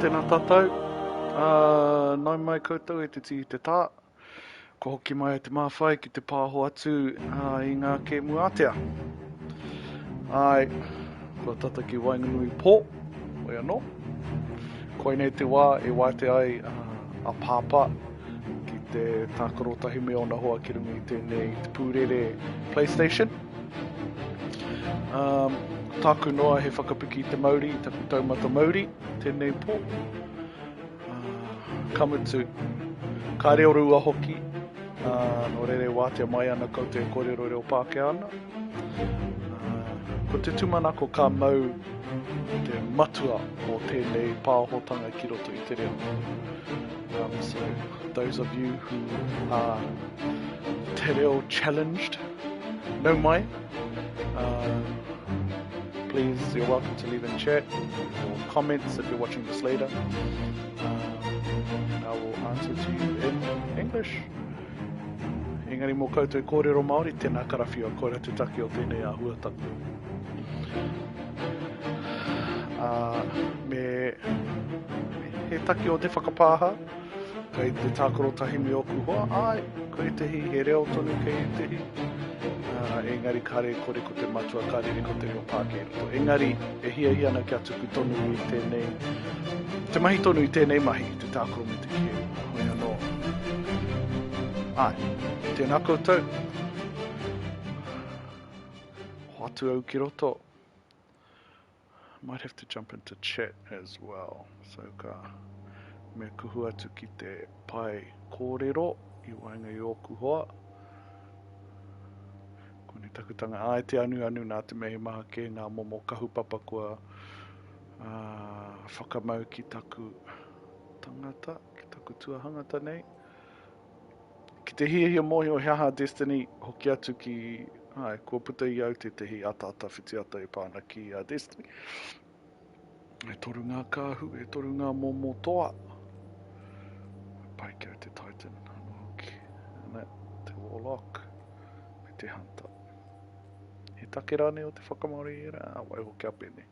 tēnā tātou. Nau mai koutou e te tihi te tā. Ko hoki mai te mawhai ki te pāho atu i ngā kēmu atea. Ai, kua tata ki Wainganui pō, oi anō. Koinei te wā e waite ai a pāpā ki te tākaro tahi me ona hoa ki runga i tēnei te pūrere PlayStation. Tāku noa he whakapiki te Mauri, i taku taumata Mauri, tēnei pō. Kamutu, ka Reorua hoki, no rere wātea mai ana kau te kōrero reo Pāke ana. Ko te tumanako ka mau te matua o tēnei pāhotanga ki roto i te reo. So, those of you who are te reo challenged, no mai. Please, you're welcome to leave in chat or comments if you're watching this later. And I will answer to you in English. Engari mō koutou kōrero Māori, tēnā karawhiua koira te taki o tēnei āhuatanga. He taki o te whakapāha, kei te tākaro tahi me oku hoa, ai, koe tehi, he reo tonu kei tehi. Engari kare kore ko te matua, kare ko te reo Pāke roto. Engari, e hiahia ana kia tuku tonu i tēnei, te mahi tonu i tēnei mahi, te tākaro me te kēmu. Hoi anō. Ai, tēnā koutou. Hoatu au ki roto. Might have to jump into chat as well. So ka me kuhu atu ki te pai kōrero i wainga i oku hoa. Kone takutanga ai te anu nā te mehi maha ke ngā momo kahupapa kua whakamau ki taku tangata, ki taku tuahangata nei. Ki te hiahia mohi o hiahia Destiny, hoki atu ki, kua puta i au te tehi ata whitiata e pāna ki Destiny. E toru ngā kāhu, e toru ngā momo toa. Pai kia te Titan, anō hoki. Ana, te Warlock, me te Hunter. He take rāne o te whakamauri era, wai hoki apene.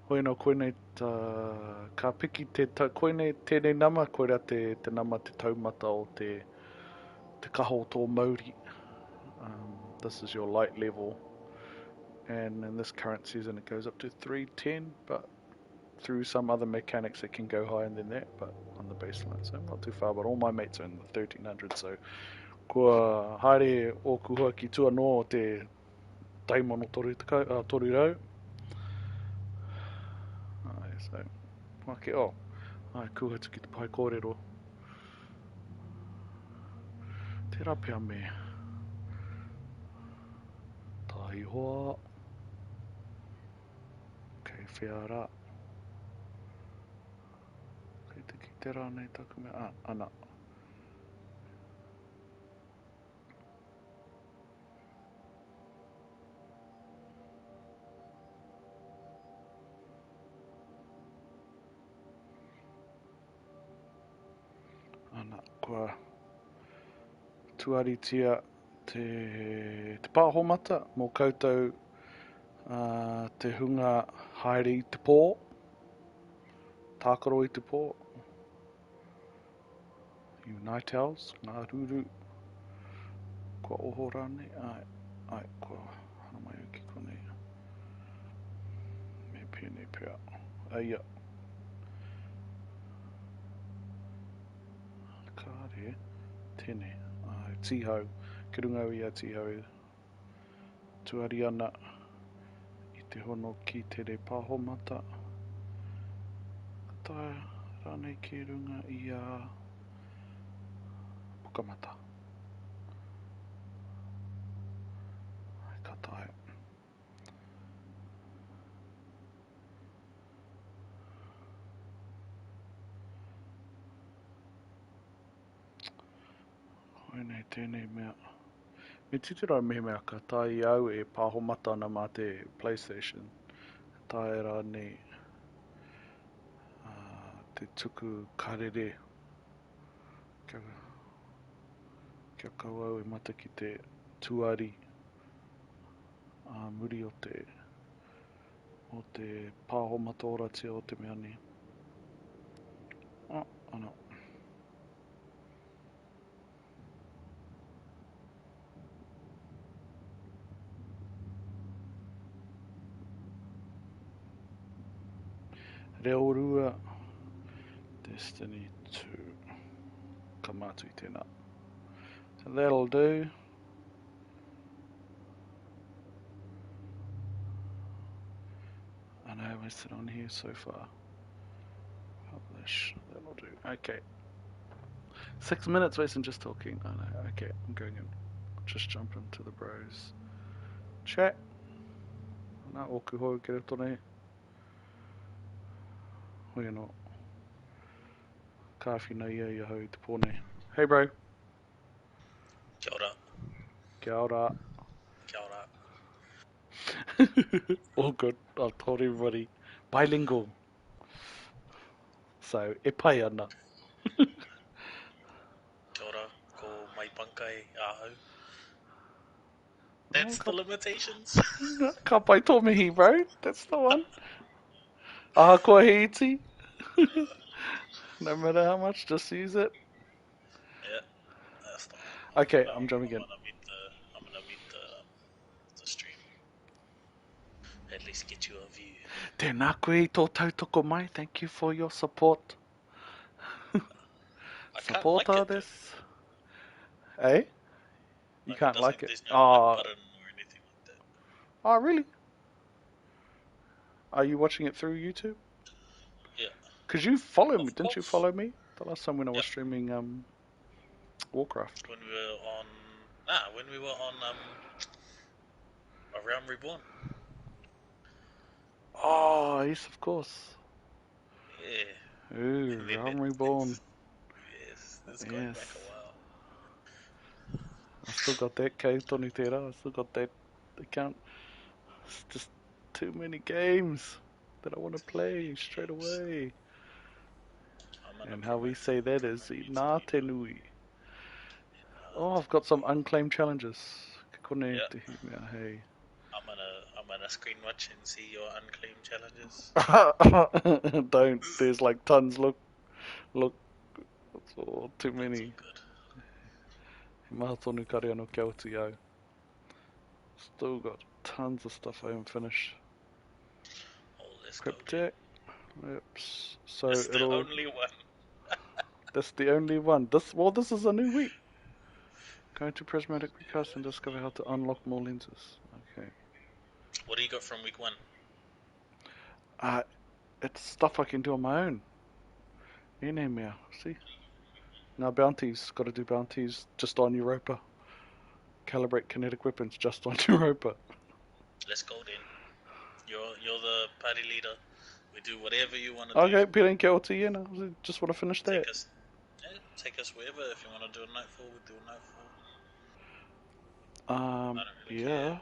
Hoi nō koinei ka piki koinei tēnei nama, koira te nama te taumata o te kaho tō Māori. This is your light level. And in this current season it goes up to 310, but through some other mechanics it can go higher than that, but on the baseline, so not too far, but all my mates are in the 1300, so kua haere o kuhua ki tua no o te taimono toru rau. So, wake o, kuhua tu ki te pai kōrero. Te rapia me tahi hoa, kei whiara, kei te ki te rānei taku mea, ana. Ana, kua tuaritia te pāhomata mō koutou te hunga haere i te pō, tākaro i te pō, Unitels, ngā ruru, kua oho rāne, kua hana mai au ki konei, me pēnei pēr, aia. Kāre, tēnei, tihau, ki runga au ia tihau, tuari ana i te hono ki tere pāhomata, tā rānei ki runga i a Whakamata. Ka tae. Hoi nei tēnei mea. Me titira mehe mea ka tai au e pāhomata ana mā te PlayStation. Tae rānei te tuku karere. Kia kau au e mata ki te tuari muri o te pāhomata oratia o te mea ni. Oh no. Reorua. Destiny 2. Kamatu I tēnā. So that'll do. I know I wasted on here so far. Publish. That'll do. Okay. 6 minutes wasting just talking. I know. Okay, I'm going in. Just jump into the bros. Chat. Nā oku hoi kere tone. Hoi anō. Ka whina ia I hau te pōne. Hey bro. Kia ora. Kia ora. Kia ora. All good. I've told everybody. Bilingual. So, e pai ana. Kia ora. Ko mai pankai ahau. That's the limitations. Ka pai tō mihi, bro. That's the one. Aha koe he iti. No matter how much, just use it. Yeah, that's the one. Okay, I'm jumping in. I'm gonna meet the stream. At least get you a view. Tēnā koe I tō tautoko mai. Thank you for your support. Supporter this. Eh? You can't like it. There's no button or anything like that. Oh, really? Are you watching it through YouTube? Yeah. Because you follow me, Of didn't you course. follow me? The last time when I was streaming Warcraft. When we were on Around Reborn. Oh, yes, of course. Yeah. Ooh, Realm Reborn. Yes, it's going back a while. I still got that cave Tony Tera. I still got that account. It's just too many games that I want to play straight away. And how we say that is Nā te nui. Oh, I've got some unclaimed challenges. Kone te himea, hey. I'm gonna screen watch and see your unclaimed challenges. Don't. There's like tons. Look. It's all too many. He maha tonu kare anō kia utu iau. Still got tons of stuff I haven't finished. Oh, let's Cryptic. Oops. So that's the only one. That's the only one. This is a new week. Go to prismatic recast and discover how to unlock more lenses. Okay. What do you got from week 1? It's stuff I can do on my own. See? Now bounties. Got to do bounties just on Europa. Calibrate kinetic weapons just on Europa. Let's go then. You're the party leader. We do whatever you want to do. Okay, Pere kia oti I just want to finish that. Take us wherever. If you want to do a nightfall, we do a nightfall. I don't really care.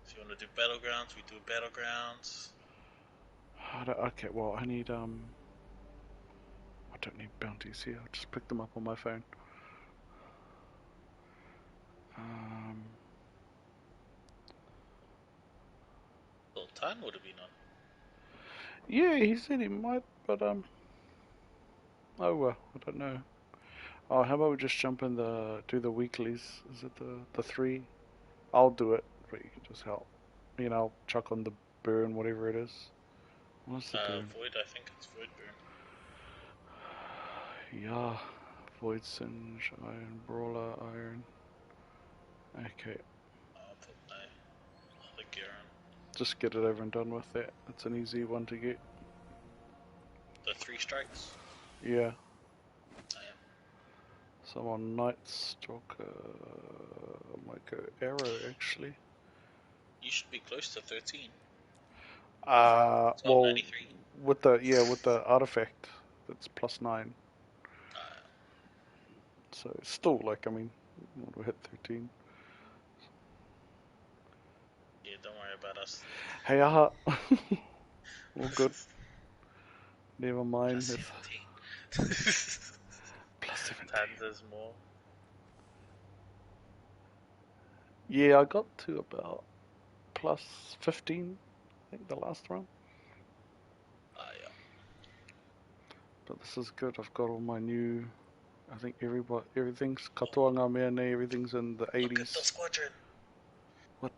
If you want to do battlegrounds, we do battlegrounds. Okay, well, I need, I don't need bounties here. I'll just pick them up on my phone. Well, Tan would have been on. Yeah, he said he might, but, oh well, I don't know. Oh, how about we just jump in do the weeklies? Is it the 3? I'll do it, but you can just help. You know, chuck on the burn, whatever it is. What's the burn? Void, I think it's Void burn. Yeah, Void Singe, Iron Brawler, Iron. Okay. I'll put my other gear on. Just get it over and done with that. It's an easy one to get. The 3 strikes? Yeah. So I'm on Night Stalker. I might go Arrow actually. You should be close to 13. Well, 93. with the artifact, that's +9. So it's still like, I mean, we'll hit 13. Yeah, don't worry about us. Hey, aha. All good. Never mind. +17. +17. Tans is more. Yeah, I got to about +15, I think, the last round. Yeah. But this is good. I've got all my new. I think everything's katoa ngā mea nei. Everything's in the 80s. Look at the squadron. What?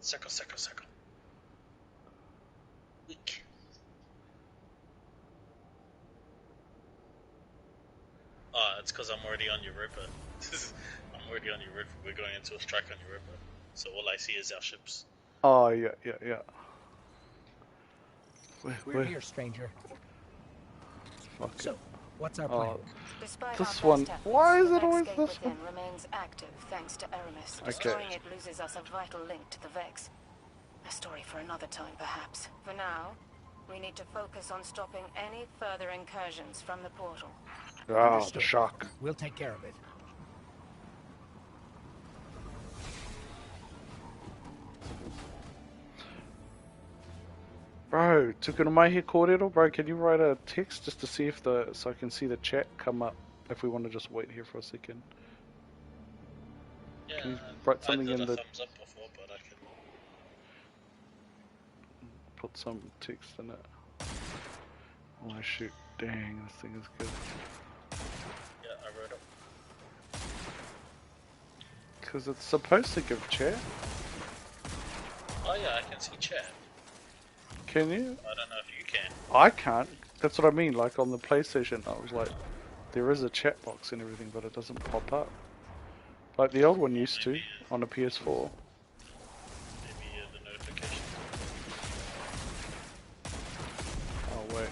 Circle, circle, circle. Weak. Oh, it's because I'm already on Europa. I'm already on Europa. We're going into a strike on Europa. So all I see is our ships. Oh, yeah. We're here, stranger. Fuck So, it. what's our plan? Despite This our one. best efforts, Why is the it always Vex this gate one? within remains active thanks to Aramis. Okay. Destroying it loses us a vital link to the Vex. A story for another time, perhaps. For now, we need to focus on stopping any further incursions from the portal. Ah, the Understood. shark. We'll take care of it. Bro, tukuna mai he kōrero, bro, can you write a text just to see if so I can see the chat come up if we want to just wait here for a second. Yeah, Can you write something I did in a the thumbs up before, but I can. put some text in it. Oh shoot, dang, this thing is good. Yeah, I wrote it. Because it's supposed to give chat. Oh yeah, I can see chat. Can you? I don't know if you can. I can't. That's what I mean, like on the PlayStation, I was like, there is a chat box and everything, but it doesn't pop up. Like the old one used to, on a PS4. Maybe the notification. Oh wait.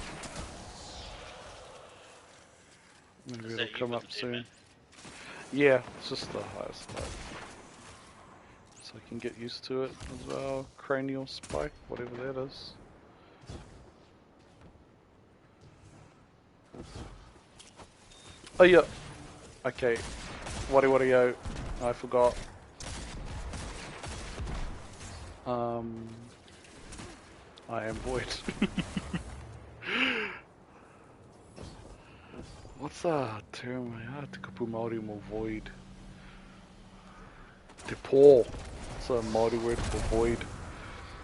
Maybe Is it'll that you come with up the soon. demon? Yeah, it's just the highest light. So I can get used to it as well. Cranial spike, whatever that is. Oh yeah. Okay. Wari I forgot. I am void. What's the term? Te kupu Māori mo void. Te pō. What's a Māori word for void?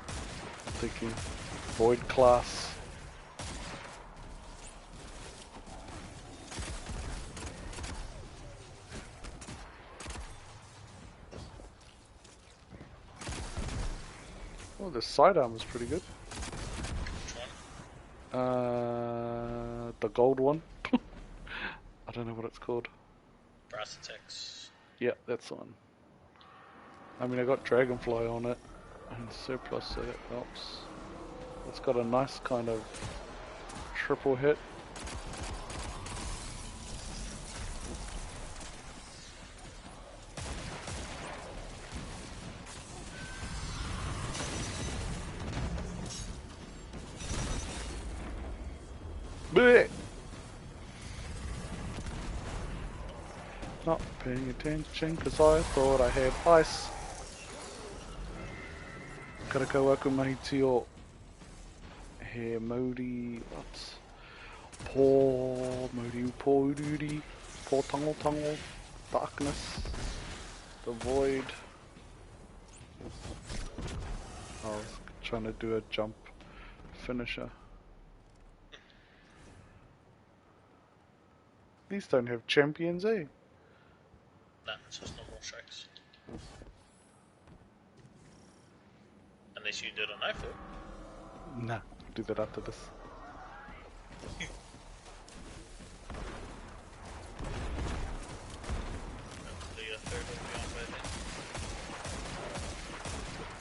I'm thinking void class. Oh, the sidearm is pretty good. Which one? The gold one. I don't know what it's called. Brass attacks. Yeah, that's the one. I mean, I got Dragonfly on it and surplus, so that helps. It's got a nice kind of triple hit. Blech! Not paying attention because I thought I had ice. Karaka whakamahi tio. He Māori, what? Māori pōururi, tango, darkness, the void. I was trying to do a jump finisher. These don't have champions, eh? Nah, it's just normal strikes. Unless you did an iPhone. Nah, I'll do that after this. Hopefully a third will be on by then.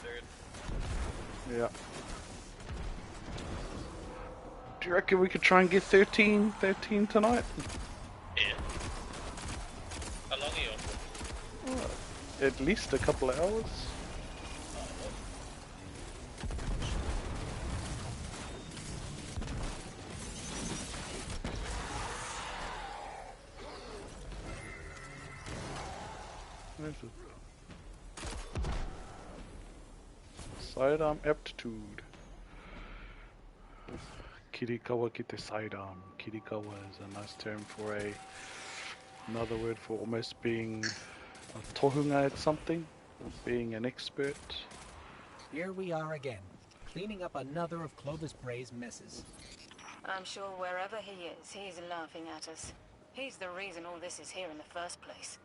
Third. Yeah. Do you reckon we could try and get 13 tonight? Yeah. How long are you on for? Oh, at least a couple of hours. Where's it? Sidearm aptitude. Kirikawa ki te sidearm. Kirikawa is a nice term for another word for almost being a tohunga at something, being an expert. Here we are again, cleaning up another of Clovis Bray's messes. I'm sure wherever he is, he's laughing at us. He's the reason all this is here in the first place.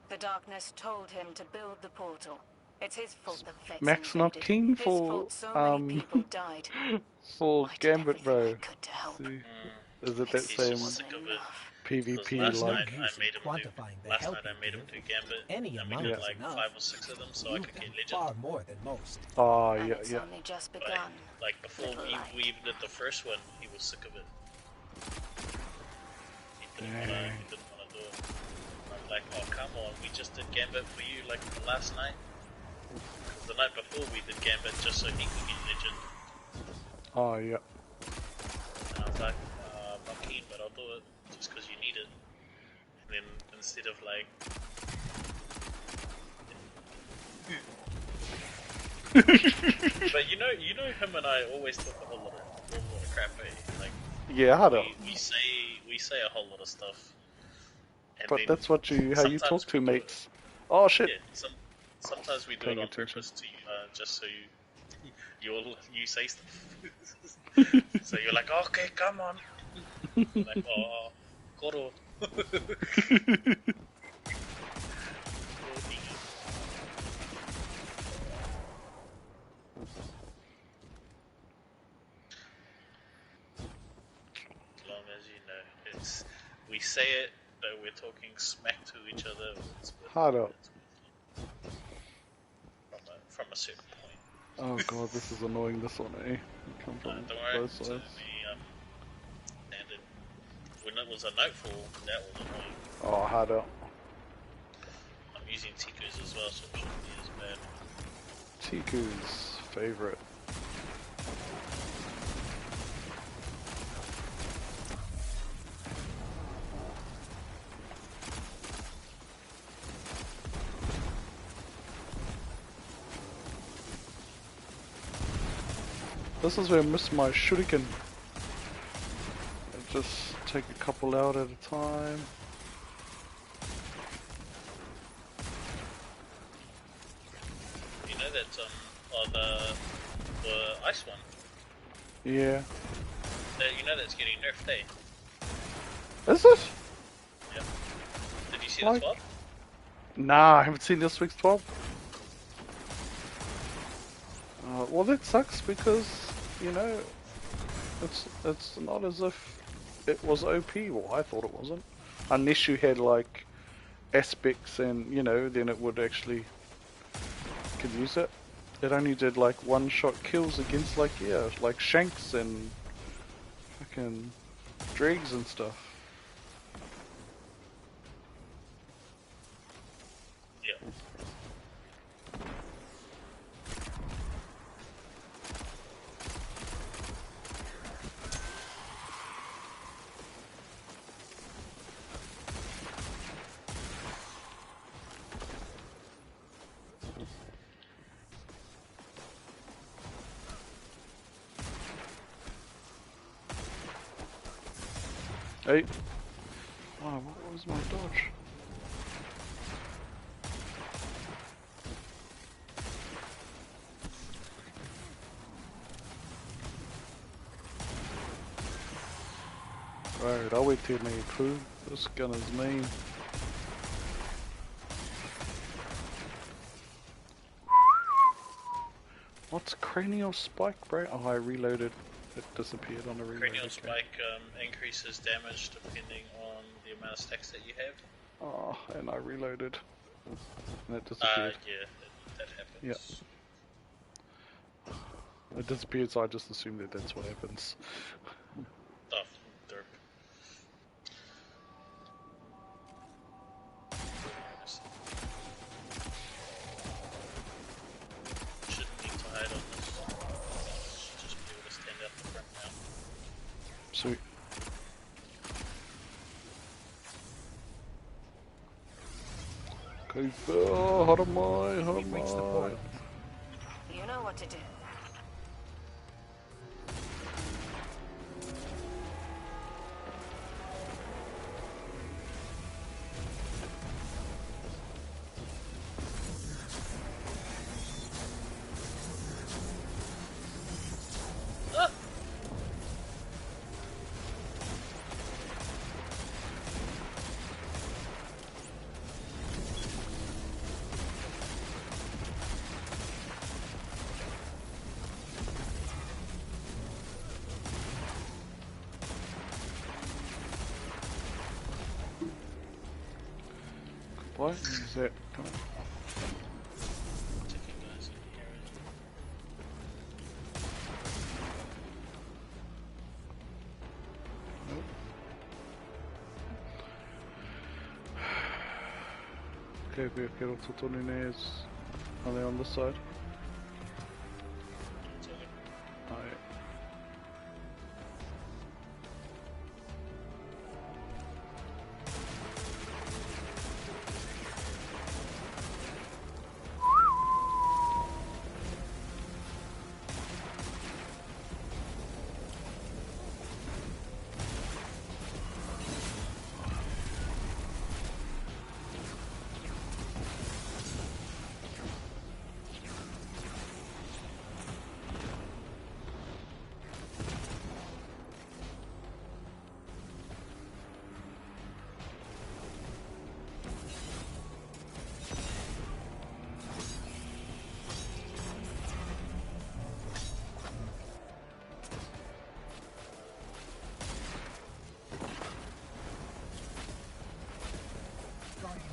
The darkness told him to build the portal. It's his fault the Vex Max not invaded. keen His for fault so many people died. for I did Gambit, everything bro. I could to help. See, is it that He's same just sick of it. Because PvP last like? night I made him do. Quantifying the Last help night I you made him give. do Gambit, Any and we amount did is like enough. 5 or 6 of them, so I You've could get done legend. far more than most. Oh And yeah, it's yeah. only just But, begun. like before Little light. we even did the first one, he was sick of it. He didn't wanna do it. I'm like, oh come on, we just did Gambit for you like last night. Because the night before we did Gambit just so he could get legend. Oh yeah. And I was like, I'm not keen, but I'll do it just because you need it. And then instead of like, but you know him and I always talk a whole lot of crap, eh? Like, Yeah, I don't. we say a whole lot of stuff. And But then that's what how you sometimes talk to we do it. mates. Oh shit. Yeah, sometimes we do Paying it on attention. purpose to you, just so you say stuff. So you're like, okay, come on. You're like, oh, koro. As long as you know, we say it, but we're talking smack to each other. Hard up. From a certain point. Oh god, this is annoying. This one, eh? Come from Don't worry, both to sides. me, standard. When it was a nightfall, that was annoying. Oh, hard up. I'm using Tikus as well, so it shouldn't be as bad. Tiku's favorite. This is where I miss my shuriken. I just take a couple out at a time. You know that the ice one. Yeah. You know that's getting nerfed, eh? Is it? Yeah. Did you see Like- the 12? Nah, I haven't seen this week's 12. Well, that sucks because, you know, it's not as if it was OP. Well, I thought it wasn't. Unless you had like aspects and, you know, then it would actually could use it. It only did like one-shot kills against like, yeah, like shanks and fucking dregs and stuff. Yeah. Hey. Oh, what was my dodge? Right, I'll wait till me crew. This gun is mean. What's cranial spike, bro? Oh, I reloaded. It disappeared on the reload. Cranial okay. spike increases damage depending on the amount of stacks that you have. Oh, and I reloaded. And it disappeared. Yeah, that happens. It disappeared, so I just assumed that that's what happens. Oh, derp. Shouldn't need to hide on this. Should just be able to stand out the front now. Sweet. Okay, haramai, We've reached the haramai. portal. You know what to do. What is that? Come on. Tikanga is in the area. Okay, we have Geralt Totonine is. Are they on this side? So, Oh, yeah.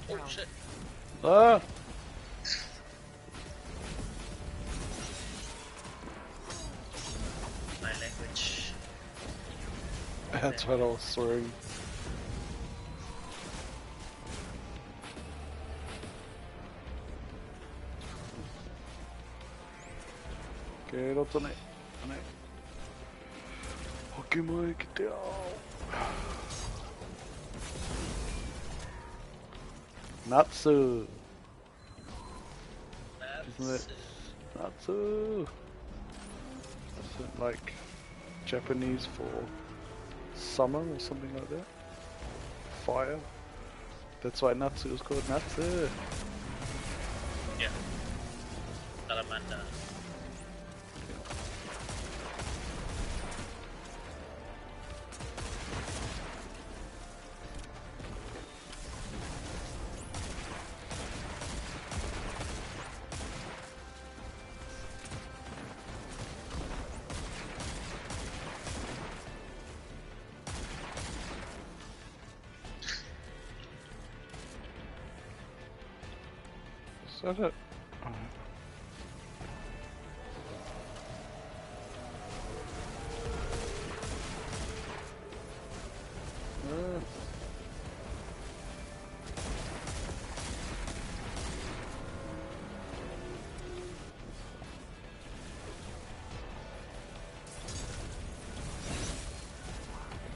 oh shit. Ah! My language. That's what I was throwing. Geralt Totonine. Whakimahia ki te ao. Natsu! Isn't it? Natsu! Is it like Japanese for summer or something like that? Fire? That's why Natsu is called Natsu! Yeah. Salamanda. Is that it? Alright.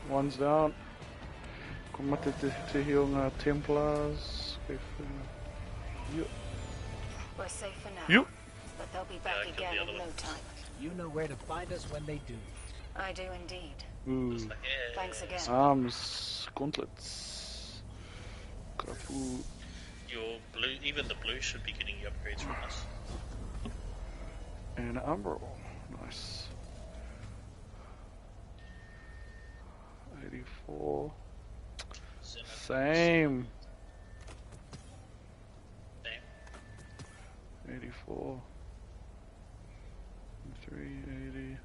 One's down. Ko mate te hi o ngā Templars. Yup. We're safe for now. Yup. But they'll be I back killed again the in other no one. time. You know where to find us when they do. I do indeed. Ooh. It's like, yeah. Thanks again. Arms. Gauntlets. Karapu. Your blue, even the blue should be getting you upgrades from us. And an umbral. Nice. 84. Same. Same. Same. 84. 380.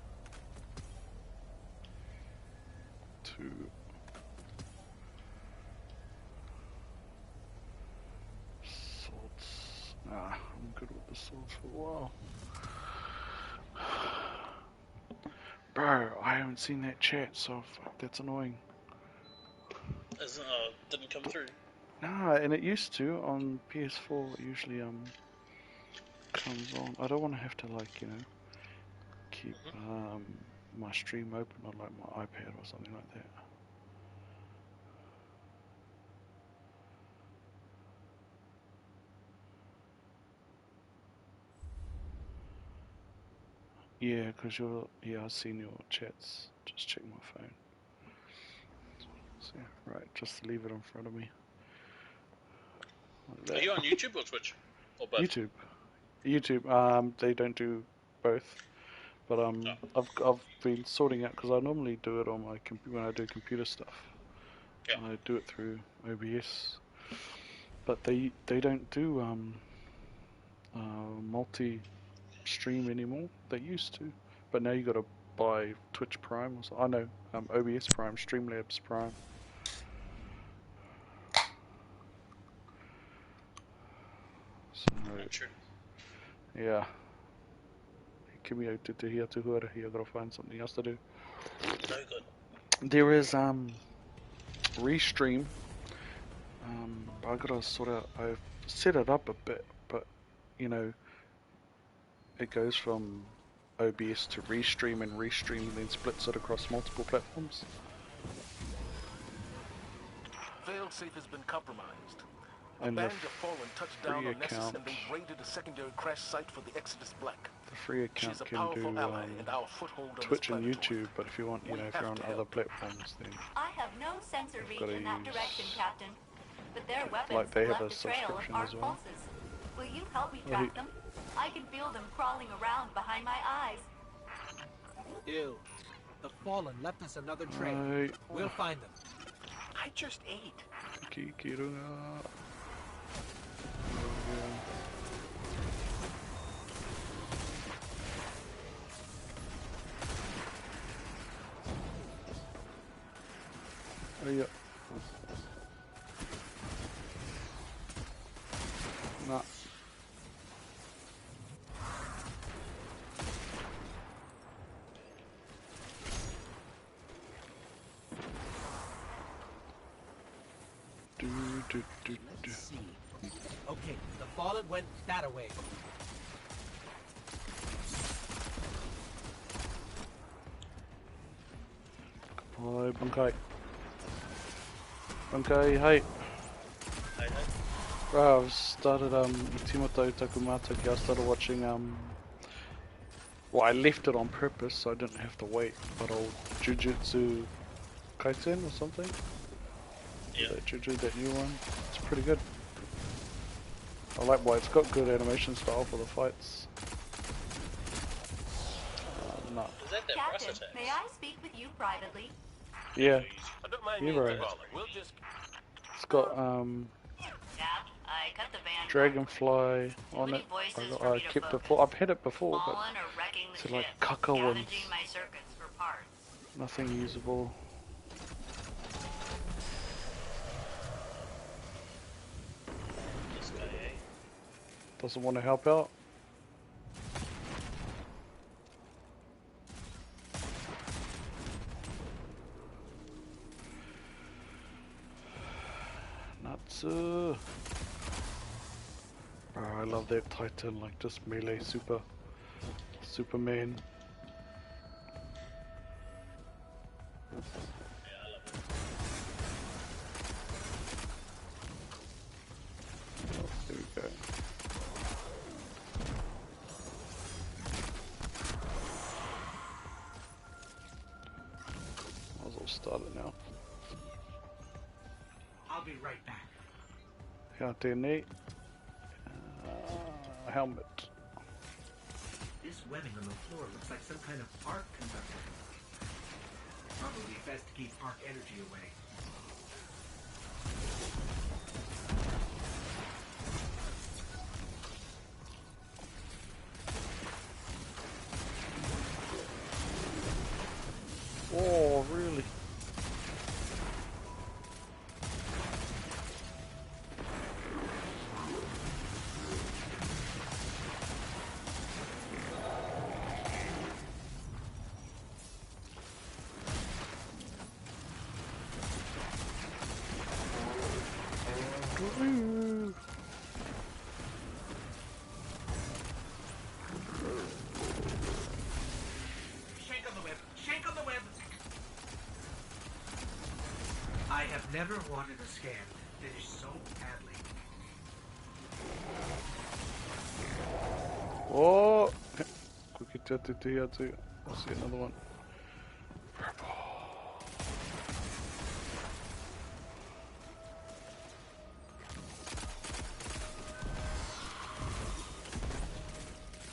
2. Swords. Nah, I'm good with the swords for a while. Bro, I haven't seen that chat, so fuck, that's annoying. Didn't come through. Nah, and it used to on PS4. It usually comes on. I don't want to have to keep my stream open on like my iPad or something like that. Yeah, because I've seen your chats. Just check my phone. So, right, just leave it in front of me. Like that. Are you on YouTube or Twitch? Or both? YouTube. YouTube. They don't do both, but I've been sorting out because I normally do it on my when I do computer stuff. Yeah. I do it through OBS, but they don't do multi-stream anymore. They used to, but now you got to buy Twitch Prime. I know OBS Prime, Streamlabs Prime. Richard. Yeah. Kimi au te tehi atu huarahi, I gotta find something else to do. No good. There is Restream. I gotta sort out. I've set it up a bit, but you know, it goes from OBS to Restream and then splits it across multiple platforms. Failsafe has been compromised. A And the band of fallen touched down free on Nexus account, and they've raided a secondary crash site for the Exodus Black. the free She's account a can powerful do ally and our foothold on Twitch this and planetoid. YouTube, but if you want, you We know, if have you're on to other help. platforms, then I have no sensor reach gotta in that use- direction, Captain. But their weapons like they have left a a trail of subscription arc as well. pulses. Will you help me Well, track them? I can feel them crawling around behind my eyes. Ew. The Fallen left us another trail. Right. We'll find them. I just ate. Ki runga. Oh yeah. Nah. Do. Let's see. Okay, the Fallen went that way. Hi, Bunkai. Bunkai, hi. Hi, hi. Bro, I've started Timotao Takumata. I started watching well, I left it on purpose so I didn't have to wait, but old Jujutsu Kaisen or something. Yeah. That new one. It's pretty good. I like why it's got good animation style for the fights. No. Is that that Captain, Russ attack? may I speak with you privately? Yeah, I don't mind You're being right. involved. We'll just it's got Cap, I cut the van. Dragonfly on many it. voices I for me to kept focus. before. I've had it before, but Fallen or wrecking the it's like ship, caca ones. damaging my circuits for parts. Nothing usable. This guy, eh? Doesn't want to help out. Natsu. Bro, I love that Titan, like just melee Superman. Yeah, I love it. Oh, there we go. Might as well start it now. I'll be right back. How neat. Helmet. This webbing on the floor looks like some kind of arc conductor. Probably best to keep arc energy away. Oh, really? Shank on the web! Shank on the web! I have never wanted a scan finish so badly. Oh! Quick to here too. I'll see another one.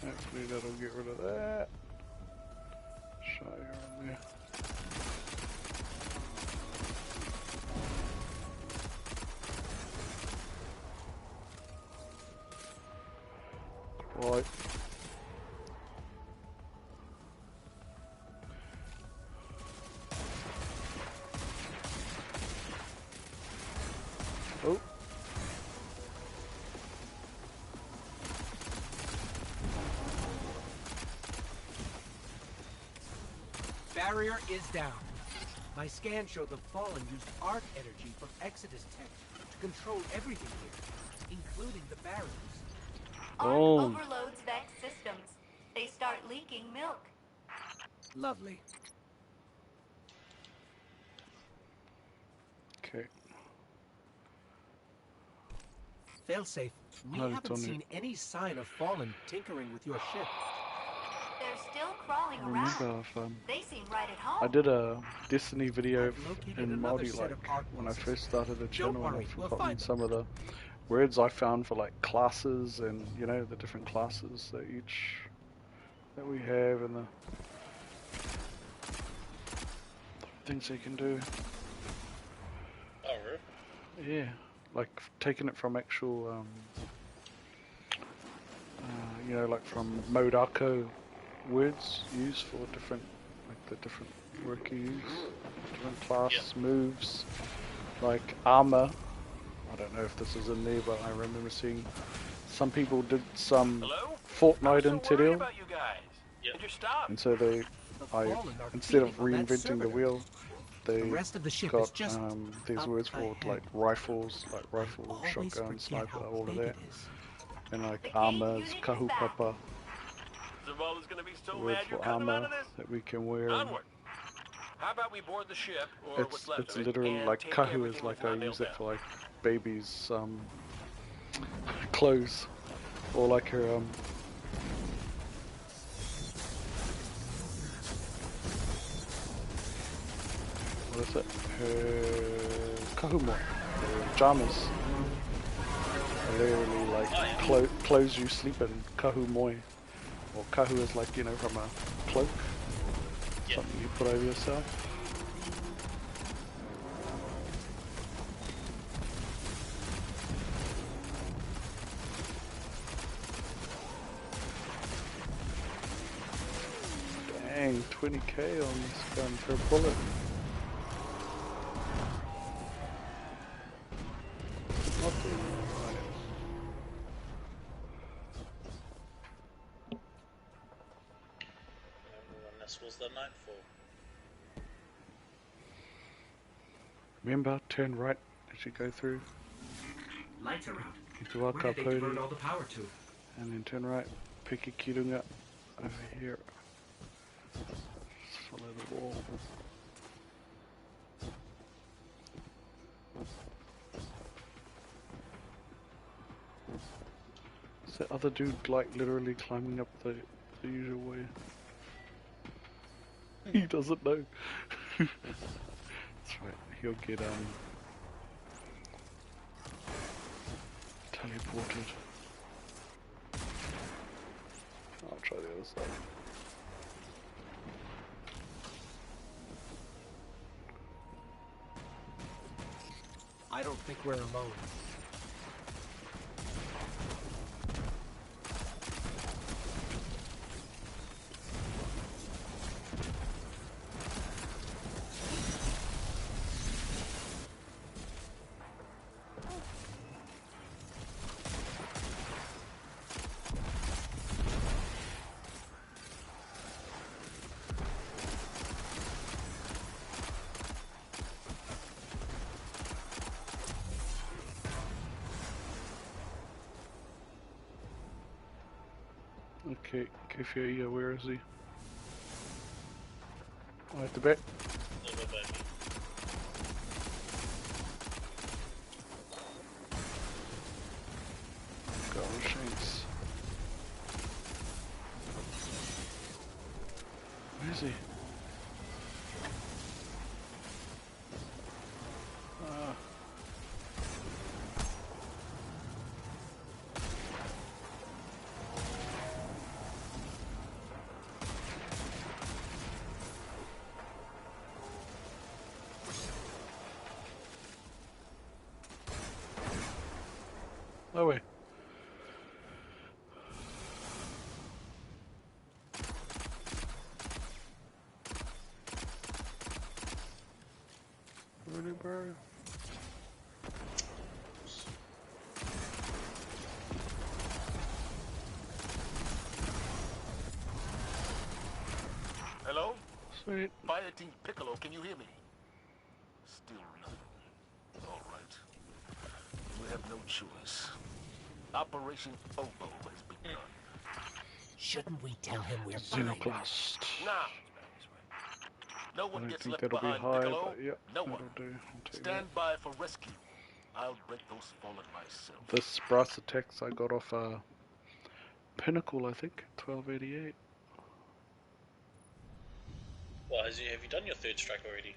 Hopefully that'll get rid of that. Shire on there. Right. Oh. barrier is down. My scan showed the Fallen used arc energy from Exodus tech to control everything here, including the barriers. Arc Oh. overloads Vex systems. They start leaking milk. Lovely. Okay. Failsafe, we No, it's haven't on seen any sign of Fallen tinkering with your ship. They're still crawling I remember around. They seem right at home. I did a Destiny video I've located in another Māori, set of arc when I pulses. first started the channel, and worry, I've we'll forgotten find them. some of the words I found for like classes and, you know, the different classes that we have and the things they can do. Oh, really? Yeah, like taking it from actual, you know, like from Modako words used for different, like the different work you use, different class moves, like armor. I don't know if this is in there, but I remember seeing some people did some Hello? Fortnite I'm in so worried Te Reo, about you guys. Yep. Could you stop? and so The I Fallen are instead of feeding on that reinventing the servitor. wheel, The they rest of the ship got is just these up words for ahead. like rifles, I always shotgun, forget sniper, how all of big that, it is. and The like cage armors, unit is back. kahupapa, Zavala's gonna be so words mad you're for cutting him out armor of this. that we can wear. And Onward. How about we board the ship, or what's left it's of it, literally and like take kahu is everything like we've I not use nailed it for like babies' clothes, or like her what is it? Her kahumoi, her pajamas. Literally like clothes you sleep in, kahumoi. Or kahu is like, you know, from a cloak, something you put over yourself. Dang, 20k on this gun per bullet. Not doing right. Remember when this was the nightfall? Remember, turn right as you go through Lights are out. into Where did they divert Whakapiki, all the power to? and then turn right, Piki Kirunga over here. Just follow the wall. Is that other dude like literally climbing up the usual way? He doesn't know. That's right, he'll get teleported. I'll try the other side. I don't think we're alone. Okay, Kefia, where is he? Oh, at the back. Over by me. Go on, Shanks. Where is he? No way. Really, bro? Hello? Sweet. Fire Team Piccolo, can you hear me? Still nothing. All right. We have no choice. Operation Oboe has begun. Shouldn't we tell him we're fine? Xenoclast. Now, no I one don't gets think left that'll be behind, high, Piccolo. but yep, No that'll one. do. I'll take Stand by for rescue. I'll break those fallen myself. that. This brass attacks I got off Pinnacle, I think, 1288. Well, have you done your third strike already?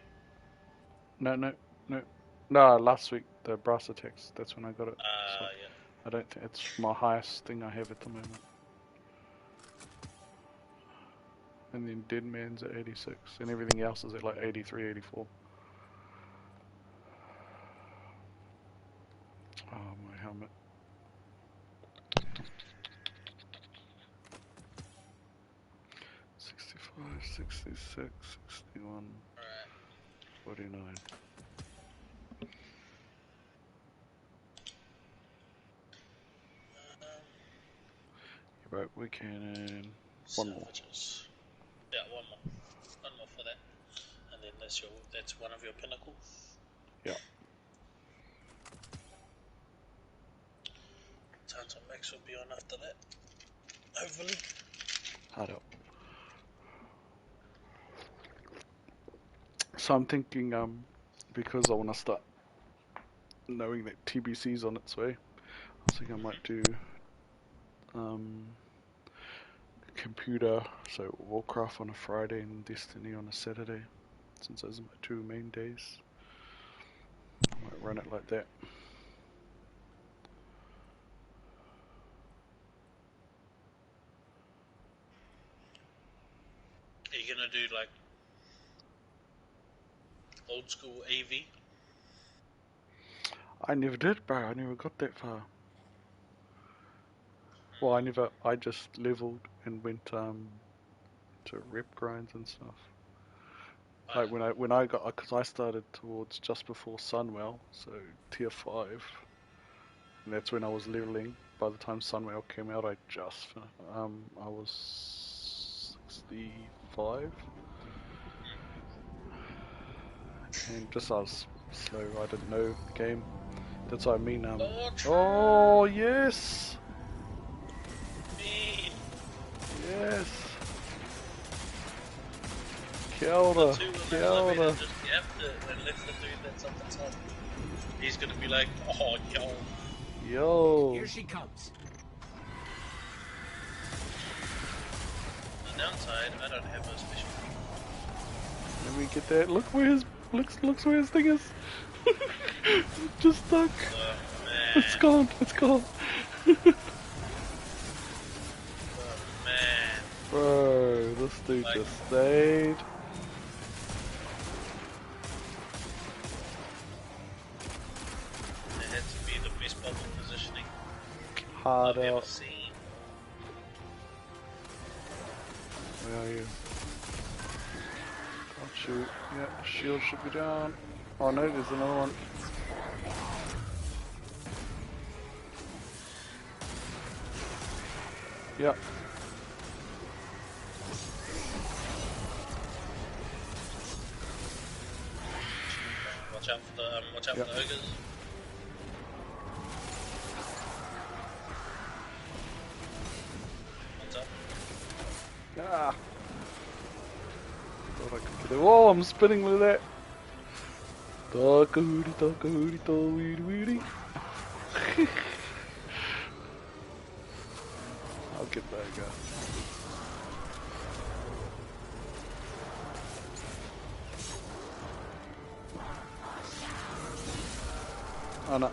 No, last week, the brass attacks, that's when I got it. So Yeah. I don't think it's my highest thing I have at the moment. And then Dead Man's at 86, and everything else is at like 83, 84. Oh, my helmet. $65, $66, $61, Alright. $49. Right, we can one more. Salvages. Yeah, one more. One more for that. And then that's one of your pinnacle. Yeah. Tons of max will be on after that. Hopefully. Hard up. So I'm thinking, because I want to start knowing that TBC's on its way, I think I might do computer, so Warcraft on a Friday and Destiny on a Saturday, since those are my two main days. I might run it like that. Are you gonna do like old school AV? I never did, bro. I never got that far. Well, I just leveled and went to rep grinds and stuff. Like when I got, because I started towards just before Sunwell, so tier 5, and that's when I was leveling. By the time Sunwell came out, I was 65, and just I was slow. I didn't know the game. That's what I mean. Oh yes, Me. yes. Kia ora, kia ora. Just yapped it and left the dude that's up the top. He's gonna be like, oh, yo. Yo. Here she comes. The downside, I don't have a special. Let me get that. Look where his looks where his thing is. Just stuck. Oh, man. It's gone. It's gone. Oh, man. Bro, this dude Like- just stayed. It had to be the best bubble positioning Hard I've ever out. seen. Where are you? Can't shoot. Yeah, shield should be down. Oh no, there's another one. Yep. Watch out for the Yep. ogres. What's up? Ah. Thought I could get it. Oh, I'm spinning with that. Tākaro, tākaro, weedy, weedy. I'll get that guy. Oh no.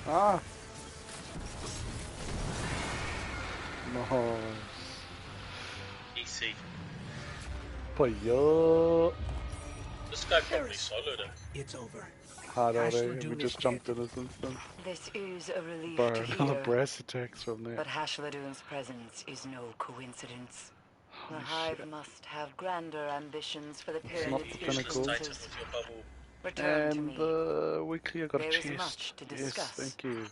Ah. Nice. EC. Paya. This guy probably soloed it. It's over. Hard out, eh? Ashladoon We is just jumped in this instant. This is a relief Bro, to another hear. brass attacks from there. But Hashladoon's presence is no coincidence. The Holy Hive shit. must have grander ambitions for the It's not pyramid's pinnacle. Tighten instances. with your bubble. Return to And me. the weekly I got There a is chest. much to Yes, discuss. thank you.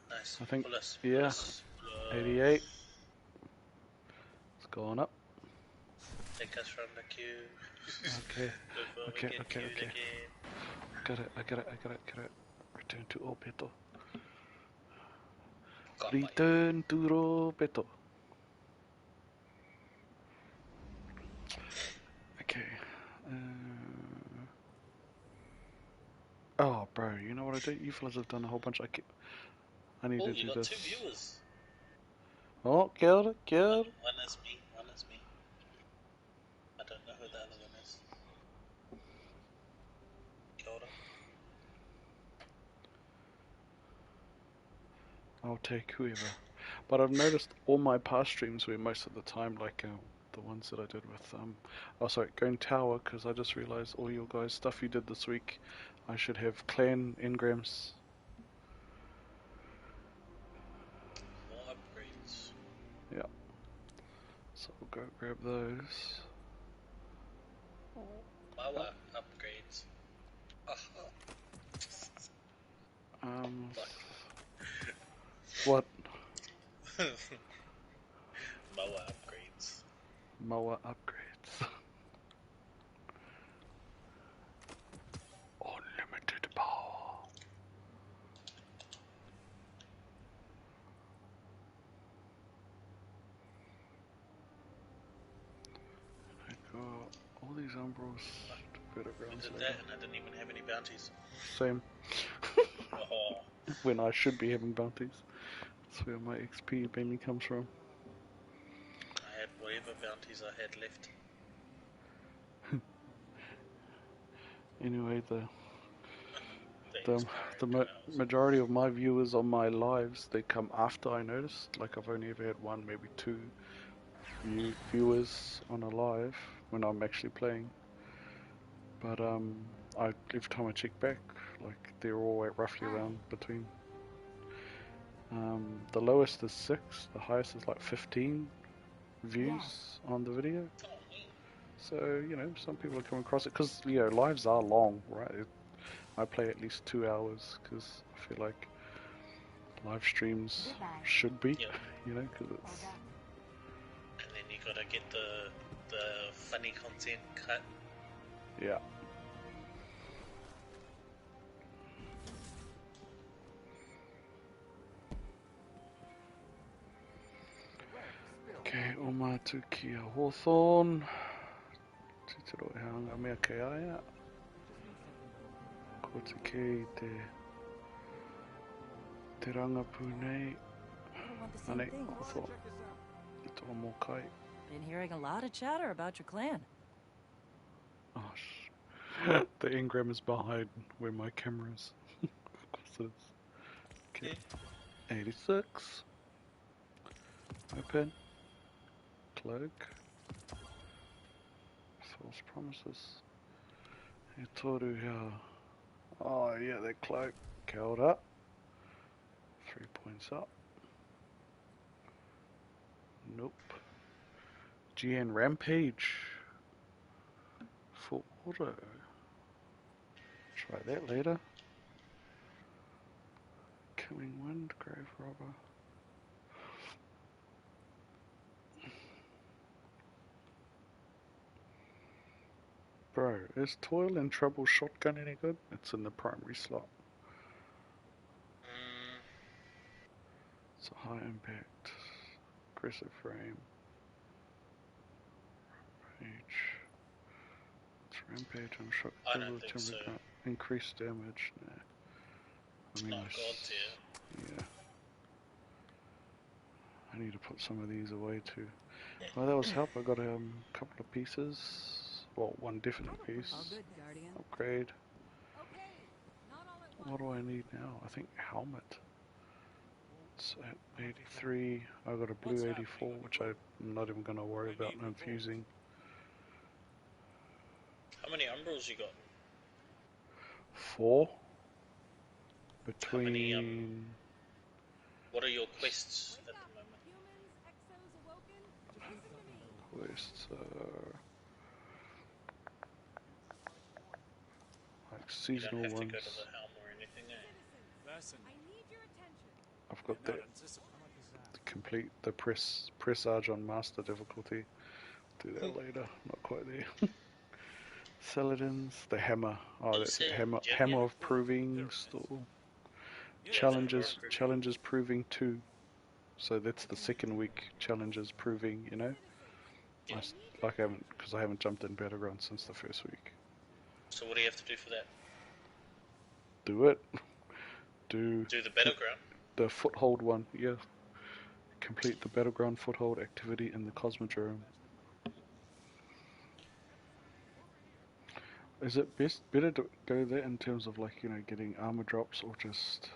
Nice. I think, Pull us, yeah, pull us, pull us. 88. It's going up. Take us from the queue. Okay, Before okay, we get okay, queued okay. again. I got it. Return to Opeto. Got my- Return to Opeto. Okay. Oh, bro, you know what I do? You fellas have done a whole bunch. I need Oh, to you do got this. 2 viewers. Oh, kia ora. One is me, one is me. I don't know who the other one is. Kia ora. I'll take whoever. But I've noticed all my past streams were most of the time like the ones that I did with going tower, because I just realized all your guys' stuff you did this week, I should have clan engrams. More upgrades. Yeah. So I'll go grab those. Power upgrades. What? Mower upgrades. Mower upgrades. Unlimited power. I got all these umbros to better We grounds did later. that and I didn't even have any bounties. Same. Oh. When I should be having bounties. That's where my XP mainly comes from. I had whatever bounties I had left. Anyway, the Thanks, majority of my viewers on my lives, they come after I noticed. Like I've only ever had one, maybe two viewers on a live when I'm actually playing. But every time I check back, like they're all roughly around between. The lowest is 6, the highest is like 15 views on the video. So, you know, some people are coming across it, because, you know, lives are long, right? I play at least 2 hours, because I feel like live streams should be, you know, because it's... And then you gotta get the funny content cut. Yeah. Okay, o mātu ki a Hawthorne. Titiro e hanga mea ke aia. Ko te kei te rangapu nei. Anei, Hawthorne. I toa mō kai. Been hearing a lot of chatter about your clan. Oh, the engram is behind where my camera is. Of course it is. Okay. 86. Open. Cloak. False promises. E toru hea. Oh yeah, that cloak. Kia ora. 3 points up. Nope. GN Rampage. For auto. Try that later. Killing Wind, Grave Robber. Bro, is Toil and Trouble Shotgun any good? It's in the primary slot. It's a high impact. Aggressive frame. Rampage. It's Rampage and I don't think so. Increased damage. Nah. I mean, Not God tier. Yeah. I need to put some of these away too. Well, that was help. I got a couple of pieces. Well, one definite piece. All good, Guardian. Upgrade. What do I need now? I think helmet. It's at 83. I got a blue 84, which I'm not even going to worry about infusing. How many umbros you got? 4. How many, Between... what are your quests at the moment? Quests are... I You don't seasonal have to ones. go to the helm or anything, eh? I've got the complete the pressage on master difficulty. Do that later. Not quite there. Saladins, the hammer. Oh, that's it. Hammer of proving still. Challenges proving 2. So that's the second week. Challenges proving, you know. Yeah. Because I haven't jumped in Battleground since the first week. So what do you have to do for that? Do it. Do the battleground? The foothold one, yeah. Complete the Battleground foothold activity in the Cosmodrome. Is it better to go there in terms of like, you know, getting armor drops, or just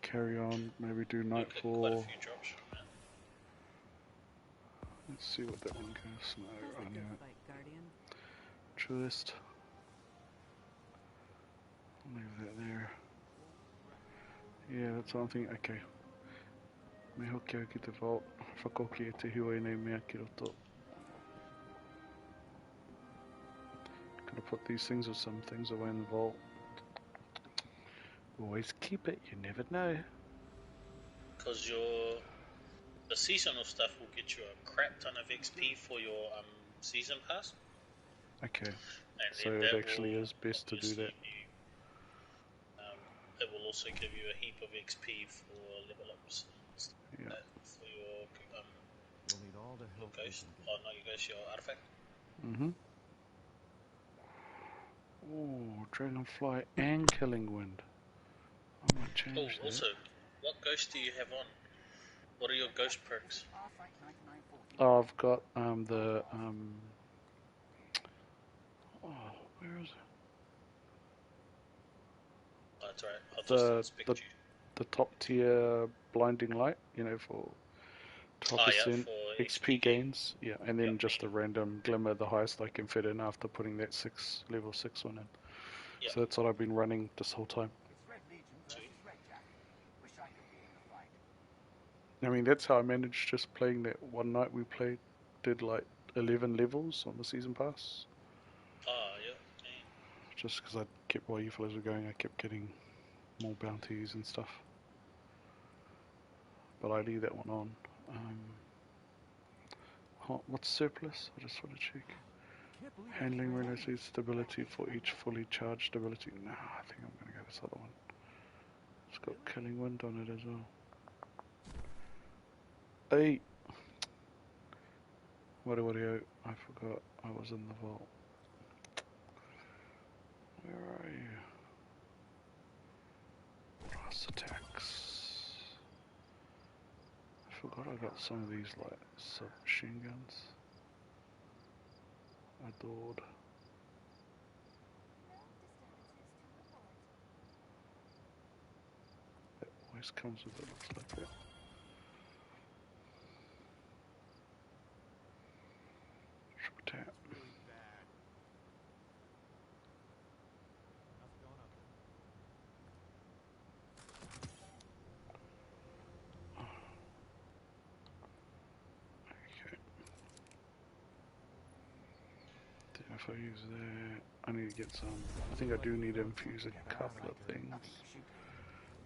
carry on, maybe do Nightfall? Quite a few drops from that. Let's see what that one goes. No, I knew it. Fight, Guardian. Truest. Leave that there. Yeah, that's what I'm thinking. Okay. Me hoki au ki te vault. Whakoki e te hiwai nei mea ki roto. Gonna put these things or some things away in the vault. Always keep it, you never know. Because the seasonal stuff will get you a crap ton of XP for your season pass. Okay. And So then it that actually will is best to do that. It will also give you a heap of XP for level ups and stuff like Yeah. that for your We'll need all the help we ghost. can get. Oh, not your ghost, your artifact. Mm-hmm. Oh, Dragonfly and Killing Wind. I might change that. Also, what ghost do you have on? What are your ghost perks? Oh, I've got oh, where is it? Oh, that's alright. I'll just inspect you. The top tier blinding light, you know, for 12% for XP gains. Yeah, and then just a random glimmer, the highest I can fit in after putting that level 6 one in. Yep. So that's what I've been running this whole time. I mean, that's how I managed just playing that one night we did like 11 levels on the season pass. Oh, yeah. Just because while you fellas were going, I kept getting more bounties and stuff. But I leave that one on. What's surplus? I just want to check. Handling relative stability for each fully charged ability. Nah, I think I'm going to go this other one. It's got Killing Wind on it as well. Hey! What I forgot I was in the vault. Where are you? Brass attacks. I forgot I got some of these like submachine guns. Adored. That always comes with it, looks like that. Triple tap. Okay. Then if I use that, I need to get some. I think I do need to infuse a couple of things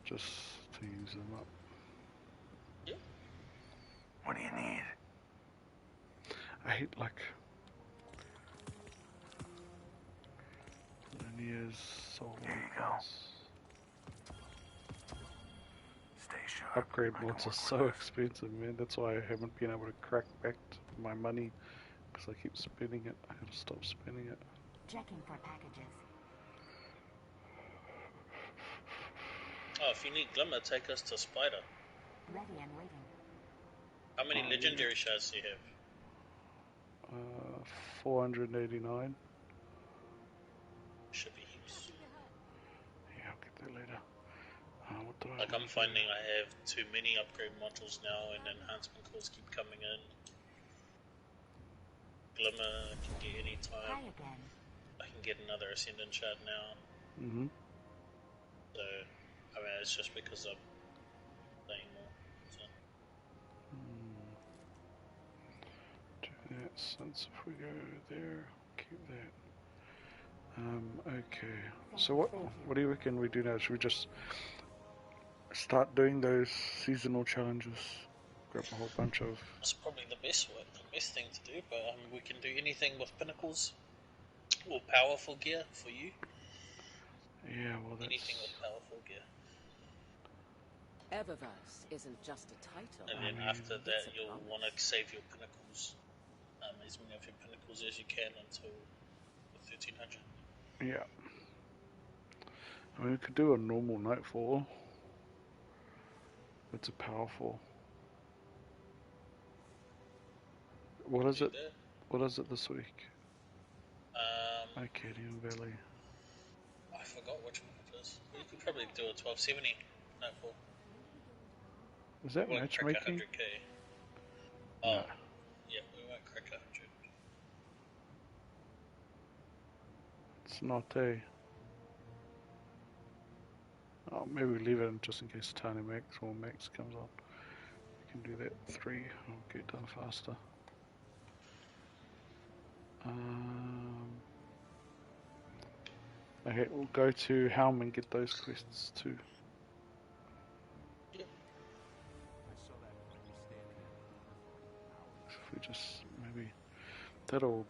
just to use them up. Yep. What do you need? I hate like Linear's solar. Here you go. Stay sharp. Upgrade mods are so expensive, man. That's why I haven't been able to crack back my money, because I keep spending it. I gotta stop spending it. Checking for packages. Oh, if you need Glimmer, take us to Spider. Ready and waiting. How many legendary shards do you have? 489. Should be heaps. Yeah, I'll get that later. What did I Like, I'm finding I have too many upgrade modules now, and enhancement calls keep coming in. Glimmer I can get any Hi time. again. I can get another Ascendant shard now. Mm-hmm. So, I mean, it's just because I'm playing more. So. Do that, since if we go there, keep that. Okay. So what do you reckon we do now? Should we just start doing those seasonal challenges? Grab a whole bunch of... That's probably the best thing to do, but we can do anything with pinnacles or powerful gear for you. Yeah, well that's... Anything with powerful gear. Eververse isn't just a title. And then after it's that, a you'll promise. want to save your pinnacles, as many of your pinnacles as you can until the 1300. Yeah. I mean, we could do a normal nightfall. It's a powerful. What is it? That. What is it this week? Acadian Valley. I forgot which one it is. You could probably do a 1270 nightfall. Is that we won't crack matchmaking? 100k. No. Oh, yeah, we won't crack 100. It's not a... Oh, maybe we leave it just in case Tiny Max or Max comes on. We can do that 3. I'll get done faster. Okay, we'll go to Helm and get those quests too. Yep. If we just maybe that'll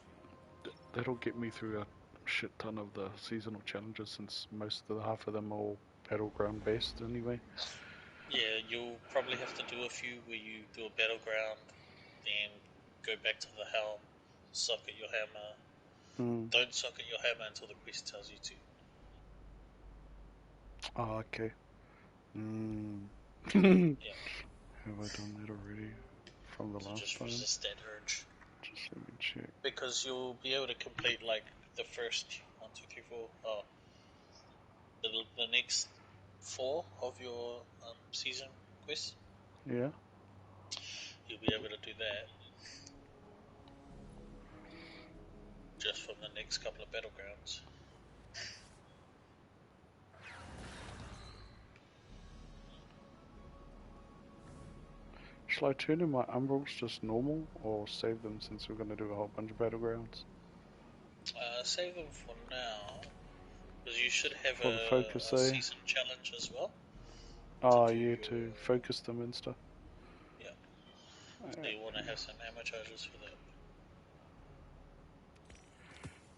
get me through a shit ton of the seasonal challenges, since most of the half of them are all battleground based anyway. Yeah, you'll probably have to do a few where you do a battleground, then go back to the helm, socket your hammer. Don't socket your hammer until the quest tells you to. Oh, okay. Yeah. Have I done that already from the So last just time? resist that urge. Just let me check. Because you'll be able to complete like the first 1, 2, 3, 4. Oh, the next 4 of your season quests. Yeah. You'll be able to do that just from the next couple of battlegrounds. Shall I turn in my umbrals just normal, or save them since we're going to do a whole bunch of battlegrounds? Save them for now, because you should have For the focus, a season challenge as well. Oh, yeah, to focus them and stuff. Yeah. So you want to have some hammer charges for that.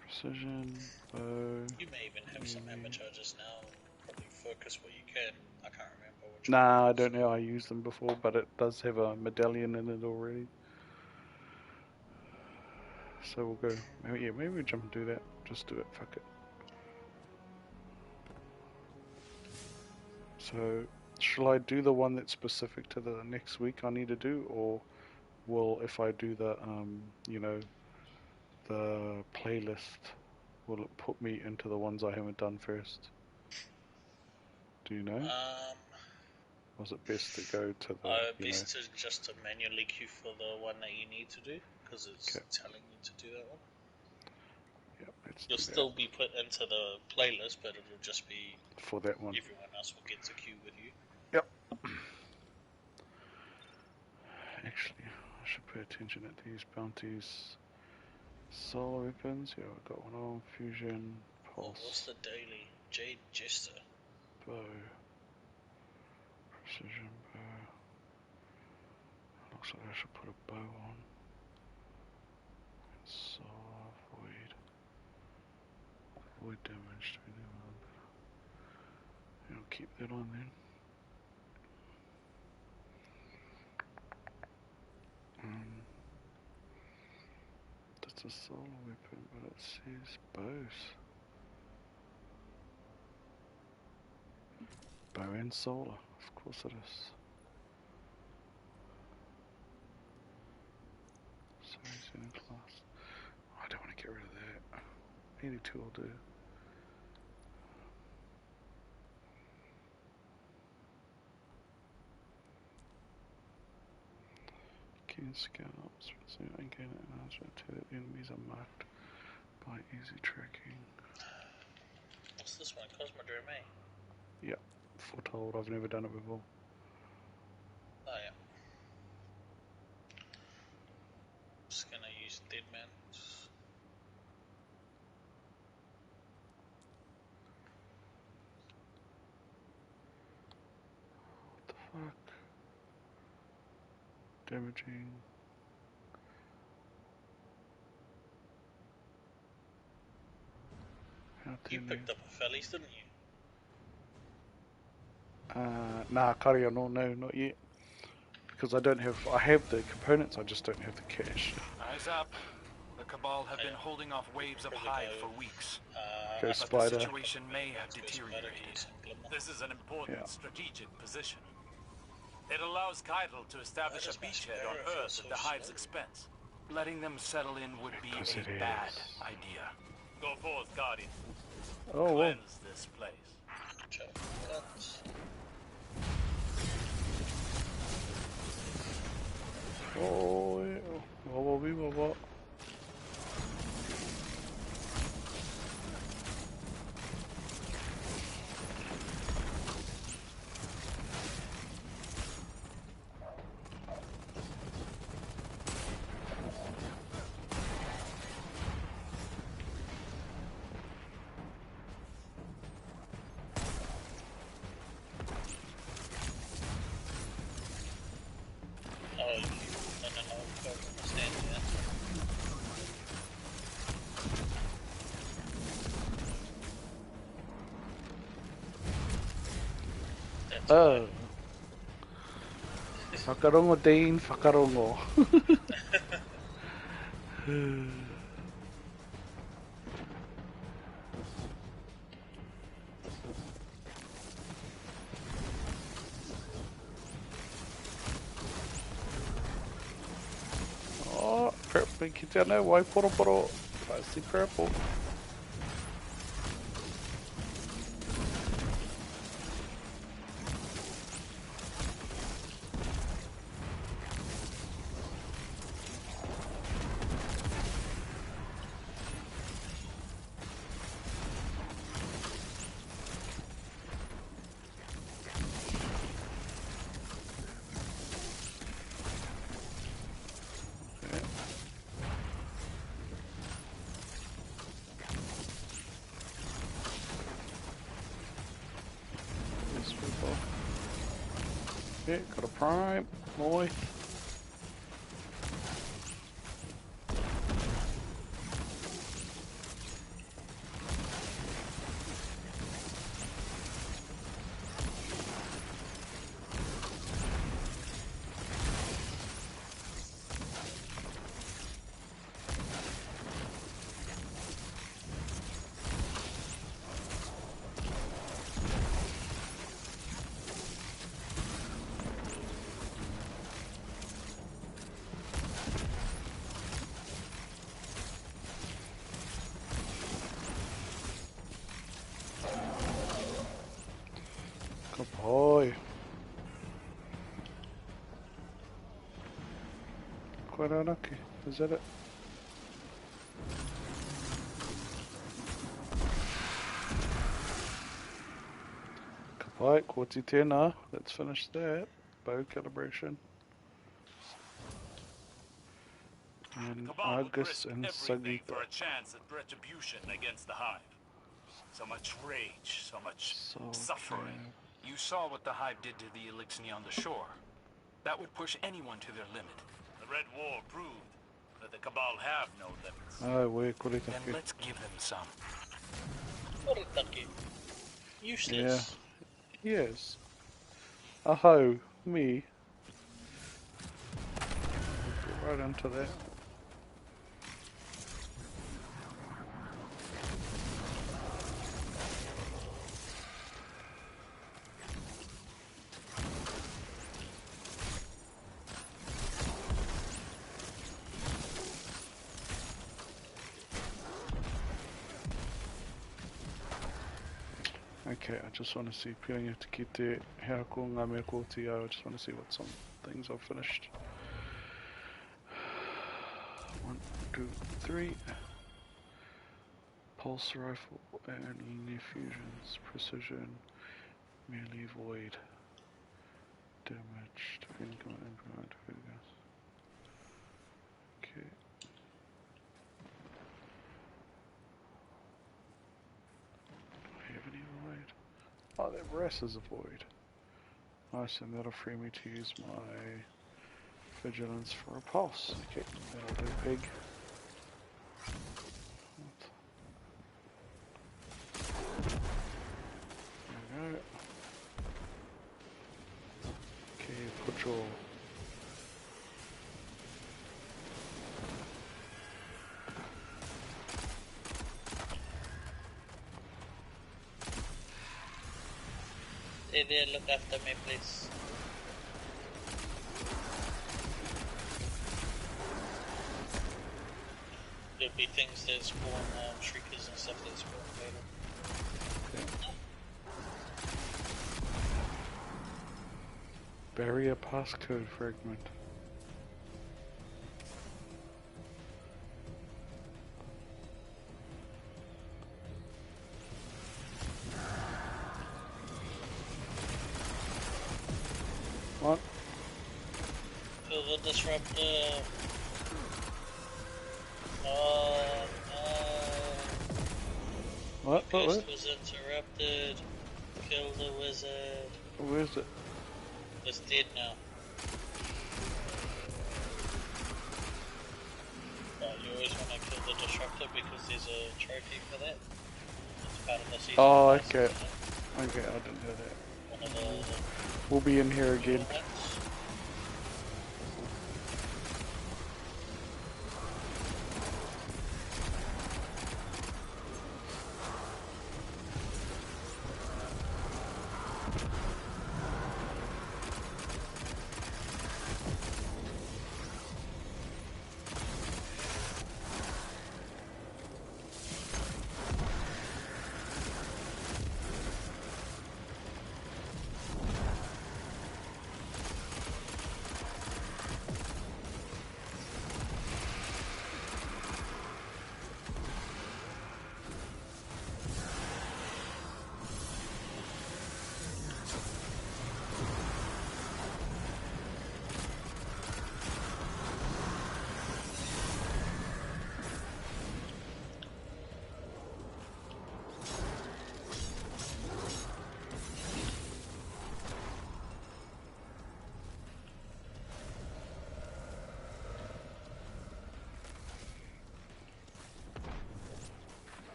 Precision, bow. You may even have some hammer charges now. Probably focus what you can. I can't remember which Nah, I don't know. I used them before, but it does have a medallion in it already. So we'll go. Maybe we jump and do that. Just do it. Fuck it. So, shall I do the one that's specific to the next week I need to do, or will, if I do the the playlist, will it put me into the ones I haven't done first? Do you know? Was it best to go to the, best to just to manually queue for the one that you need to do, because it's telling you to do that one. Yep, You'll still be put into the playlist, but it'll just be for that one. Everyone else will get to queue with you. Yep. Actually, I should pay attention at these bounties. Solar weapons, yeah, I've got one on. Fusion, pulse. What's the daily? Jade Jester. Bow. Precision bow. Looks like I should put a bow on. Solar, void. Void damage to anyone. I'll keep that on then. That's a solar weapon, but it says bows. Bow and solar, of course it is. So he's in class. Oh, I don't want to get rid of that. 82 will do. Keen scouts, so I gain an answer to the enemies are marked by easy tracking. What's this one? Cosmodrome, eh? Yep, foretold. I've never done it before. Oh, yeah. Just gonna use Deadman. Fuck. Damaging. You picked up a fellies, didn't you? Nah, carry on. No, not yet. Because I have the components, I just don't have the cash. Eyes up. The Cabal have been holding off waves of hive for weeks. Go But Spider. the situation may have deteriorated. This is an important strategic position. It allows Keitel to establish a beachhead on Earth at the hive's expense. Letting them settle in would be a bad idea. Go forth, Guardian. Oh, Cleanse this place. Oh, what? Oh. Whakarongo Dean, whakarongo. Oh, purple, ki tēnā, wai poroporo. I see purple. Okay, got a prime, boy. Good boy. Quite unlucky. Is that it? Kapai, Koti tēnā. Let's finish that. Bow calibration. And Argus and everything for Sagita. a chance at retribution against the hive. So much rage, so much suffering. You saw what the hive did to the Elixni on the shore. That would push anyone to their limit. The Red War proved that the Cabal have no limits. Then let's give them some. Useless. Yeah. Yes. Aho, me. Right into that. Okay, I just want to see Piranha to get there. I just want to see what some things I've finished. 1, 2, 3. Pulse rifle and linear fusions, precision, melee void, damage, implement, okay. Do I have any void? Oh, that brass is a void. Nice, and that'll free me to use my vigilance for a pulse. Okay, that'll do, pig. There we go. Okay, put your... Stay there, look after me, please. There'll be things that spawn shriekers and stuff that spawn later. Okay. Barrier passcode fragment. What? Kill the disruptor. Oh no. What? The quest was interrupted. Kill the wizard. Where is it? It's dead now. Right, you always want to kill the disruptor because there's a trophy for that. It's part of the season. Oh, okay. Okay, I didn't know that. One of the We'll be in here again.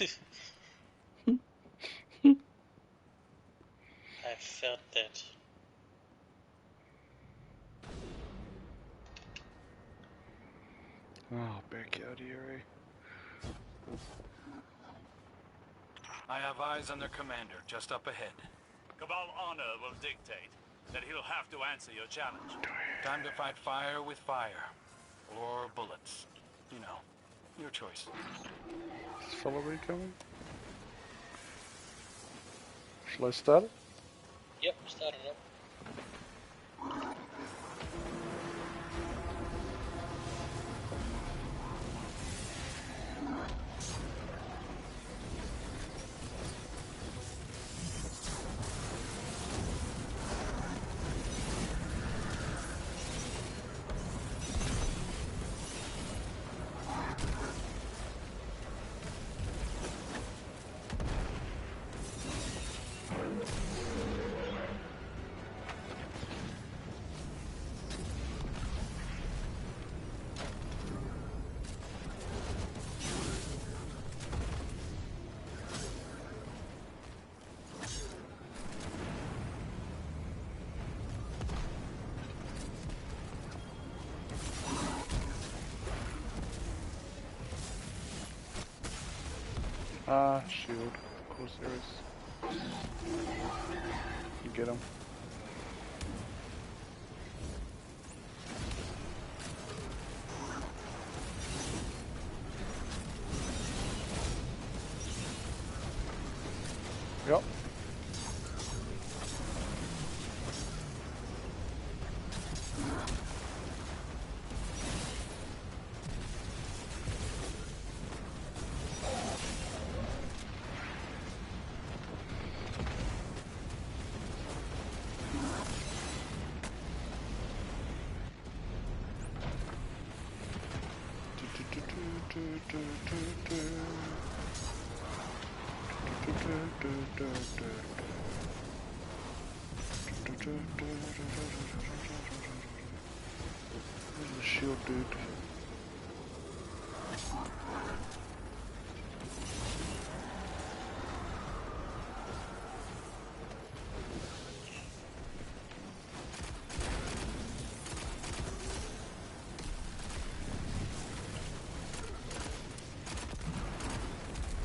ones. I felt that. Oh, backyard area. I have eyes on their commander, just up ahead. Cabal honor will dictate that he'll have to answer your challenge. Time to fight fire with fire. Or bullets. You know, your choice. Is follow me coming? Shall I start it? Yep, start it up. Ah, shield. Of course there is. You get him. Yep. Where's the shield dude?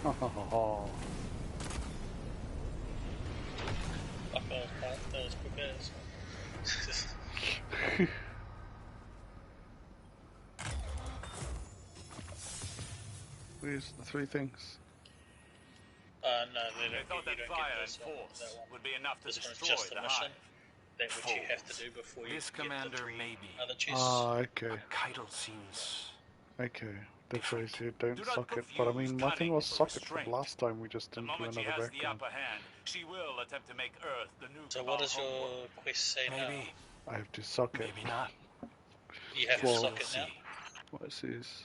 Oh. That was prepared. Where's the three things? No, they don't. Thought that You don't fire get and this force one. would be enough to This one's destroy just a the mission. hive. That which you have to do before you This get the commander 3 may be. other chests. Ah, okay. Keitel seems... Okay. That's why I said don't Do not suck it. But I confuse mean, my thing cunning was for suck it from restraint. last time. We just The didn't do moment she another has the background. upper hand, she will attempt to make Earth the new So Cabal what does your homeworld. quest say Maybe. now? I have to suck it. Maybe not. You have Well, to suck we'll it now? see. What it says?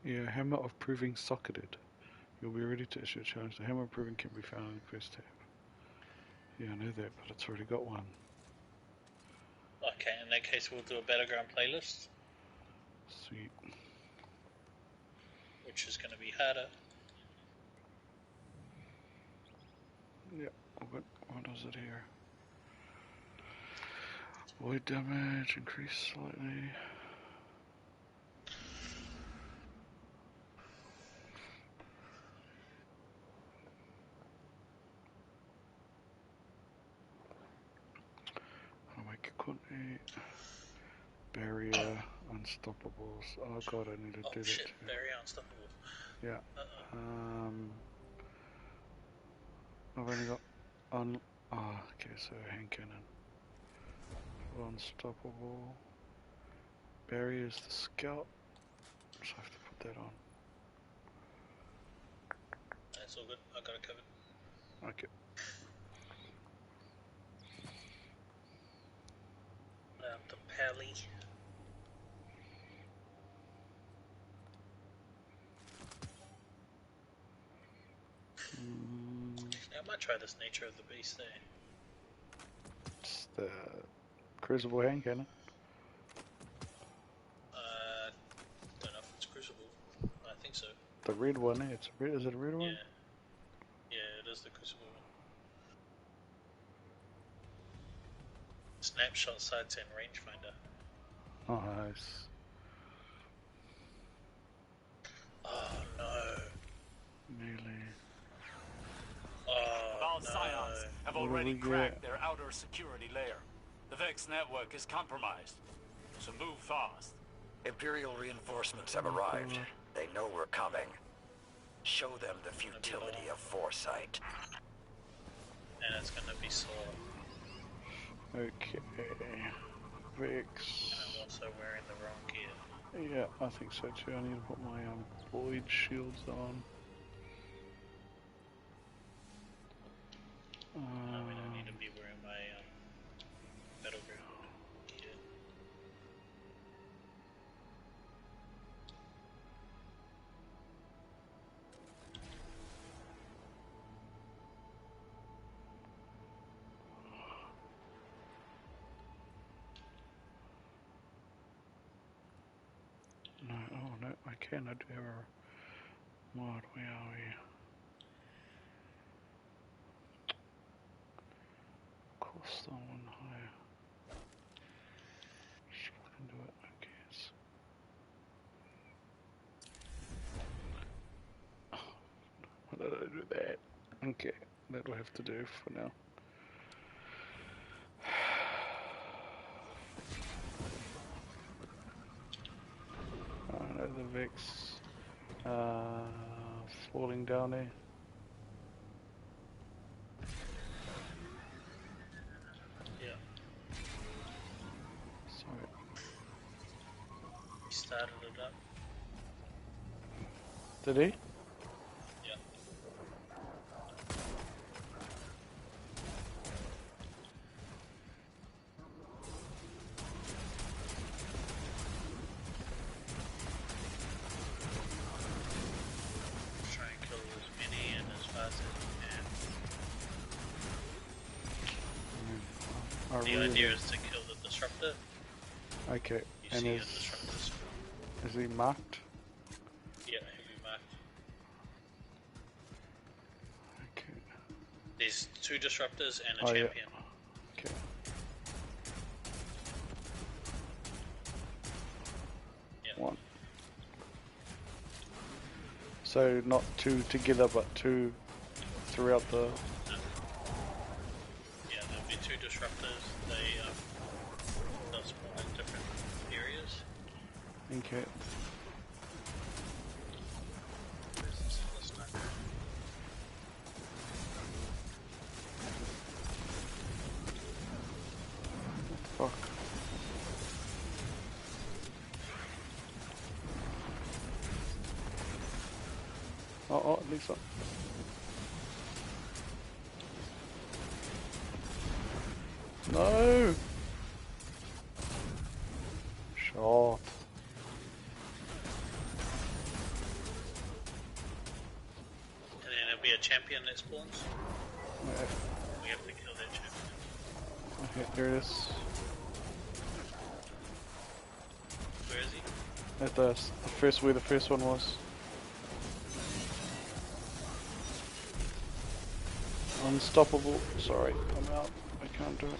Yeah, hammer of proving socketed. You'll be ready to issue a challenge. The hammer of proving can be found in the quest tab. Yeah, I know that, but it's already got one. Okay, in that case we'll do a battleground playlist, Sweet. which is going to be harder. Yeah, what is it here? Void damage, increase slightly. I'll make it quantity. Barrier, unstoppables. Oh god, I need to do that Shit, too. very unstoppable. Yeah. I've only got okay, so hand cannon. Unstoppable. Barriers the scout. So I have to put that on. That's all good, I got it covered. Okay. The pally. I might try this nature of the beast there. It's the crucible hand cannon. Don't know if it's crucible. I think so. The red one, eh? Is it a red one? Yeah. Yeah, it is the crucible one. Snapshot sights and rangefinder. Nice. Oh no. Melee. Oh Cabal no. scions have What do already we cracked get? their outer security layer. The Vex network is compromised, so move fast. Imperial reinforcements have arrived. They know we're coming. Show them the futility of foresight. And it's gonna be sore. Okay. Vex. And I'm also wearing the wrong gear. Yeah, I think so too. I need to put my void shields on. We don't need to be wearing my battleground gear. No, oh no, I can. I do have a mod. Where are we? Cost on one higher. Just fucking do it, I guess. Why did I do that? Okay, that will have to do for now. I know the Vex falling down there. Yeah. Sorry. He started it up. Did he? Yeah. Try and kill as many and The idea is to kill the disruptor. Okay, You and see is the disruptor spawn. he marked? Yeah, heavy marked. Okay. There's 2 disruptors and a Oh, yeah. champion. Okay. Yeah. 1. So not 2 together, but 2 throughout the. Yeah, there'll be 2 disruptors. They'll spawn in different areas. Okay. Where's this other sniper? Fuck. Oh, at least up. No! Shot. And then there'll be a champion that spawns. Okay, We have to kill that champion. okay, there it is. Where is he? At the first, where the first one was. Unstoppable. Sorry, I'm out. I can't do it.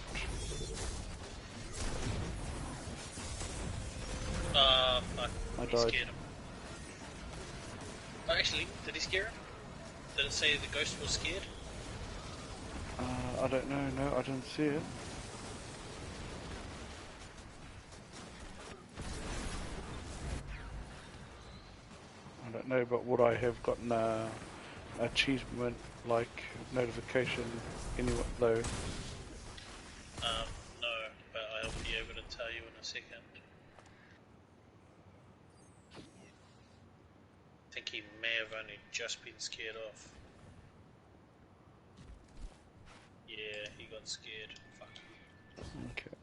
Fuck. I He died. scared him. Oh, actually, did he scare him? Did it say the ghost was scared? I don't know. No, I didn't see it. I don't know, but would I have gotten a achievement like notification anyway though? No, but I'll be able to tell you in a second. I think he may have only just been scared off. Yeah, he got scared. Fuck. Okay.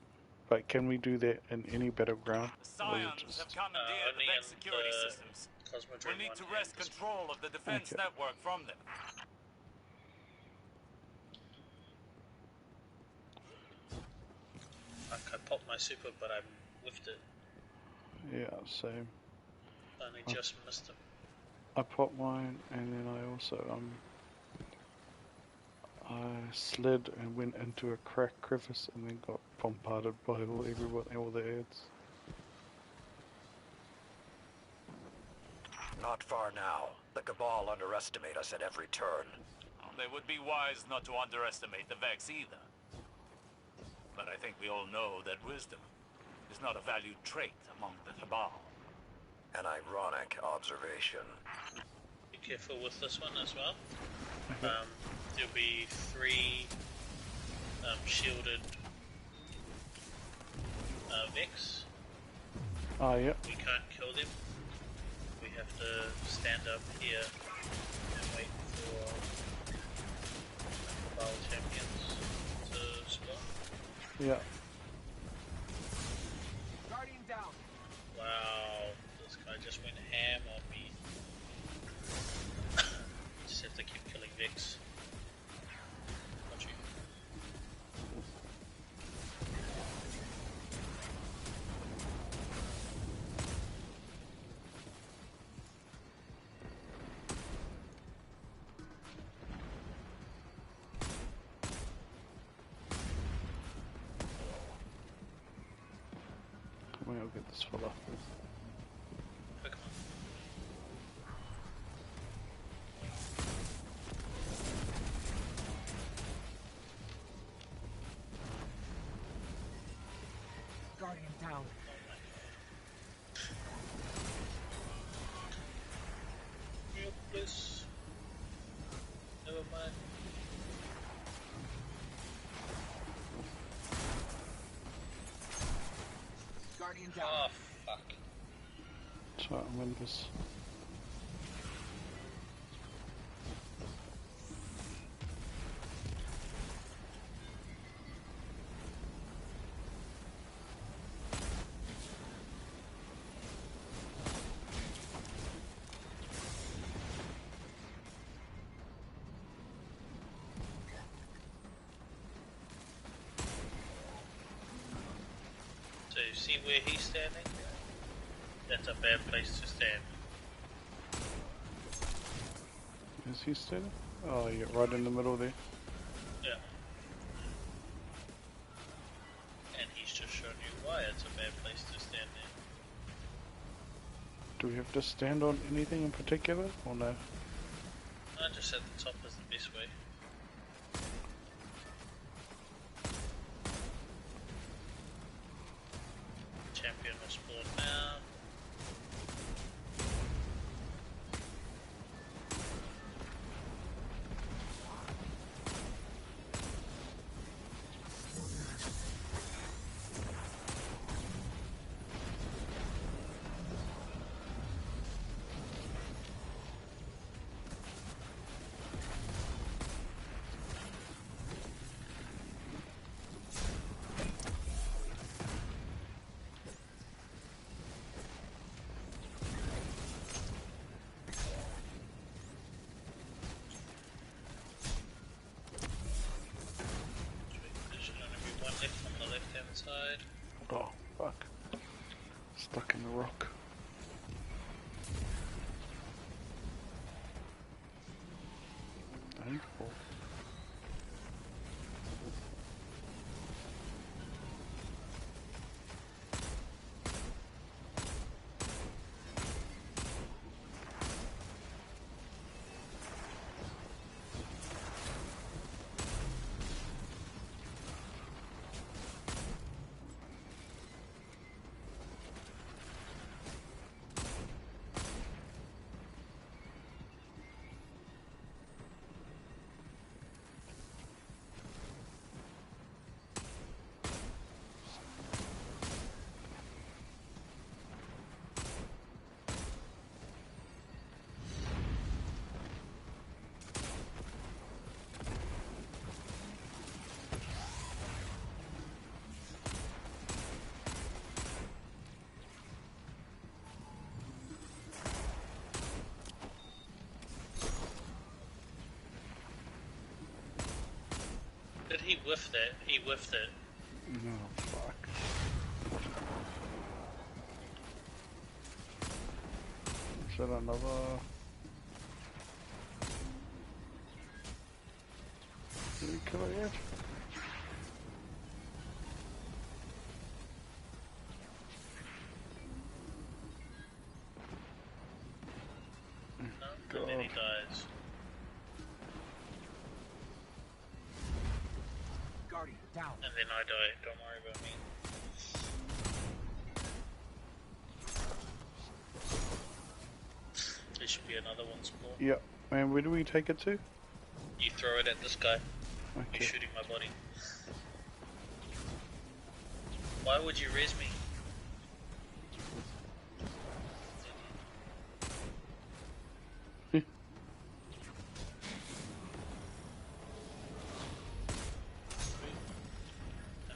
But can we do that in any battleground? The Scions have commandeered the only Vex in security the systems. Cosmodrome We need 1 to and wrest this- control of the defense Okay. network from them. Fuck, I popped my super, but I whiffed it. Yeah, same. Only just missed him. I popped mine and then I also I slid and went into a cracked crevice and then got bombarded by all the ads. Not far now. The Cabal underestimate us at every turn. They would be wise not to underestimate the Vex either. But I think we all know that wisdom is not a valued trait among the Cabal. An ironic observation. Be careful with this one as well. There'll be 3 shielded Vex. Ah, yeah. We can't kill them. We have to stand up here and wait for Cabal champions to spawn. Yeah. Guardian down. Wow, this guy just went ham on me. Just have to keep killing Vex. Got you. Come on, I'll get this fella. Come on. Guardian down. Help this. Never mind. Guardian down. Oh, fuck. So I'm in this. see where he's standing? That's a bad place to stand. Is he standing? Oh, yeah, right in the middle there. Yeah. And he's just shown you why it's a bad place to stand there. Do we have to stand on anything in particular, or no? I just said the top is the best way. Champion will spawn now. Side. Oh, fuck. Stuck in the rock. Don't fall. Did he whiff that? He whiffed it. No, fuck. Is that another? Did he kill it yet? No, and then he dies. Guardian, down. And then I die. Don't worry about me. There should be another one spawn. Yep. And where do we take it to? You throw it at this guy. Okay. You're shooting my body. Why would you res me? Let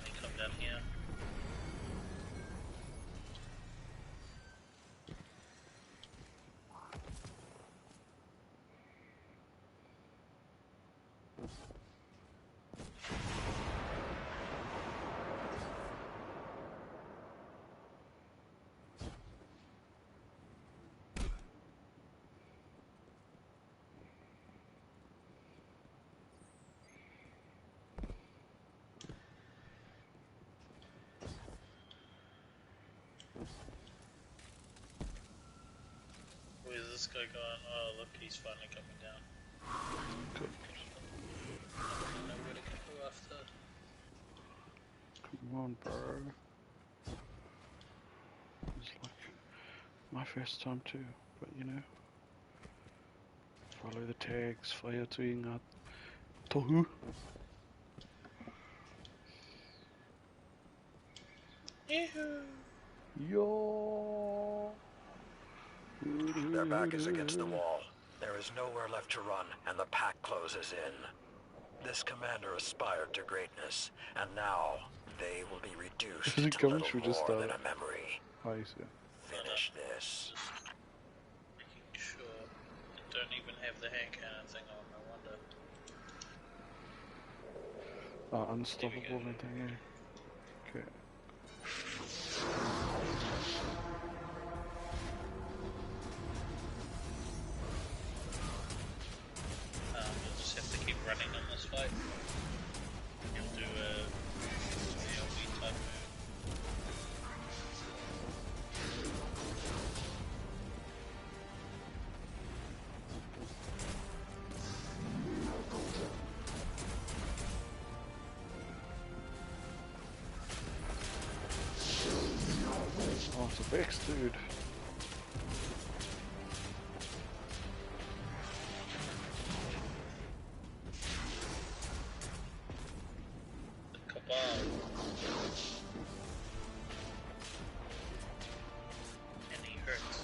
me come down here. Where's this guy going? Oh, look, he's finally coming down. Good. I don't know where to go after. Come on, bro. It's like my first time too, but you know. Follow the tags, whaia tui ngā tohu. Yo! Their back is against the wall. There is nowhere left to run, and the pack closes in. This commander aspired to greatness, and now they will be reduced to little more than a memory. Finish this. Making sure I don't even have the hand cannon thing on, I wonder. Unstoppable and thing, eh? Okay. next dude. The cabal. And he hurts.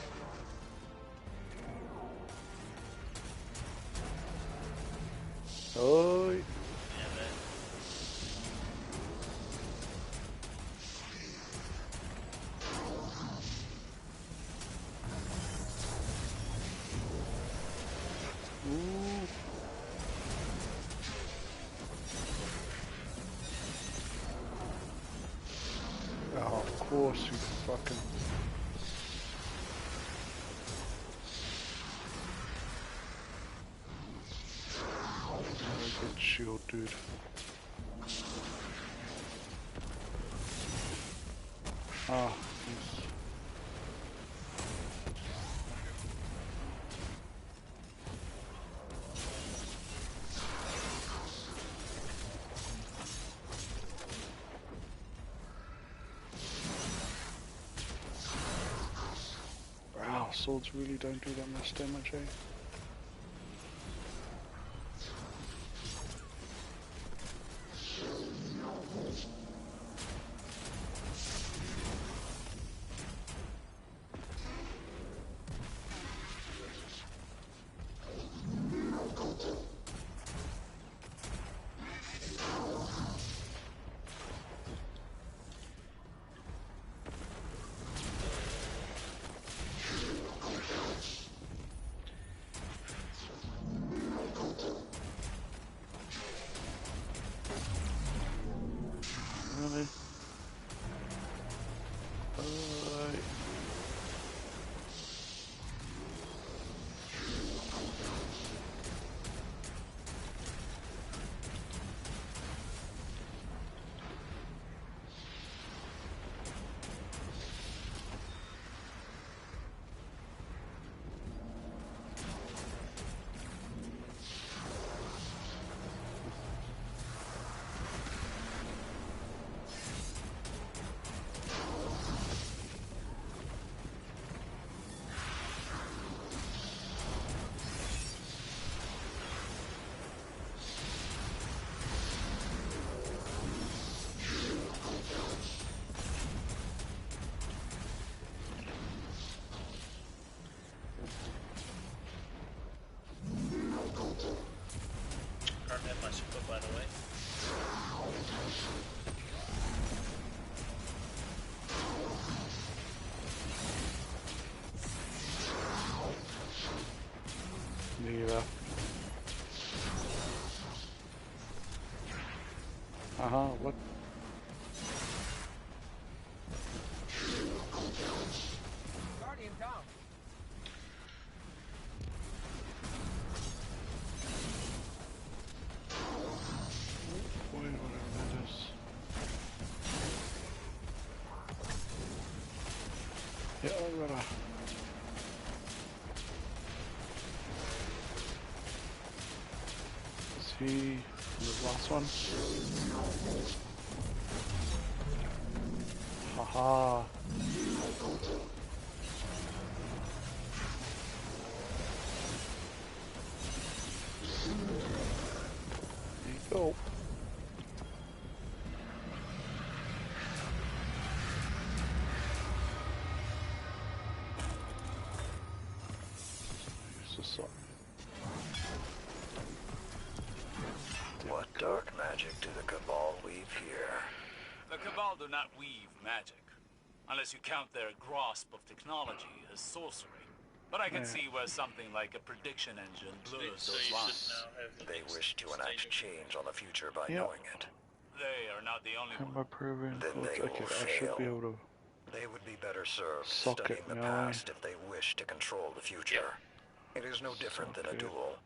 Oi. Yeah, man. Ooh. Oh, of course you fucking... Very good shield, dude. Ah, yes. Wow, swords really don't do that much damage, eh? Really? Can't have my super, by the way. Neither. What? Guardian down. Wait, whatever that is. Yeah, I gotta... See the last one. Haha. There you go. Use the sword. What dark magic do the Cabal weave here? The Cabal do not weave magic, unless you count their grasp of technology as sorcery. But I can see where something like a prediction engine blurs So those you lines. should now have the They next wish to enact stage of- change on the future by Yep. knowing it. They are not the only Am one. I proving? Then they Okay, will I should be fail. able to They would be better served sock studying it the now. past if they wish to control the future. It is no different than a Sock it. duel.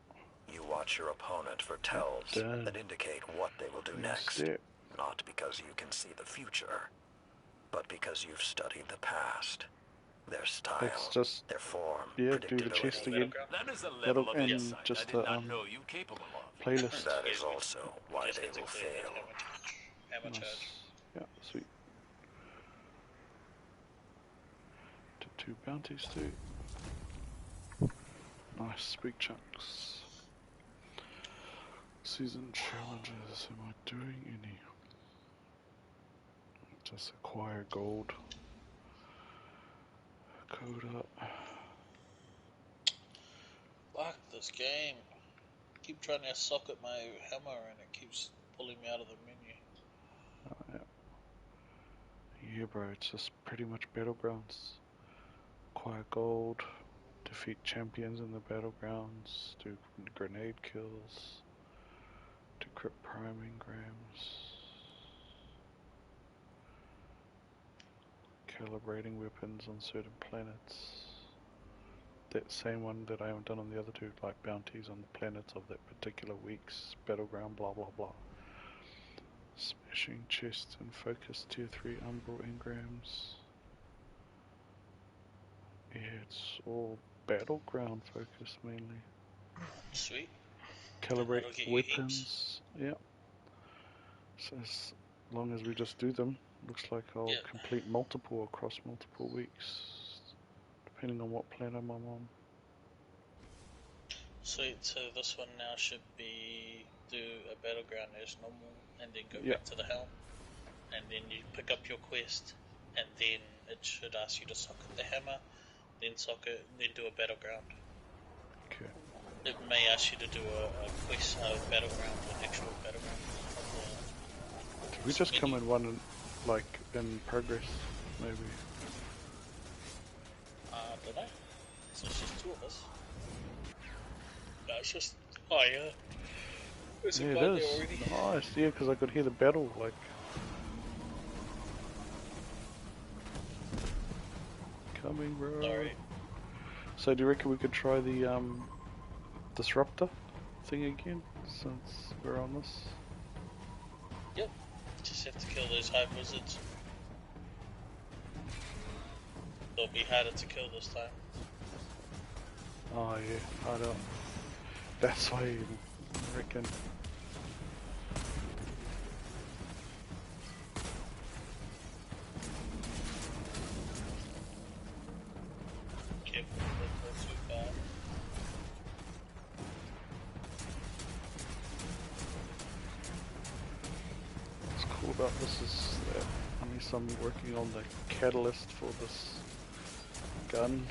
You watch your opponent for tells Done. that indicate what they will do That's next. it. Not because you can see the future, but because you've studied the past. Their style, Let's just, their form, yeah, do the chest predictability. again. That is a level That'll of end insight I just did the not know you capable of. playlist. That is also why Just they had to will clear that fail. hammer charge. Nice. Yeah, sweet. 2 bounties too. Nice, big chunks. Season challenges, am I doing any? Just acquire gold. Code up. Fuck this game. Keep trying to socket my hammer and it keeps pulling me out of the menu. Yeah bro, it's just pretty much battlegrounds. Acquire gold, defeat champions in the battlegrounds, do grenade kills, decrypt prime engrams, calibrating weapons on certain planets. That same one that I haven't done on the other two, like bounties on the planets of that particular week's battleground, blah blah blah. Smashing chests and focus tier 3 umbral engrams. Yeah, it's all battleground focused mainly. Sweet. Calibrate weapons. Yeah. So as long as we just do them, looks like I'll complete multiple across multiple weeks, depending on what planet I'm on. Sweet, so this one now should be do a battleground as normal and then go back to the helm. And then you pick up your quest and then it should ask you to socket the hammer, then socket, then do a battleground. Okay. It may ask you to do a quest, a battleground, an actual battleground. Did we just come in one, like, in progress, maybe? Don't know. So it's just 2 of us. No, it's just... Oh, yeah. There's Yeah, a it guy is. there already. Nice, yeah, because I could hear the battle, like... Coming, bro. Sorry. So do you reckon we could try the, disruptor thing again, since we're on this? Yep. Just have to kill those hive wizards. They'll be harder to kill this time. Oh yeah, I don't. That's why I reckon. Careful, don't go too far. What's cool about this is that at least I'm working on the catalyst for this gun.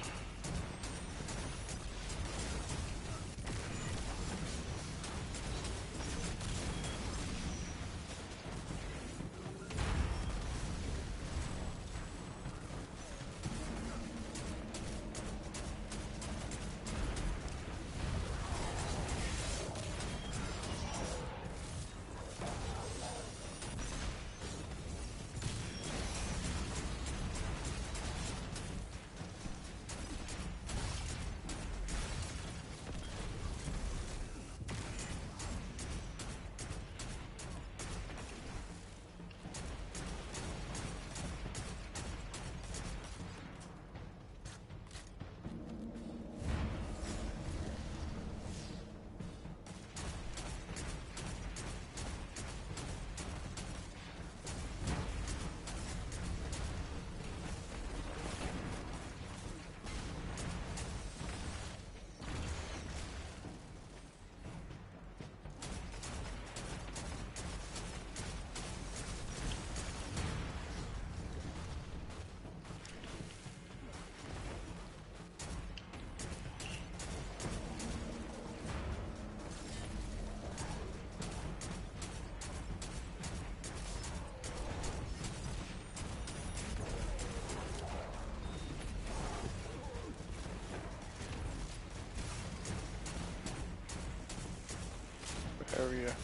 Area.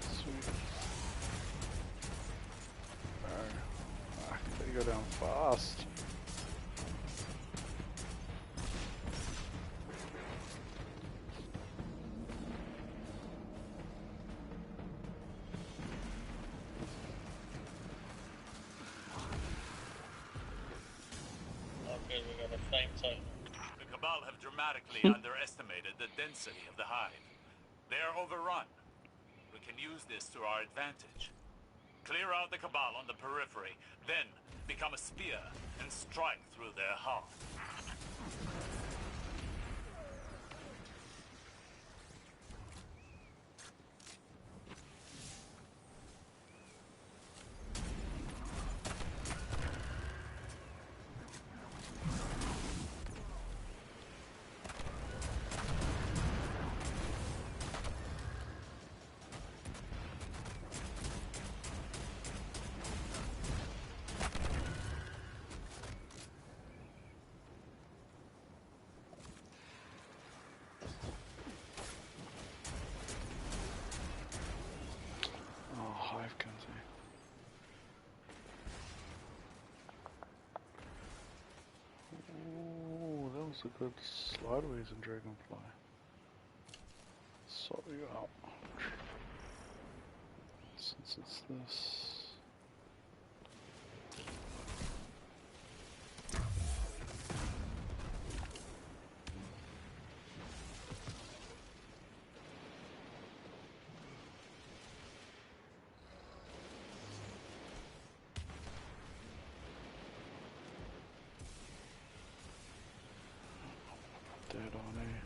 Sweet. They go down fast. Okay, we got a flame titan. The Cabal have dramatically underestimated the density of the hive. They are overrun. We can use this to our advantage. Clear out the cabal on the periphery, then become a spear and strike through their heart. A good slideways in Dragonfly. Sort you out. Since it's this. Dead on it.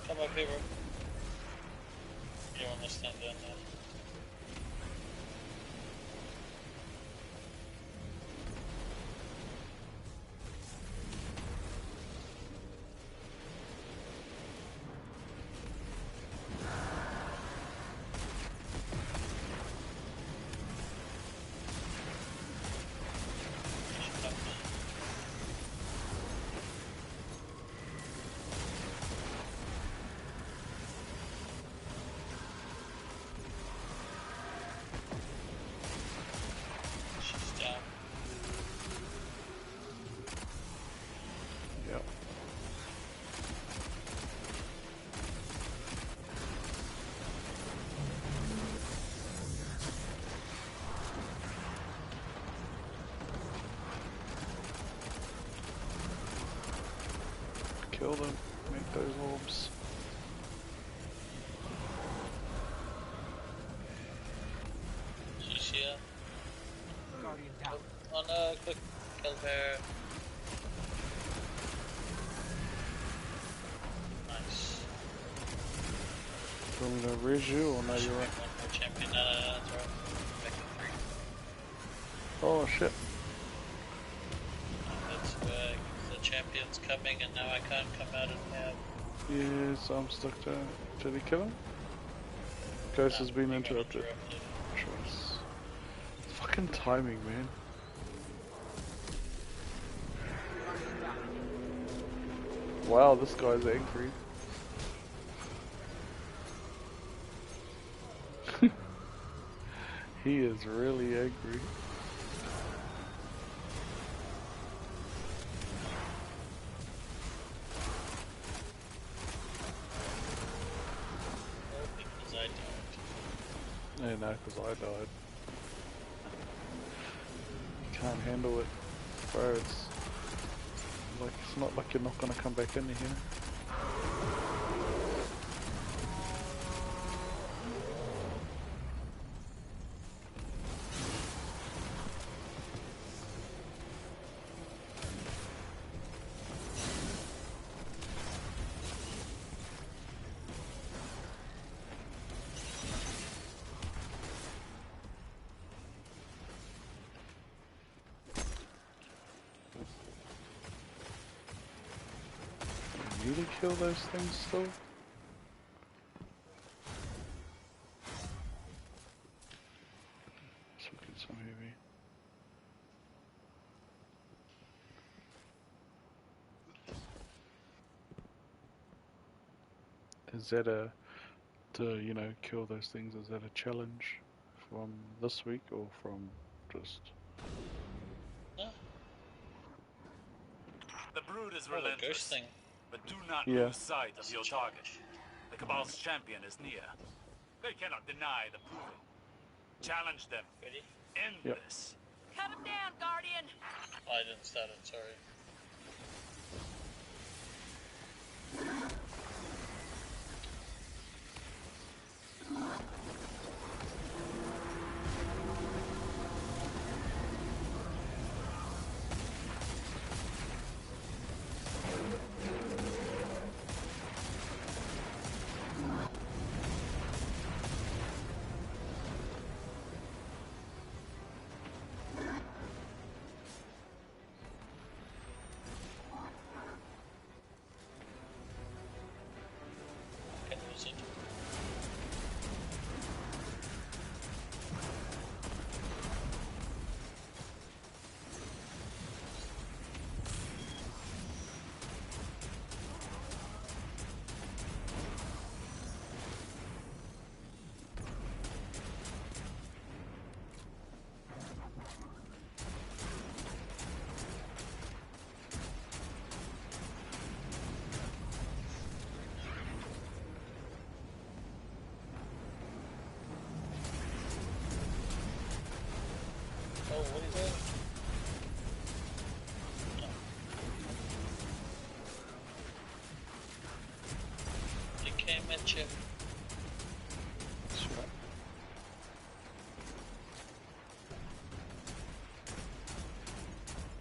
Come up here, bro. You want to stand down there? Kill them, make those orbs. She's here. Guardian down. On a quick kill her. Nice. Do you want me to raise you or no, you're right? One more champion. No, that's right. Back in 3. Oh shit. That's where the champion's coming and now I can't come out of now. Yes, I'm stuck there. Did he kill him? Ghost has been interrupted. Choice. Fucking timing, man. Wow, this guy's angry. He is really angry. Because I died. Yeah, no, because I died. Can't handle it, bro. It's like it's not like you're not gonna come back in here. Need to kill those things still? Let's look at some heavy. Is that to kill those things, is that a challenge from this week or from just... No. The brood is Oh, the ghost relentless, thing. but do not Yeah. lose sight of your target. The Cabal's champion is near. They cannot deny the proving. Challenge them. Ready? End Yep. this. Cut him down, Guardian! I didn't start it, sorry. Can lose it. Oh, what is it? Oh. It came at you. That's right.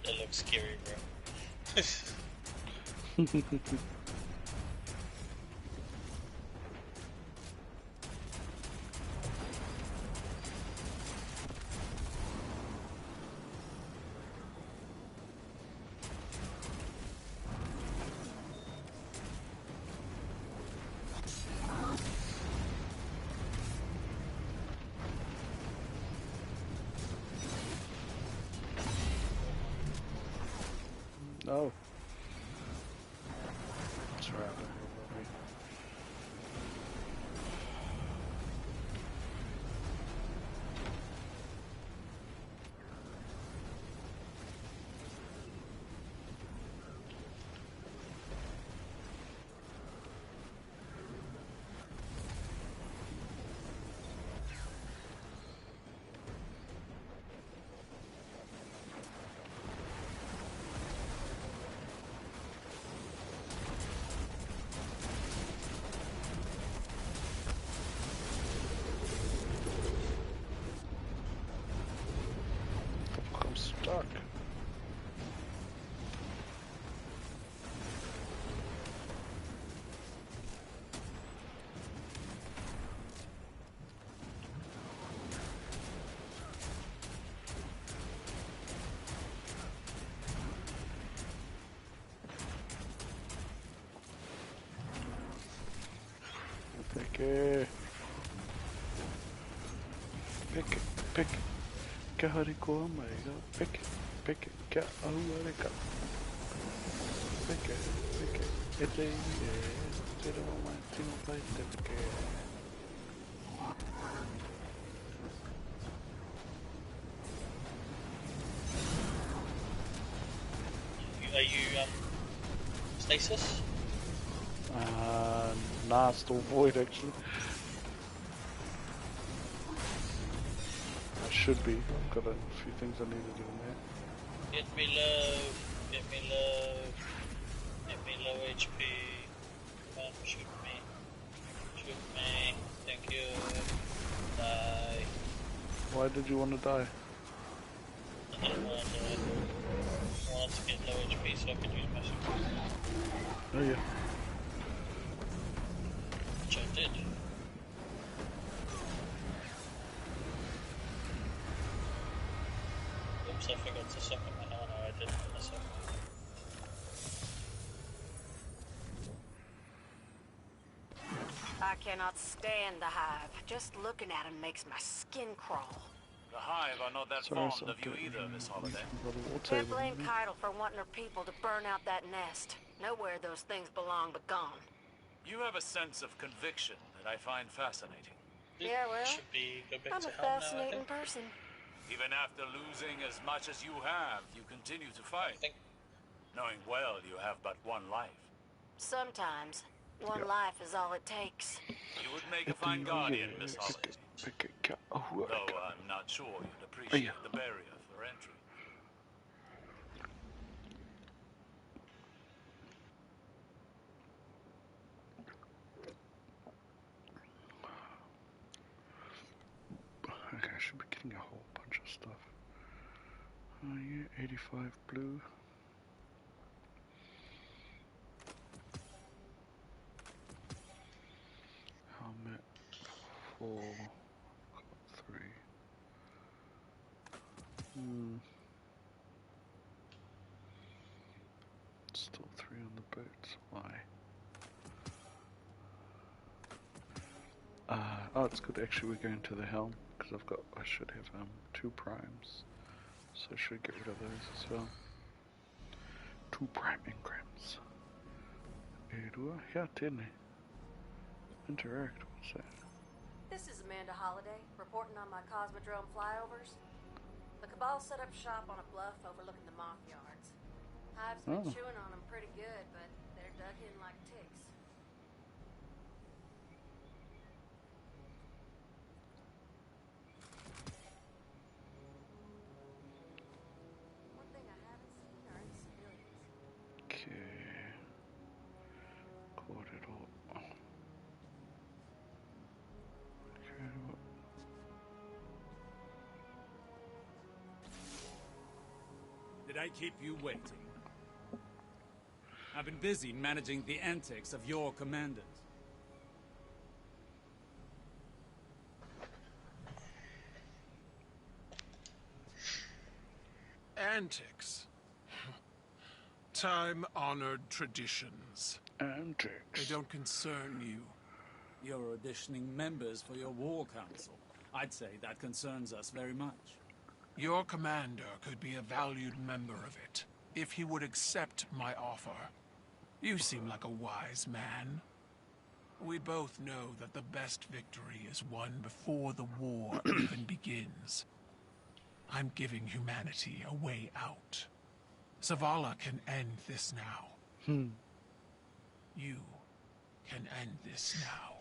That looks scary, bro. No. That's right. I'm stuck. Pick it. Ka hari koa mai ga. Pick it. Ka aua ka. Pick it. E te te roma mai tino pai te pike. Are you, stasis? Nah, still void actually. I should be. I've got a few things I need to do in there. Get me low. Get me low. Get me low HP. Come on, shoot me. Shoot me. Thank you. Die. Why did you want to die? I don't want to die. I want to get low HP so I can use my super. Oh yeah. Which I did. Oops, I forgot to suck on my. Oh no, I didn't. I sucked. I cannot stand the hive. Just looking at him makes my skin crawl. The Hive are not that Sorry, fond of you either, Miss Holiday. Can't blame Keitel for wanting her people to burn out that nest. Nowhere those things belong but gone. You have a sense of conviction that I find fascinating. Yeah, well, Should be go back I'm to a Helm now, I fascinating think. person. Even after losing as much as you have, you continue to fight. knowing well you have but one life. Sometimes, one life is all it takes. You would make a fine guardian, Miss Holly. Though I'm not sure you'd appreciate the barrier for entry. Okay, I should be getting a whole bunch of stuff. Oh yeah, 85 blue. Helmet 4, got 3. Still 3 on the boots. Why? Oh, it's good. Actually, we're going to the helm because I should have 2 primes, so I should get rid of those as well. 2 prime engrams. Reorua, yeah, tēnei. Interact. What's that? This is Amanda Holliday, reporting on my Cosmodrome flyovers. The Cabal set up shop on a bluff overlooking the moth yards. Hive's been chewing on them pretty good, but they're dug in like ticks. One thing I haven't seen are any civilians. Okay. Caught it all. Okay, what? Did I keep you waiting? I've been busy managing the antics of your commanders. Antics? Time-honored traditions. Antics? They don't concern you. You're auditioning members for your war council. I'd say that concerns us very much. Your commander could be a valued member of it, if he would accept my offer. You seem like a wise man. We both know that the best victory is won before the war even begins. I'm giving humanity a way out. Zavala can end this now. You can end this now.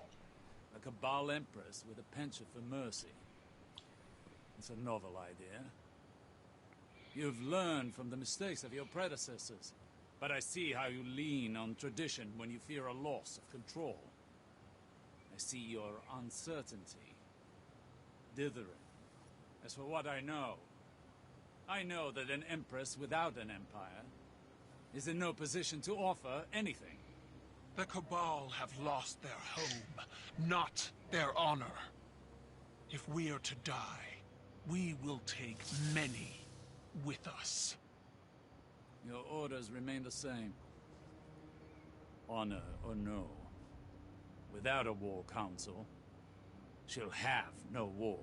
A Cabal Empress with a penchant for mercy. It's a novel idea. You've learned from the mistakes of your predecessors, but I see how you lean on tradition when you fear a loss of control. I see your uncertainty, dithering. As for what I know that an empress without an empire is in no position to offer anything. The Cabal have lost their home, not their honor. If we are to die, we will take many with us. Your orders remain the same. Honor or no. Without a war council, she'll have no war.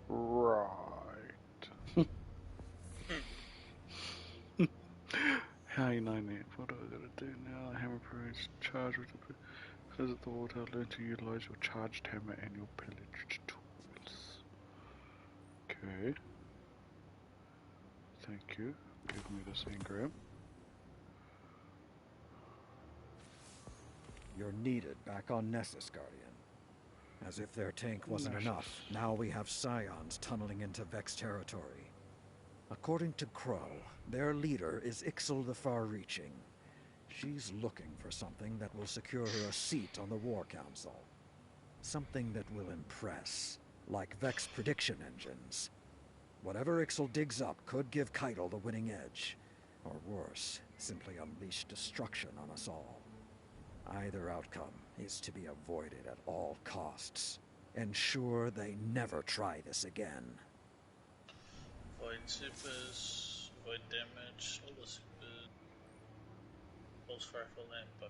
Right. How you know me? What do I gotta do now? Hammer parades charge with the visit the water, learn to utilize your charged hammer and your pillaged tools. Okay. Thank you. Give me this engram. You're needed back on Nessus, Guardian. As if their tank wasn't enough, now we have Scions tunneling into Vex territory. According to Crow, their leader is Ixal the Far-Reaching. She's looking for something that will secure her a seat on the War Council. Something that will impress, like Vex prediction engines. Whatever Ixal digs up could give Keitel the winning edge. Or worse, simply unleash destruction on us all. Either outcome is to be avoided at all costs. Ensure they never try this again. Avoid supers, avoid damage, all the supers. Pulse rifle and bow.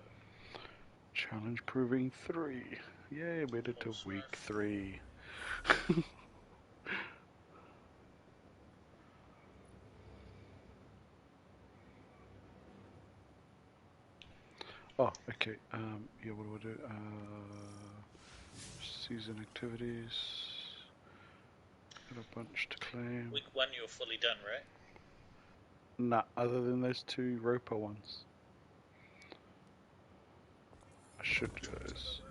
Challenge proving 3. Yay, made it to week 3. Oh, okay. Yeah, what do I do? Season activities. Got a bunch to claim. Week 1 you're fully done, right? Nah, other than those 2 roper ones. I should do those.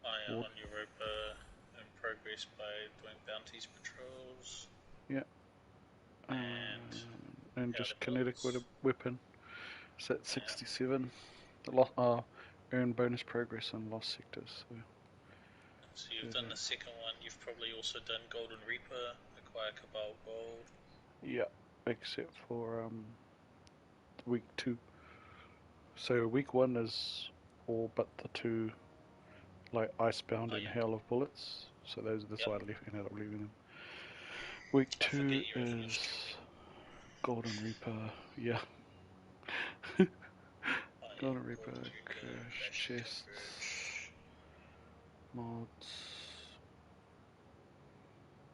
I am on Europa in progress by doing bounties patrols. Yeah. And just kinetic with a weapon. It's at 67. Earn bonus progress on lost sectors. So you've done the second one. You've probably also done Golden Reaper, acquire Cabal Gold. Yeah, except for week 2. So week 1 is all but the 2, like Icebound and Hail of Bullets. So that's why I ended up leaving them. Week 2 is Golden Reaper. Yeah. Golden Reaper, Crash, Chests, mods,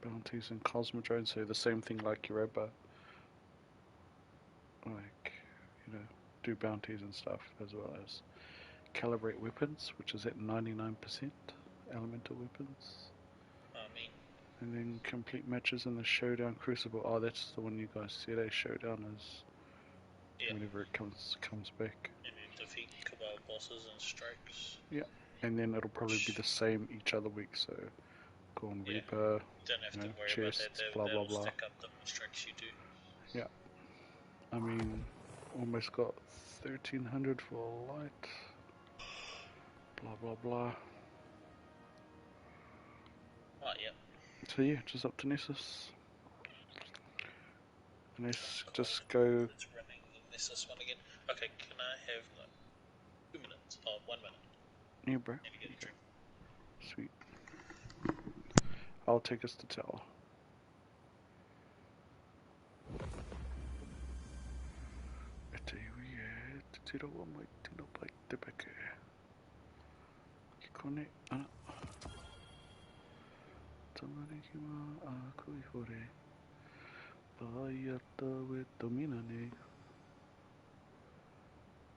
bounties, and Cosmodrone. So the same thing like Europa. Like, do bounties and stuff, as well as calibrate weapons, which is at 99%, elemental weapons. And then complete matches in the Showdown Crucible. Oh, that's the one you guys said, Showdown is whenever it comes back. And you defeat Cabal bosses and strikes. Yeah, and then it'll probably be the same each other week, so Golden Reaper, Don't have to worry chests, about that. blah blah That'll blah. stack up the strikes you do. Yeah. I mean, almost got 1300 for light. Blah blah blah. Oh, yeah. So yeah, just up to Nessus. And let's just go. It's running the Nessus one again. Okay, can I have like 2 minutes? Oh, 1 minute. Yeah, bro. Need to get a drink. Sweet. I'll take us to tower.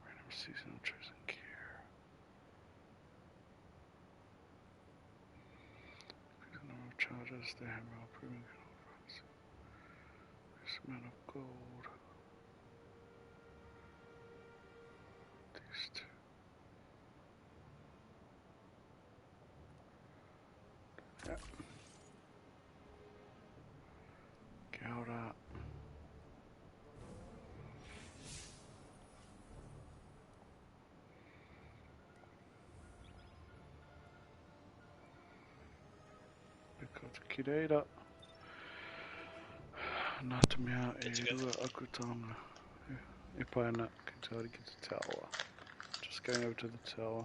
Random seasonal chosen care. Number of charges, the hammer, proving this amount of gold. These 2. Yeah. Gouda. Kireira. Nata mea e rua akutanga. E pai ana ki te haere ki te tower. Just going over to the tower.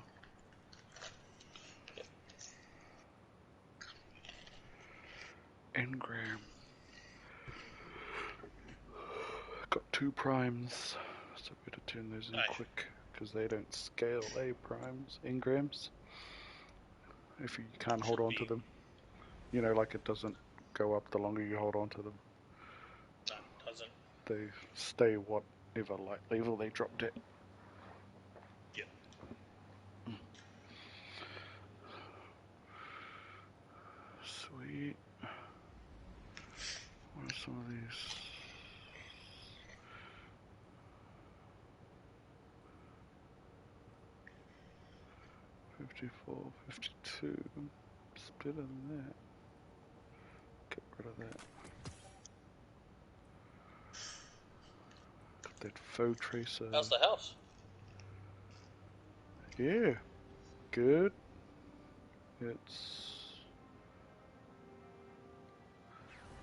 Engram. Got 2 primes, so better turn those in quick because they don't scale. Primes, engrams. If you can't hold on to them, like it doesn't go up the longer you hold on to them. No, it doesn't. They stay whatever light level they dropped at. Yep. Sweet. What are some of these? $54, $52. It's better than that. Get rid of that. Got that faux tracer. How's the house? Yeah, good. It's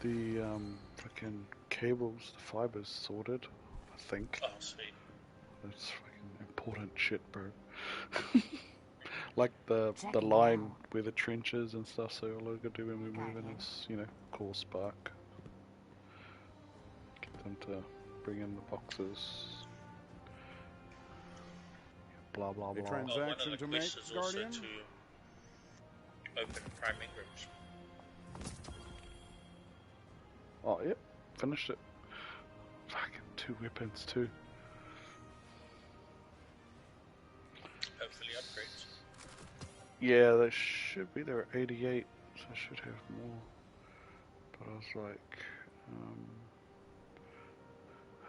the fucking cables, the fibers sorted, I think. Oh, sweet. That's fucking important shit, bro. Like the line where the trenches and stuff, so all I gotta do when we're moving is, call Spark. Get them to bring in the boxes. Blah blah blah. A transaction to make, Guardian? To open priming rooms. Oh, yep, finished it. Fucking 2 weapons too. Yeah, they should be there at 88, so I should have more. But I was like,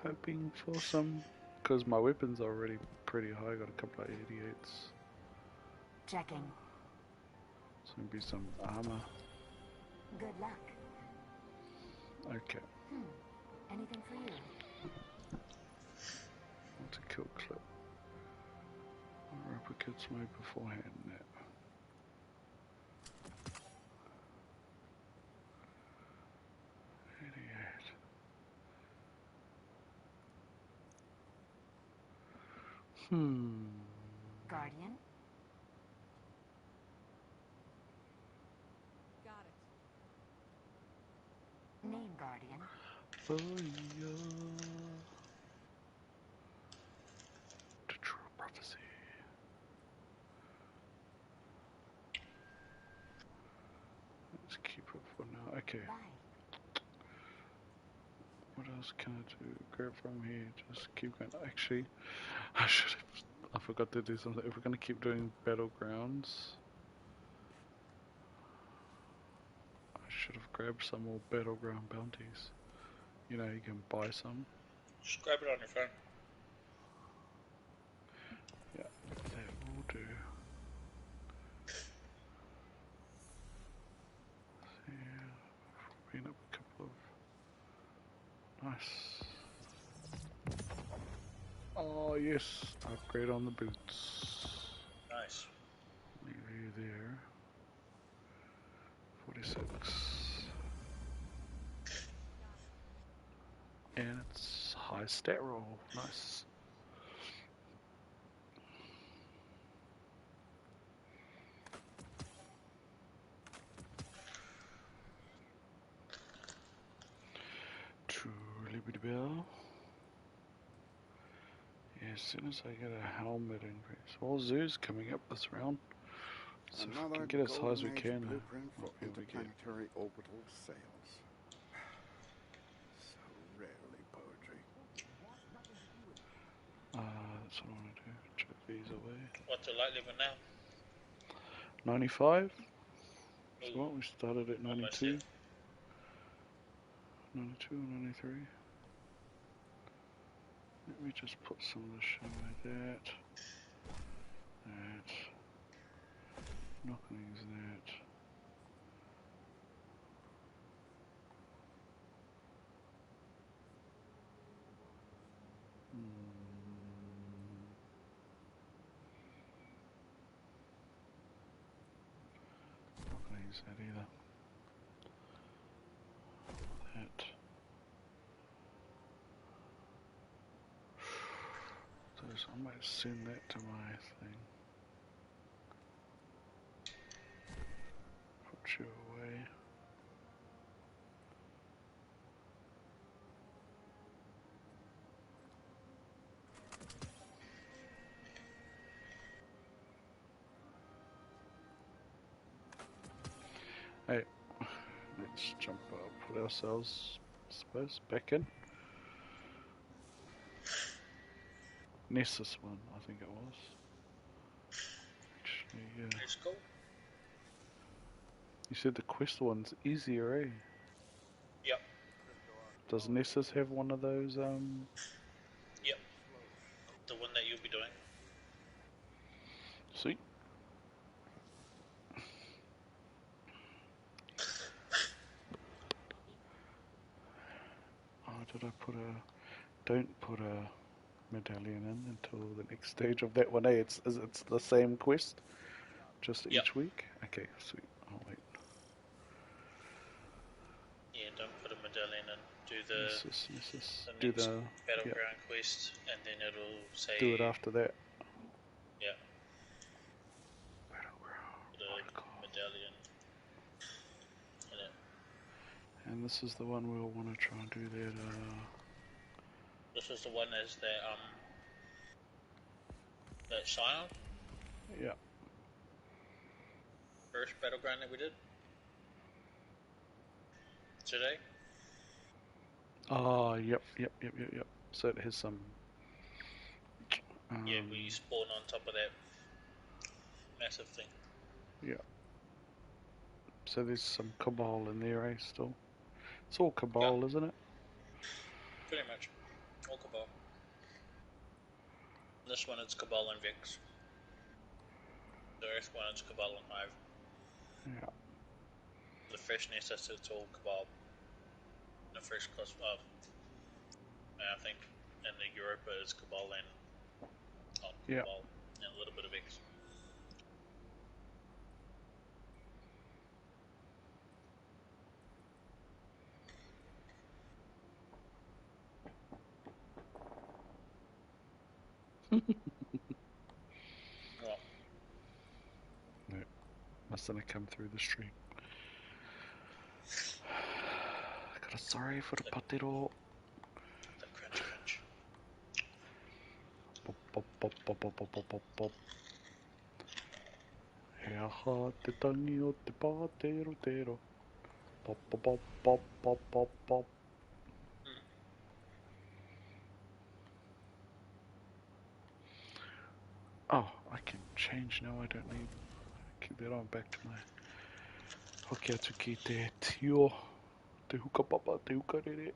hoping for some, because my weapons are already pretty high. I got a couple of 88s. Checking. So maybe some armor. Good luck. Okay. Anything for you? What's a kill clip? Replicates made beforehand. That. Guardian? Got it. Name Guardian. The true prophecy. Let's keep it for now. Okay. What else can I do? Grab from here. Just keep going. Actually, I forgot to do something. If we're going to keep doing battlegrounds, I should have grabbed some more battleground bounties. You know, you can buy some. Just grab it on your phone. Yeah, that will do. Yeah, bring up a couple of... Nice. Oh yes, upgrade on the boots. Nice. Leave you there. 46. And it's high stat roll. Nice. True Liberty Bell. Yeah, as soon as I get a helmet increase. Well, Zoo's coming up this round. So if we can get as high as we can. Blueprint for interplanetary orbital sails. So rarely poetry. That's what I want to do. Check these away. What's your light level now? 95. Ooh. So what? We started at 92. 92 or 93. Let me just put some of the shit like that. That. Not going to use that. Not going to use that either. That. So I might send that to my thing. Put you away. Hey, let's jump up, put ourselves, I suppose, back in. Nessus one, I think it was. Actually, yeah. Let's go. You said the quest one's easier, eh? Yep. Does Nessus have one of those, Yep. The one that you'll be doing. Sweet. Oh, did I put a... Don't put a medallion in until the next stage of that one, eh? It's the same quest? Just each week? Okay, sweet. I'll wait. Yeah, don't put a medallion in. Do the Nessus. the Do next the battleground quest, and then it'll say... Do it after that. Yeah. Battleground. Put a medallion in it. And this is the one we'll want to try and do that, This is the one as that Scion? Yeah. First battleground that we did? Today? Oh, yep. So it has some... yeah, we spawn on top of that massive thing. Yeah. So there's some cabal in there, eh, still? It's all cabal, isn't it? Pretty much. All cabal. This one it's cabal and Vex. The Earth one it's cabal and Hive. Yeah. The fresh Nessus it's all cabal. The fresh class I think. And the Europa is cabal and cabal and a little bit of Vex. Well, no, mustn't have come through the stream. Got a sorry for the patero. The crunch crunch. Pop pop pop pop pop pop pop pop pop. Hiahia te tangi o te patero tero. Pop pop pop pop pop pop pop. Oh, I can change now, I don't need... Keep that on back to my... Hokiatu ki te tio. Te hukapapa, te hukarere.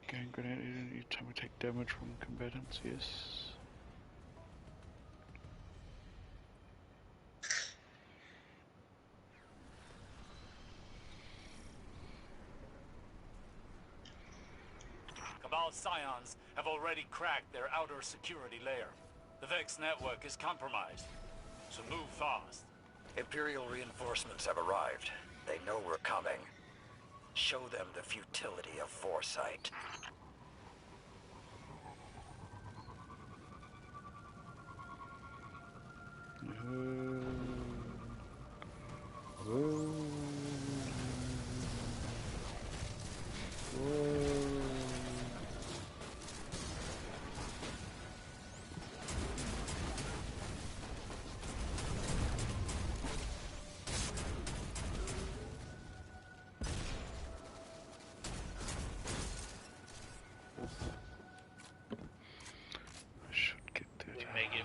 Gang grenade each time we take damage from combatants, yes. Cabal scions have already cracked their outer security layer. The Vex network is compromised, so move fast. Imperial reinforcements have arrived. They know we're coming. Show them the futility of foresight.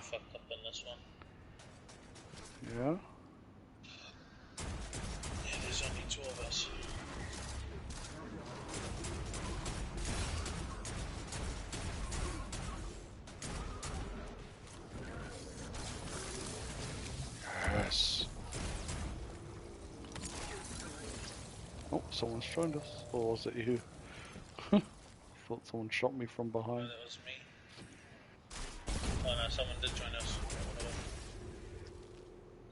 Fucked up in this one. Yeah? Yeah, there's only 2 of us. Yes. Oh, someone's joined us. Or was it you? Thought someone shot me from behind. No, that was me. Oh no, someone did join us.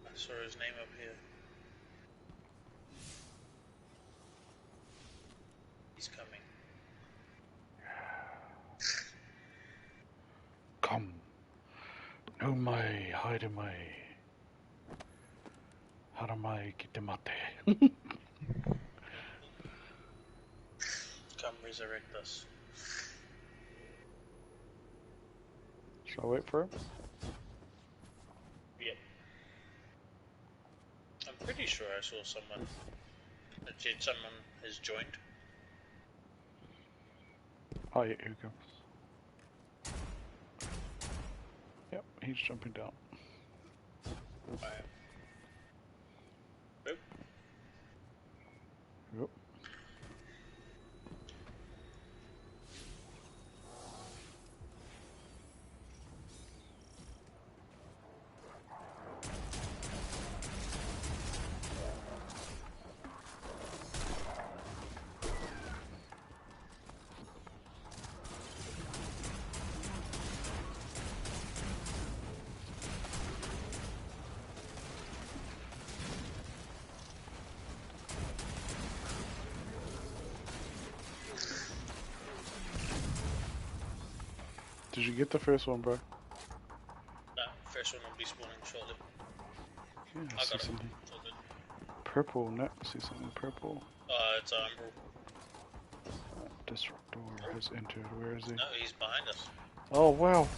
I saw his name up here. He's coming. Come. No mai, haere mai. Hara mai ki te mate. Come resurrect us. Shall I wait for him? Yep. I'm pretty sure I saw someone. It said someone has joined. Oh yeah, here he comes. Yep, he's jumping down. Alright. Nope. Yep. Did you get the first one, bro? No, first one will be spawning shortly. Yeah, I I see got something it. All good. purple. No, I see something purple. It's Umbral. Disruptor has entered. Where is he? No, he's behind us. Oh, wow.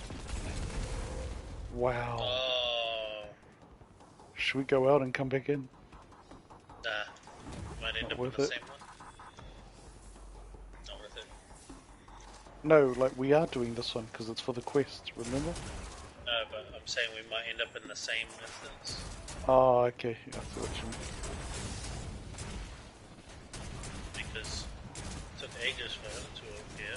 Wow. Oh. Should we go out and come back in? Nah. Might end Not up worth with the it. same one. Not worth it. No, like we are doing this one because it's for the quest, remember? No, but I'm I'm saying we might end up in the same instance. Oh, okay. I see what you mean. Because it took ages for him to appear.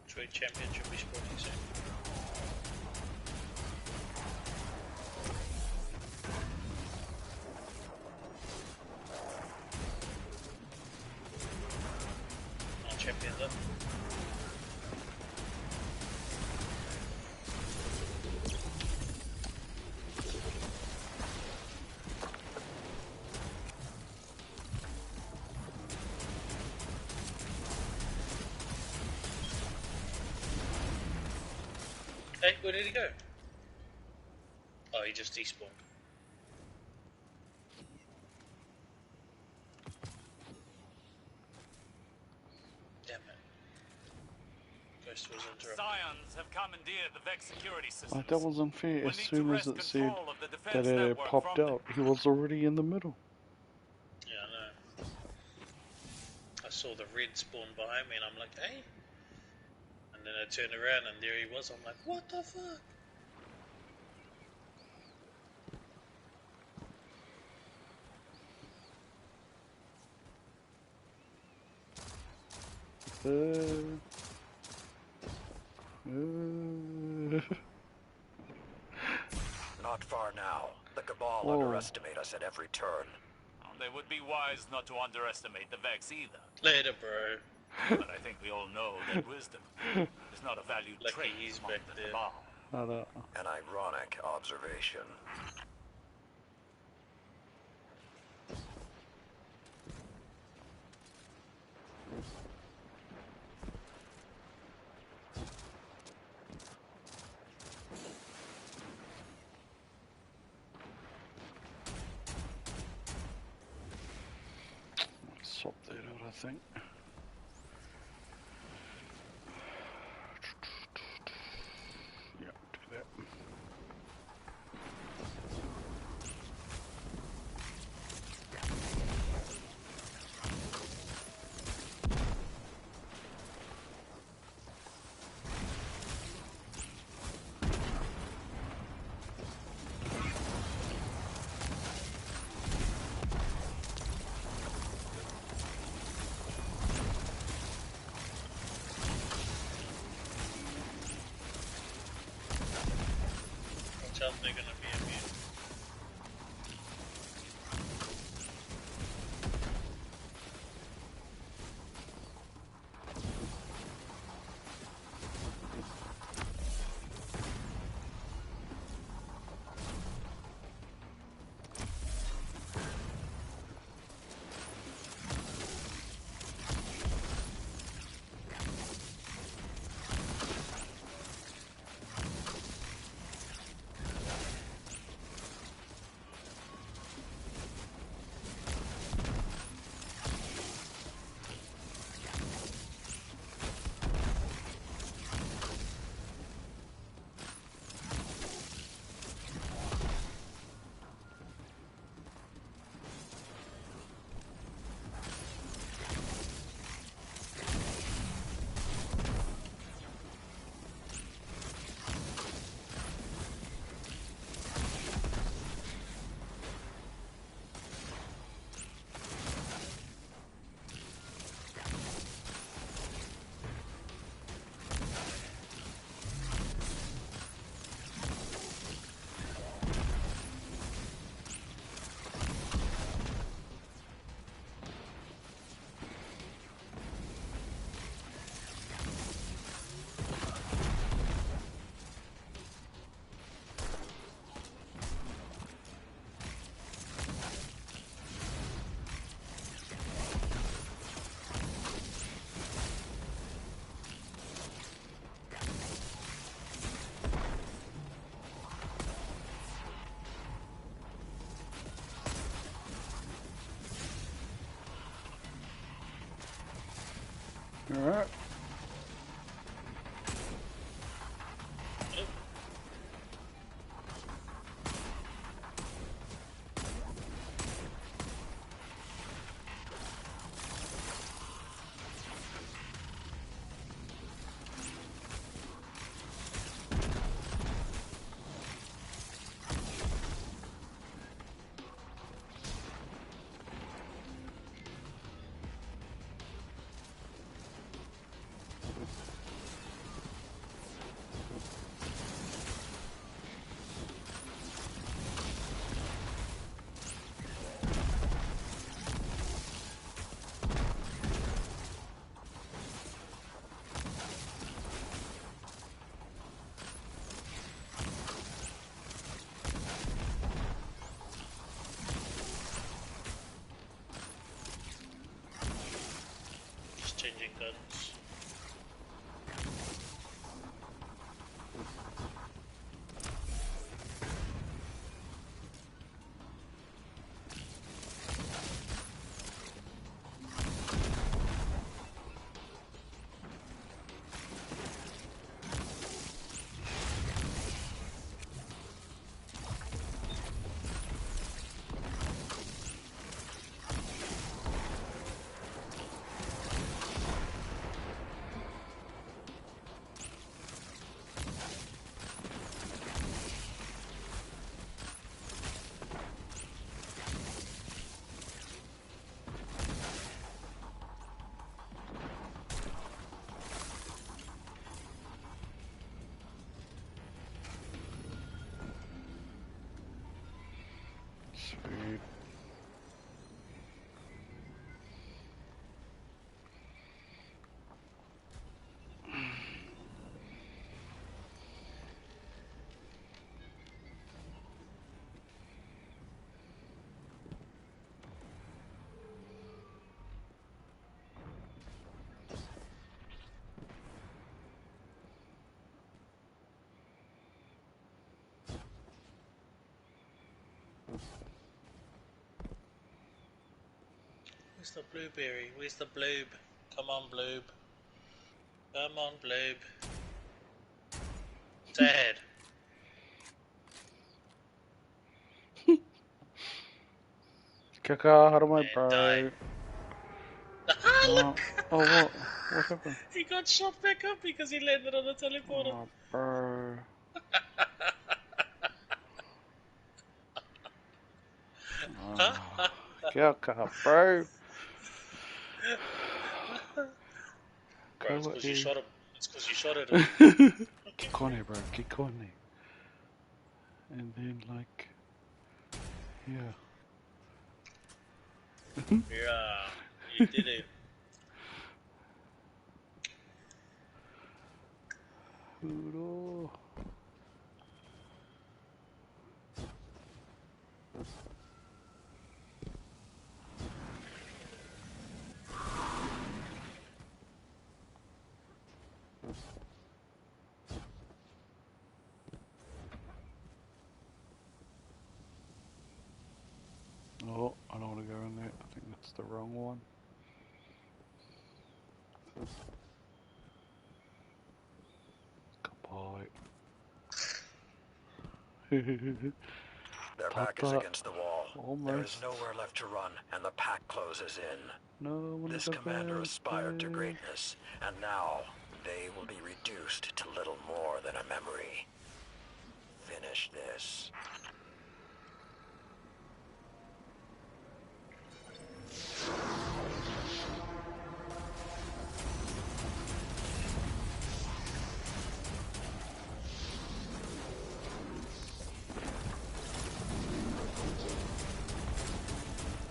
Trade champion should be spawning soon. All champions up. Hey, where did he go? Oh, he just despawned. Damn it. Ghost was interrupted. Scions have commandeered the Vex security system. Like, that wasn't fair. As soon as it said of the that it had popped out, he was already in the middle. Yeah, I know. I saw the red spawn behind me and I'm like, hey? And then I turned around and there he was. I'm like, what the fuck? Not far now. The Cabal Whoa. underestimate us at every turn. They would be wise not to underestimate the Vex either. Later, bro. But I think we all know that wisdom is not a valued trait among the Cabal. An ironic observation. Swap that out, I think. Yeah, do that. Watch out, they're gonna be immune. Alright. Where's the blueberry? Where's the bloob? Come on, bloob. Come on, bloob. Sad. Kaka, how do my bro? Ah, look! Oh, what? What happened? He got shot back up because he landed on the teleporter. Oh, bro. Kaka, bro. Bro, it's because you shot him. It's because you shot at him. Kick on it, bro. Kick on it. And then, like, yeah. Yeah, you did it. Hoodoo. Oh, I don't want to go in there. I think that's the wrong one. Goodbye. Their back is against the wall. Almost. There is nowhere left to run, and the pack closes in. No one This is commander available. aspired to greatness, and now they will be reduced to little more than a memory. Finish this.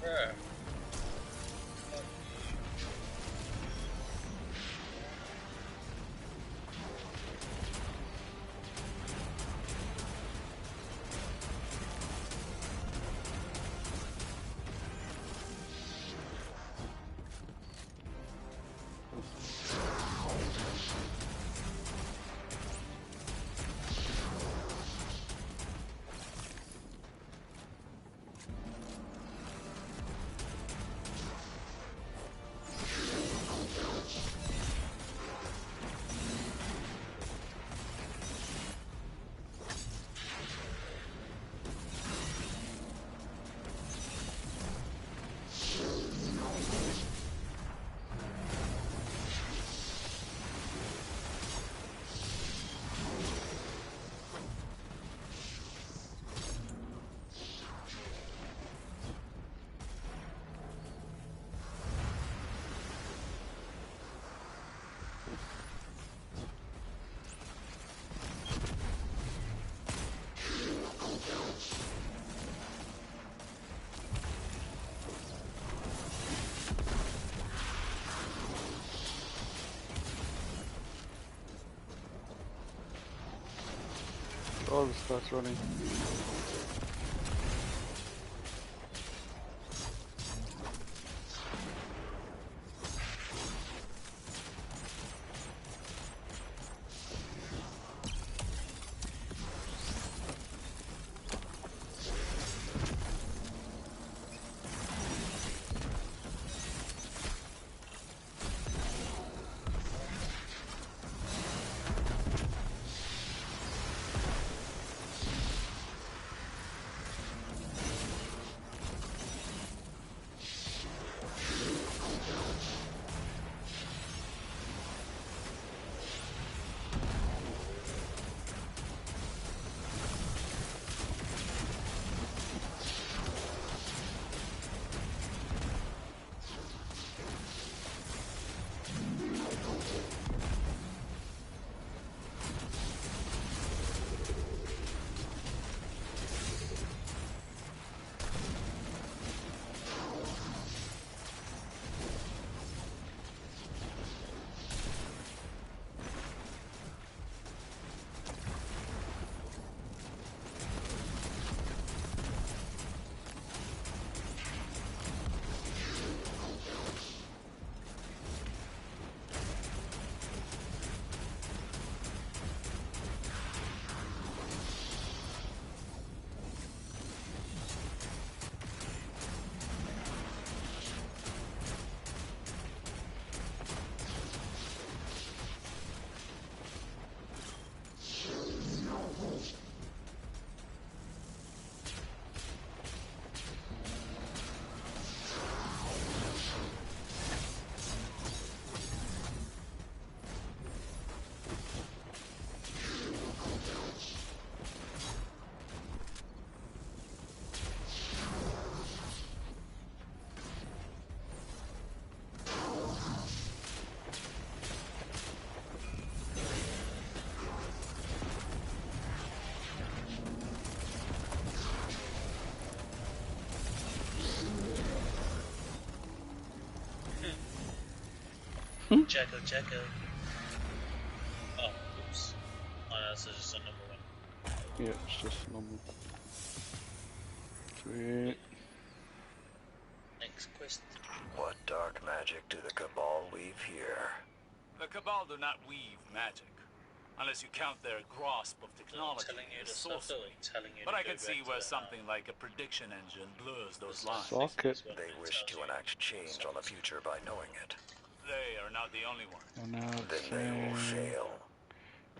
Yeah. Oh, it starts running. Jacko, Jacko. Oh, oops. Oh, no, this is just a number one. Yeah, it's just normal. Sweet. Next quest. What dark magic do the Cabal weave here? The Cabal do not weave magic, unless you count their grasp of technology as sorcery. But I can see where something like a prediction engine blurs those lines. Socket. They wish to enact change on the future by knowing it. They are not the only ones. And now it's Then they will fail.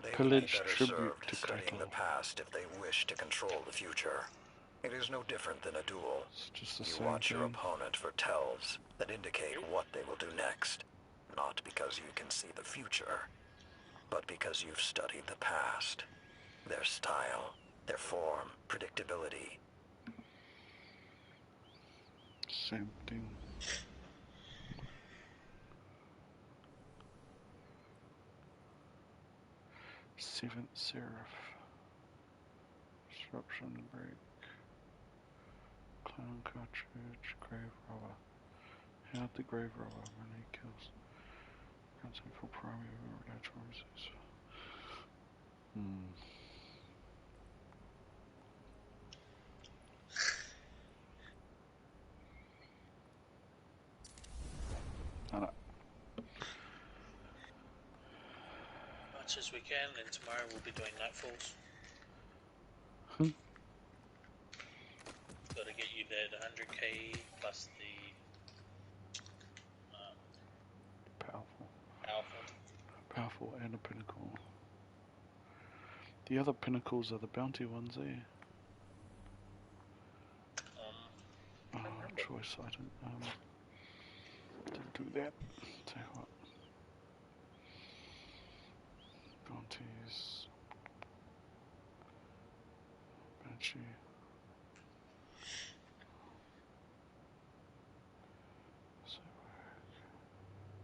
They would be pillage better tribute served to studying cattle. the past if they wish to control the future. It is no different than a duel. It's just the You same watch your thing. opponent for tells that indicate what they will do next. Not because you can see the future, but because you've studied the past. Their style, their form, predictability. Same thing. Seventh Seraph. Disruption break. Clown cartridge. Grave robber. How the grave robber when he kills. Comes in for primary natural resource. Much as we can, and tomorrow we'll be doing Nightfalls. Got to get you that 100k plus the Powerful and a pinnacle. The other pinnacles are the bounty ones, eh? Choice, I didn't do that. Tell you what. Bounties. Banshee.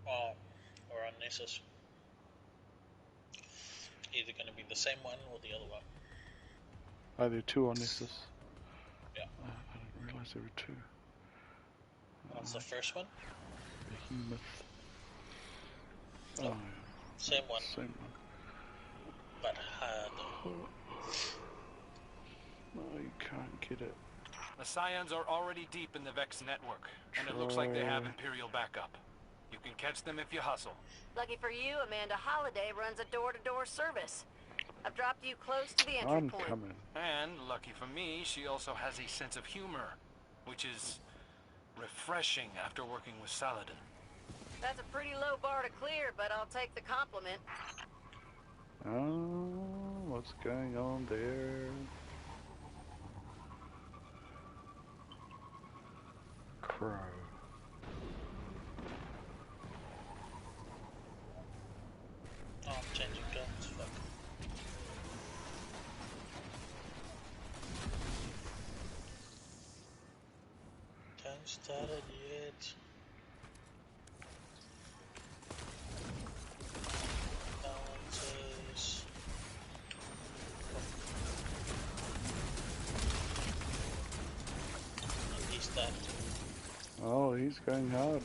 Oh, or on Nessus. Either going to be the same one or the other one. Are there two on Nessus? Yeah. I didn't realise there were two. What's the first one? Behemoth. Nope. Same one. Same one. But harder. No, you can't get it. The Scions are already deep in the Vex network, and it looks like they have Imperial backup. You can catch them if you hustle. Lucky for you, Amanda Holiday runs a door-to-door service. I've dropped you close to the entry point. I'm coming. And lucky for me, she also has a sense of humor, which is refreshing after working with Saladin. That's a pretty low bar to clear, but I'll take the compliment. Oh, what's going on there? Crow. Oh, I'm changing guns, fuck. Don't start it yet. Balances. And he's done. Oh, he's going hard.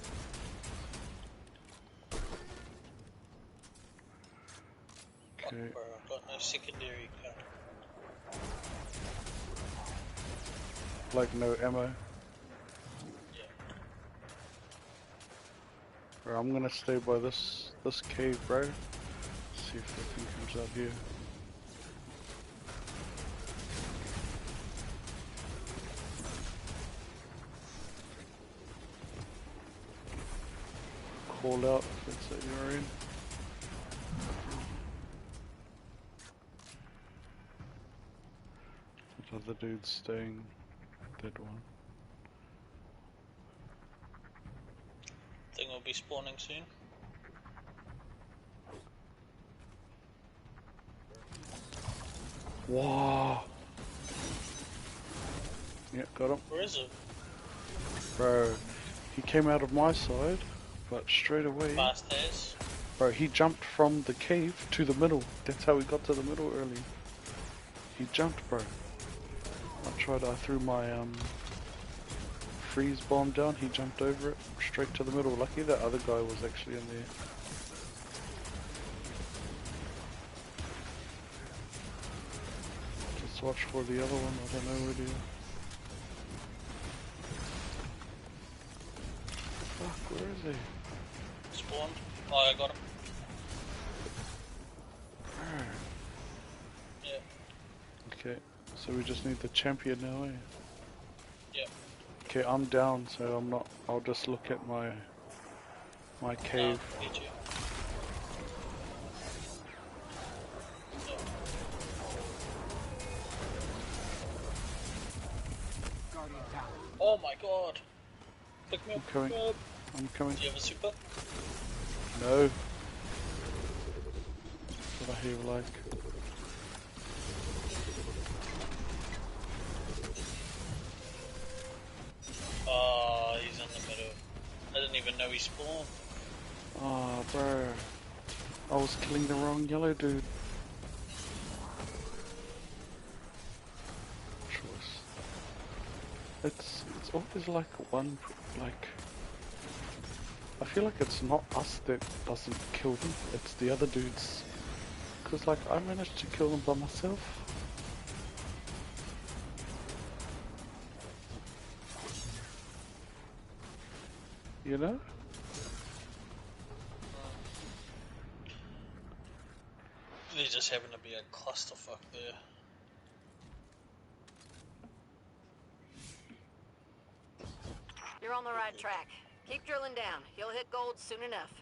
Okay. Bro, I've got no secondary gun. Like no ammo. Yeah. Bro, I'm gonna stay by this cave, bro. See if the thing comes out here. Call out if it's that you're in. That other dude's staying. That one. Thing will be spawning soon. Wow. Yeah, got him. Where is it? Bro, he came out of my side, but straight away. Fast as. Bro, he jumped from the cave to the middle. That's how we got to the middle early. He jumped, bro. I threw my freeze bomb down, he jumped over it, straight to the middle. Lucky that other guy was actually in there. watch for the other one, I don't know where they are. Fuck, where is he? Spawned. Oh, I got him. Yeah. Okay, so we just need the champion now, eh? Yep. Okay, I'm down, so I'm not. I'll just look at my cave. Get you. Oh my god! Pick me up. I'm coming. I'm coming. Do you have a super? No. What I hear like. Oh, he's in the middle. I didn't even know he spawned. Oh, bro. I was killing the wrong yellow dude. Choice. It's always like one, like... I feel like it's not us that doesn't kill them, it's the other dudes. Because like, I managed to kill them by myself. You know? There just happened to be a clusterfuck there. You're on the right track. Keep drilling down. You'll hit gold soon enough.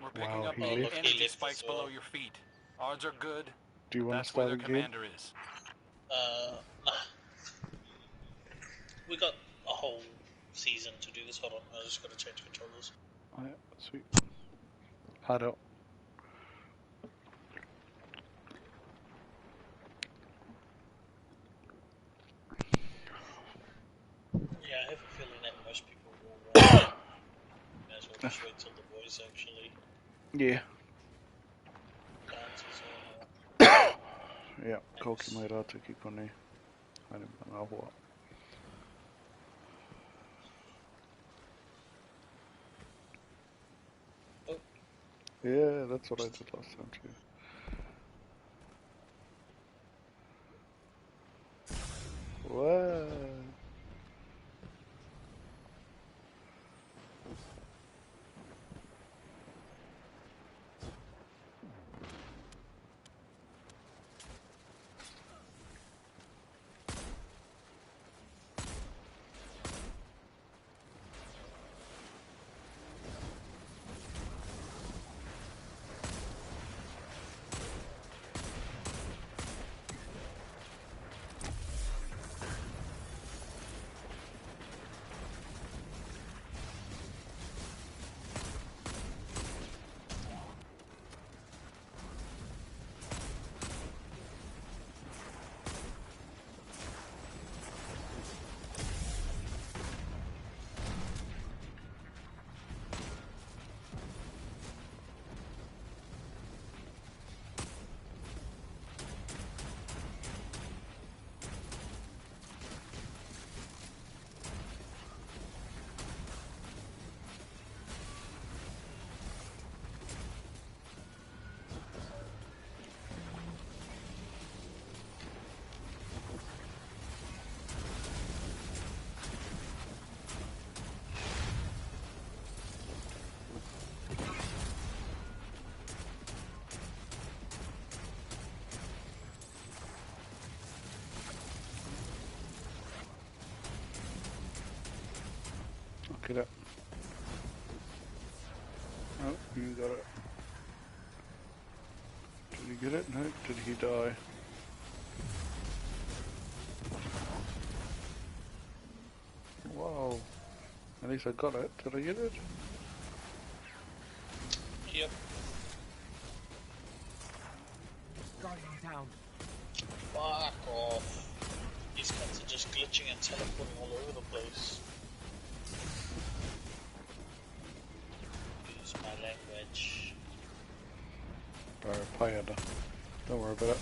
We're picking up energy spikes below your feet. Odds are good. Do you want That's to start where the again? commander is. Nah. We got a whole season to do this. Hold on, I just gotta change controllers. Oh, yeah, sweet. Hard out. Yeah, I have a feeling that most people will may as well just wait till the voice actually Yeah. dances on. Yeah, koki mai rā te ki konei. Haere mana hoa. Oh. Yeah, that's what I did last time too. What? Get up. Oh, you got it. Did he get it? No, did he die? Wow. At least I got it. Did I get it? Yep. Guardian down. Fuck off. These cunts are just glitching and teleporting all over the place. Use my language. Pāhomata. Don't worry about it.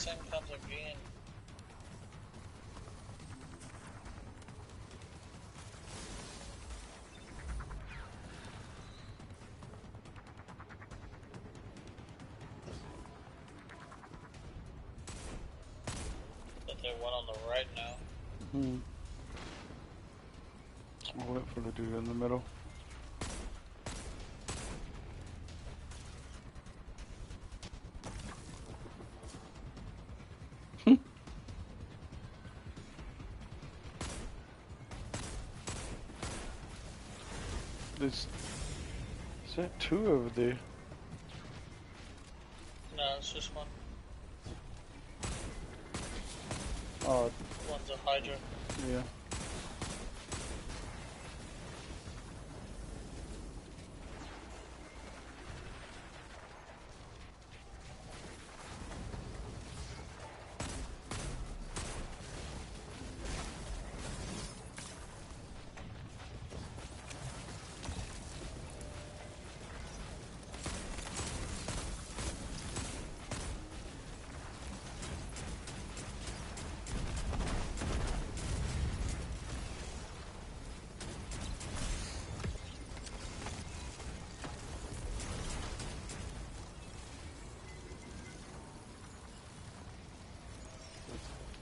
same comes again. But there's one on the right now. I'll wait for the dude in the middle. Is that two over there? No, it's just one. Oh. One's a Hydra. Yeah.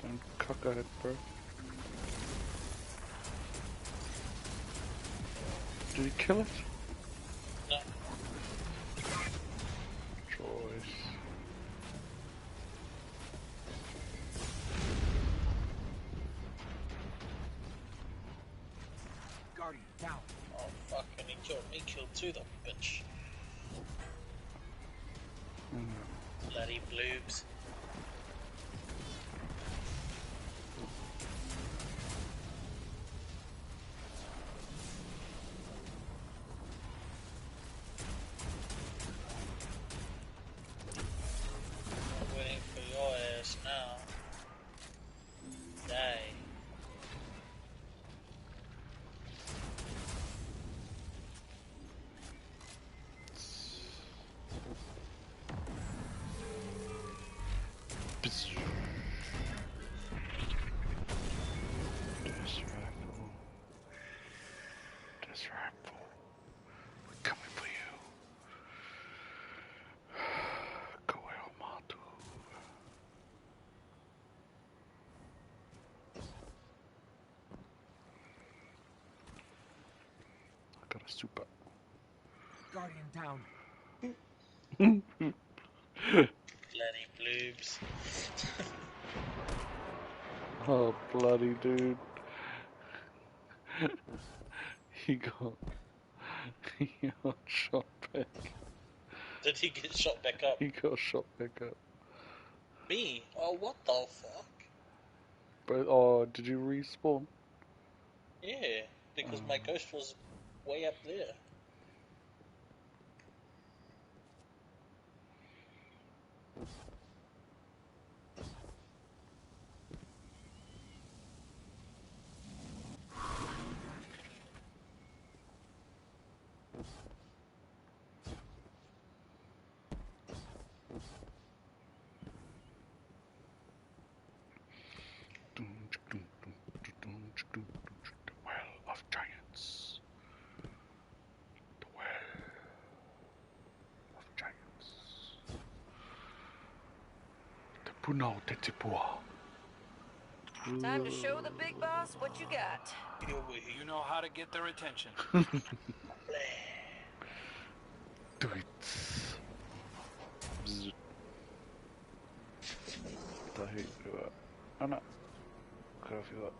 Don't cock at it, bro. Did he kill it? No. Choice. Guardian, down. Oh fuck, and he killed two, the bitch. Bloody bloobs. I'm waiting for your ass now. Die. Disrespectful. We're coming for you. Pähomata. I got a super. Guardian down. Bloody bloobs. Oh, bloody dude. He got shot back. Did he get shot back up? He got shot back up. Me? Oh, what the fuck? But, oh, did you respawn? Yeah, because my ghost was way up there. The Well of Giants. The Well of Giants. The Punao Te Tipua. Time to show the big boss what you got. You know how to get their attention. Do it. Tahi, Ana. Grafiła.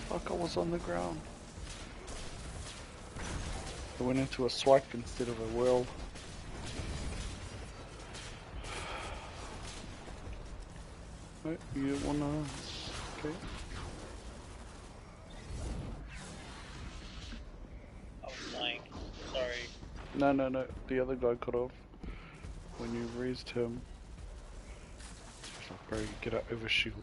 fuck, I was on the ground. I went into a swipe instead of a whirl. Right, you wanna... Okay. I was flying. Sorry. No. The other guy got off. When you raised him. It's like, bro, you get out over shield.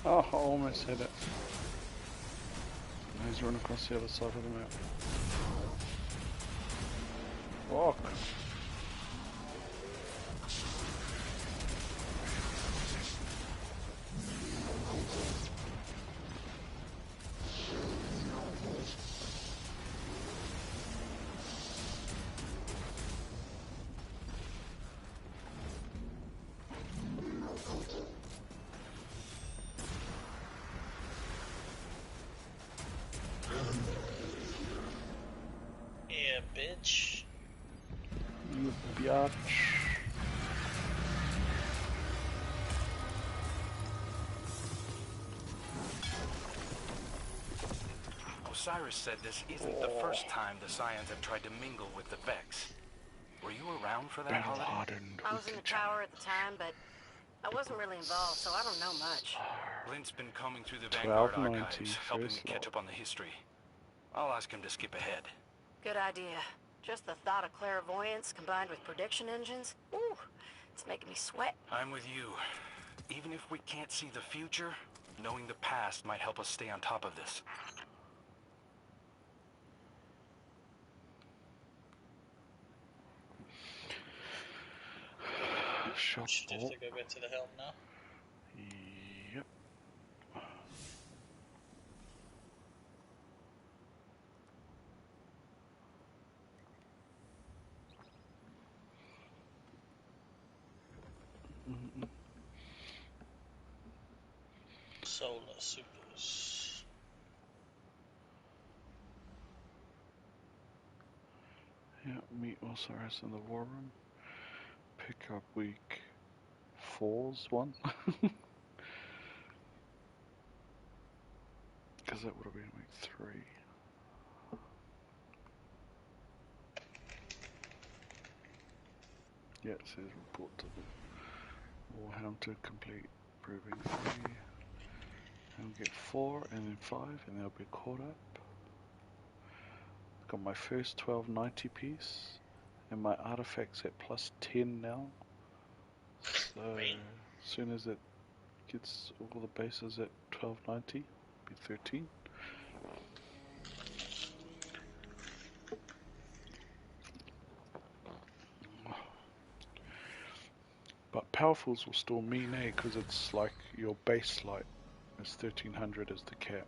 Oh, I almost hit it. He's run across the other side of the map. Fuck. Yeah, bitch. You biatch. Osiris said this isn't the first time the Scions have tried to mingle with the Vex. Were you around for that holiday? I was in the tower at the time, but I wasn't really involved, so I don't know much. Clint's been combing through the Vanguard archives, helping me first catch up on the history. I'll ask him to skip ahead. Good idea. Just the thought of clairvoyance combined with prediction engines, ooh, it's making me sweat. I'm with you. Even if we can't see the future, knowing the past might help us stay on top of this. Should have to go back to the helm now. Yep. Solar supers. Yeah, meet Osiris in the war room. Pick up week 4's one. Because that would have been week 3. Yeah, it says report to the Warhound to complete, proving 3. And we'll get 4 and then 5 and they'll be caught up. Got my first 1290 piece And my artifact's at plus 10 now. So as soon as it gets all the bases at 1290, be 13. But powerfuls will still mean because it's like your base light is 1300 as the cap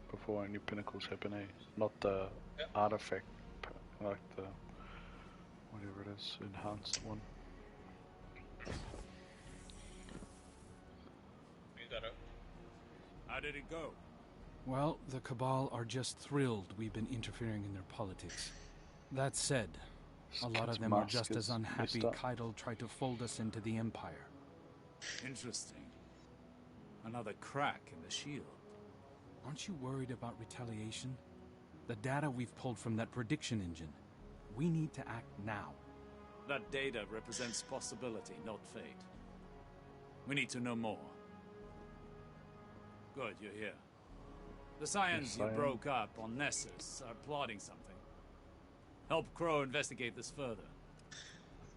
before any pinnacles happen, not the artifact, like the whatever it is, enhanced one. You got it. How did it go? Well, the Cabal are just thrilled we've been interfering in their politics. That said, a lot of them are just as unhappy Keitel tried to fold us into the Empire. Interesting. Another crack in the shield. Aren't you worried about retaliation? The data we've pulled from that prediction engine. We need to act now. That data represents possibility, not fate. We need to know more. Good, you're here. The Scions you broke up on Nessus are plotting something. Help Crow investigate this further.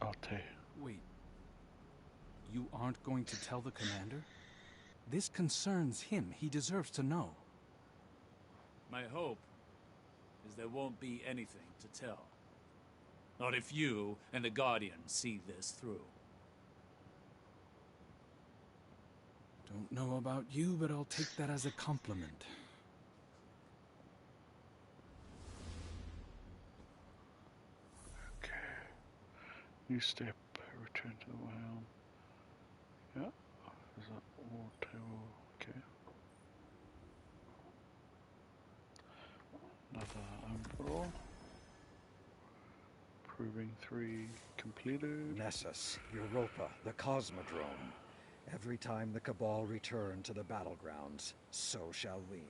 I'll tell you. Wait. You aren't going to tell the commander? This concerns him. He deserves to know. My hope is there won't be anything to tell. Not if you and the Guardian see this through. Don't know about you, but I'll take that as a compliment. Okay. New step. Return to the helm. Yeah. Is that all table? Okay. Another overall. Proving 3 completed. Nessus, Europa, the Cosmodrome. Every time the Cabal return to the battlegrounds, so shall we.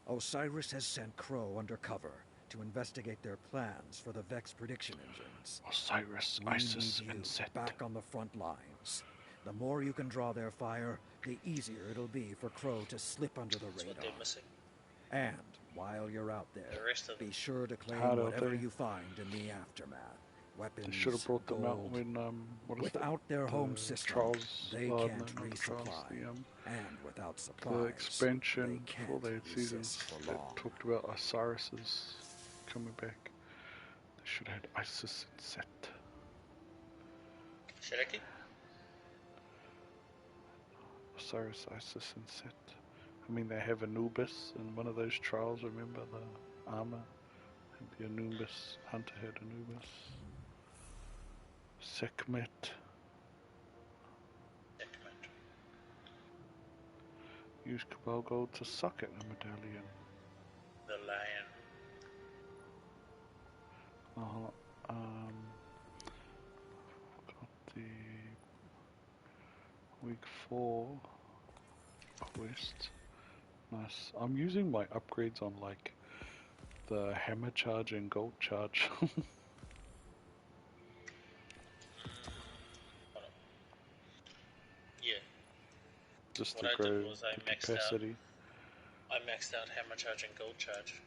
Osiris has sent Crow undercover to investigate their plans for the Vex prediction engines. Osiris, we Isis, need you and Set. back on the front lines. The more you can draw their fire, the easier it'll be for Crow to slip under the radar. What they're missing. And while you're out there, be sure to claim whatever you find in the aftermath. Weapons, they should have brought them out when without their home system, they can't resupply, and without supplies, the expansion they for can't that season that talked about Osiris's coming back. They should have had Isis and Set. Sharaki? Osiris, Isis, and Set. I mean, they have Anubis in one of those trials. Remember the armor? The Anubis hunter had Anubis. Sekhmet. Use Cabal Gold to suck at a medallion. The lion. Got the week 4 quest. Nice. I'm using my upgrades on like the hammer charge and gold charge. Yeah. Just what to grow I did was I capacity. maxed out hammer charge and gold charge.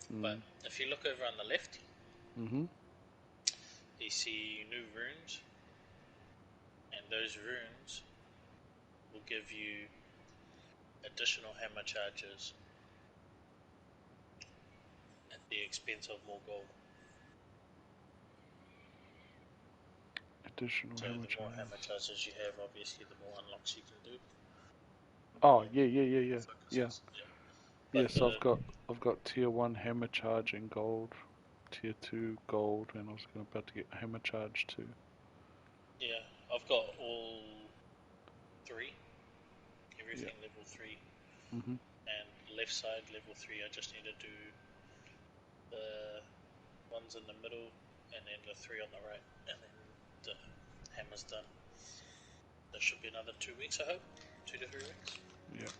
But if you look over on the left, you see new runes, and those runes will give you additional hammer charges at the expense of more gold. Additional so hammer the more charges. hammer charges you have, obviously the more unlocks you can do. Oh yeah. Yes, I've got tier 1 hammer charge in gold, tier 2 gold, and I was about to get hammer charge too. Yeah, I've got all 3. Everything level 3. And left side level 3, I just need to do the ones in the middle and then the 3 on the right, and then the hammer's done. That should be another 2 weeks, I hope. 2 to 3 weeks. Yeah.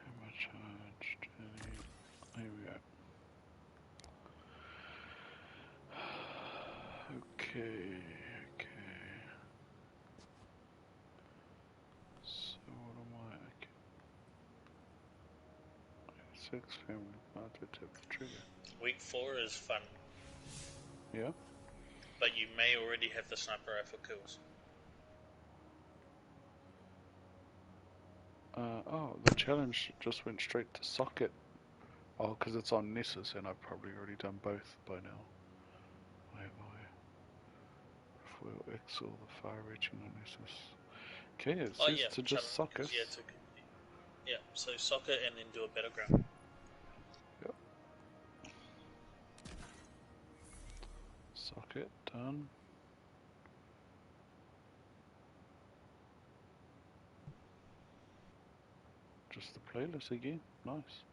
Hammer charged. Here we go. Okay. 6, family, to tip the trigger. Week 4 is fun. Yeah? But you may already have the sniper rifle kills. Oh, the challenge just went straight to socket. Oh, because it's on Nessus, and I've probably already done both by now. Why have I? Foil X or the far-reaching on Nessus. Okay, it says to just socket. Yeah, so socket and then do a battleground. Yep. Socket, done. Just the playlist again. Nice.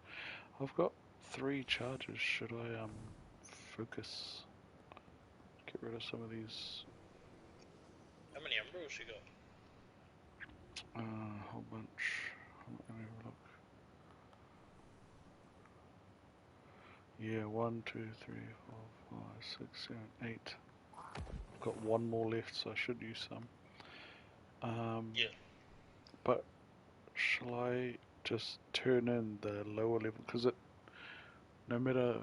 I've got 3 charges. Should I focus? Get rid of some of these. How many emeralds you got? A whole bunch. Let me have a look. Yeah, 1, 2, 3, 4, 5, 6, 7, 8. I've got 1 more left, so I should use some. Yeah. But shall I just turn in the lower level? Because no matter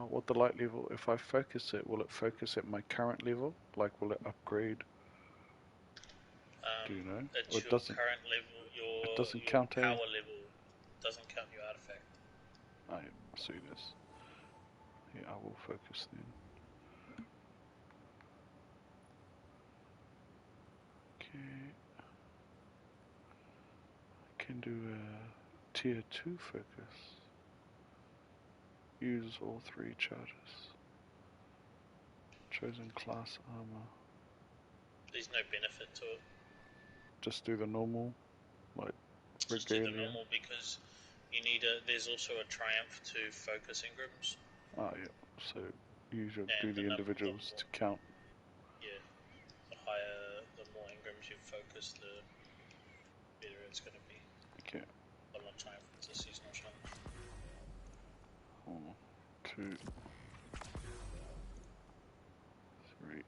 what the light level, if I focus it, will it focus at my current level? Like, will it upgrade? Do you know? It's or it your doesn't. Current level, It doesn't your count power level doesn't count your artifact. I see this. Yeah, I will focus then. Okay. I can do a tier 2 focus. Use all 3 charges. Chosen class armor. There's no benefit to it. Just do the normal, like Just do the regalia. normal because you need there's also a triumph to focus engrams. Oh yeah, so you should do the individuals to count. Yeah, the more engrams you focus, the better it's going to be. Okay. I'm not trying for the seasonal challenge. 1, 2, 3.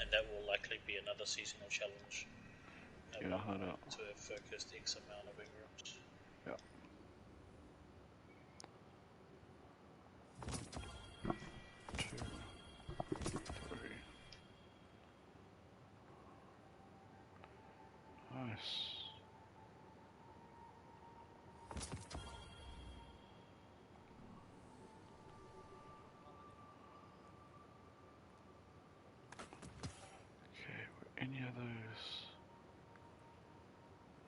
And that will likely be another seasonal challenge. Yeah, I know. To have focused X amount of engrams. Yeah. 2, 3. Nice. Okay, were any of those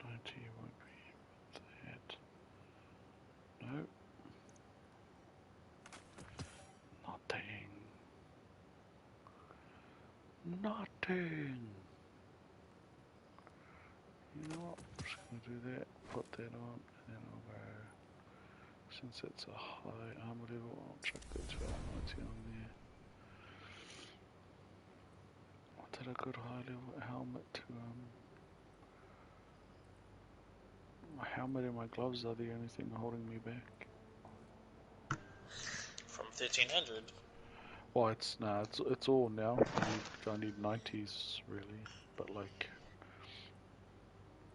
90 won't be that. No. Nothing. Nothing. You know what? I'm just gonna do that, put that on, and then I'll go. Since it's a high armor level, I'll chuck the 1290 on there. I did a good high level helmet to my helmet and my gloves are the only thing holding me back. From 1300. Well, it's all now. I need 90s really, but like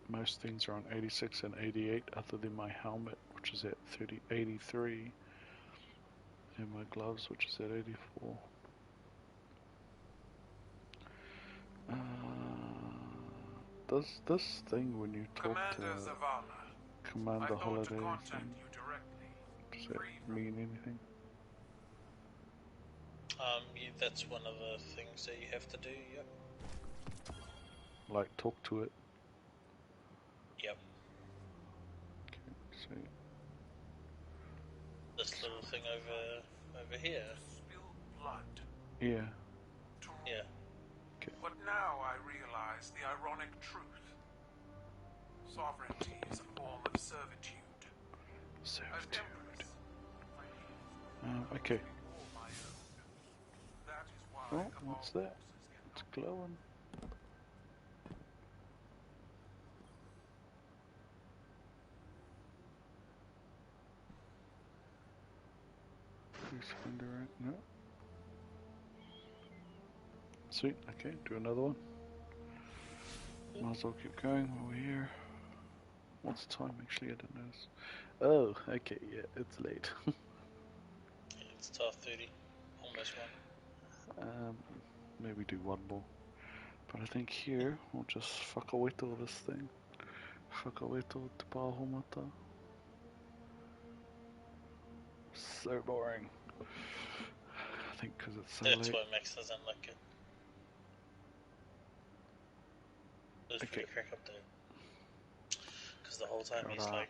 most things are on 86 and 88, other than my helmet, which is at 83, and my gloves, which is at 84. Does this thing when you talk Commander to Zavala, Commander Holiday thing, you directly. does that mean anything? Yeah, that's one of the things that you have to do, yep. Like talk to it? Yep. Okay, see. This little thing over here. Spill blood. Yeah. Yeah. Okay. But now I realize the ironic truth. Sovereignty is a form of servitude. Servitude. Okay. Oh, what's that? It's glowing. Please find right. No. Sweet. Okay, do another one. Might as well keep going while we're here. What's the time actually? I don't know. Oh, okay, yeah, it's late. Yeah, it's 12:30, almost 1. Maybe do one more. But I think here, we'll just whakawhito this thing. Whakawhito te pāhomata. So boring. I think because it's so That's late. why Max doesn't like it. It was pretty crack up there. Because the whole time he's like,